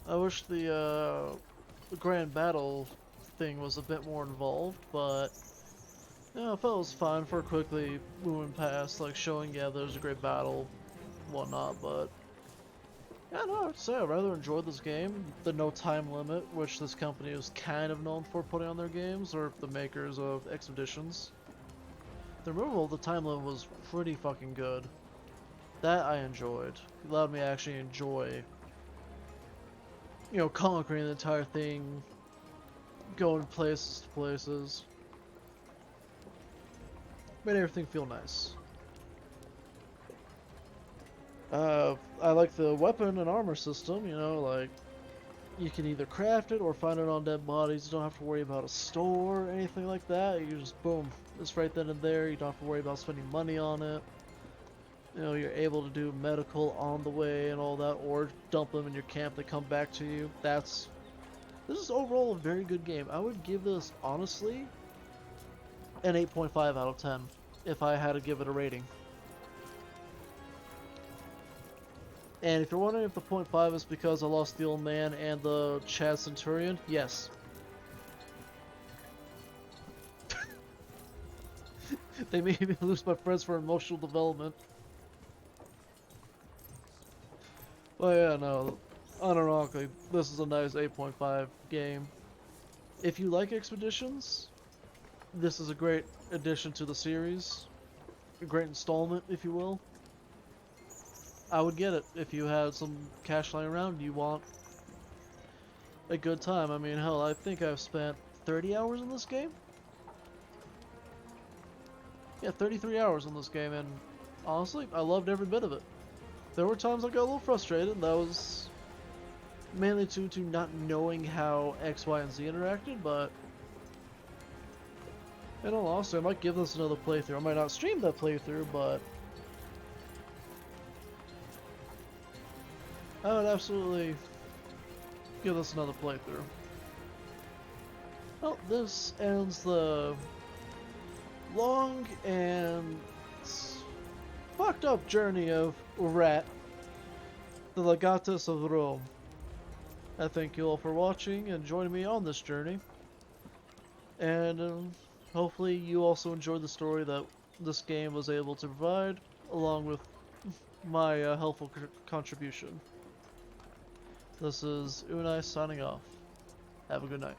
I wish the grand battle thing was a bit more involved, but yeah, I felt it was fine for quickly moving past, like showing, yeah, there's a great battle, whatnot, but yeah, no, I'd say I rather enjoyed this game. The no time limit, which this company is kind of known for putting on their games, or the makers of Expeditions. The removal of the time limit was pretty fucking good. That I enjoyed. It allowed me to actually enjoy, you know, conquering the entire thing, going places to places. Made everything feel nice. I like the weapon and armor system, you know, like, you can either craft it or find it on dead bodies. You don't have to worry about a store or anything like that. You just, boom, it's right then and there. You don't have to worry about spending money on it. You know, you're able to do medical on the way and all that, or dump them in your camp, they come back to you. This is overall a very good game. I would give this, honestly, an 8.5 out of 10, if I had to give it a rating. And if you're wondering if the 0.5 is because I lost the old man and the Chad Centurion, yes. They made me lose my friends for emotional development. But yeah, no, unironically, this is a nice 8.5 game. If you like Expeditions, this is a great addition to the series. A great installment, if you will. I would get it if you had some cash lying around, you want a good time. I mean, hell, I think I've spent 30 hours in this game? Yeah, 33 hours in this game, and honestly, I loved every bit of it. There were times I got a little frustrated, that was mainly due to not knowing how X, Y, and Z interacted, but in all honesty, I might give this another playthrough. I might not stream that playthrough, but I would absolutely give this another playthrough. Well, this ends the long and fucked up journey of Rat, the Legatus of Rome. I thank you all for watching and joining me on this journey. And hopefully you also enjoyed the story that this game was able to provide, along with my helpful contribution. This is Unai signing off. Have a good night.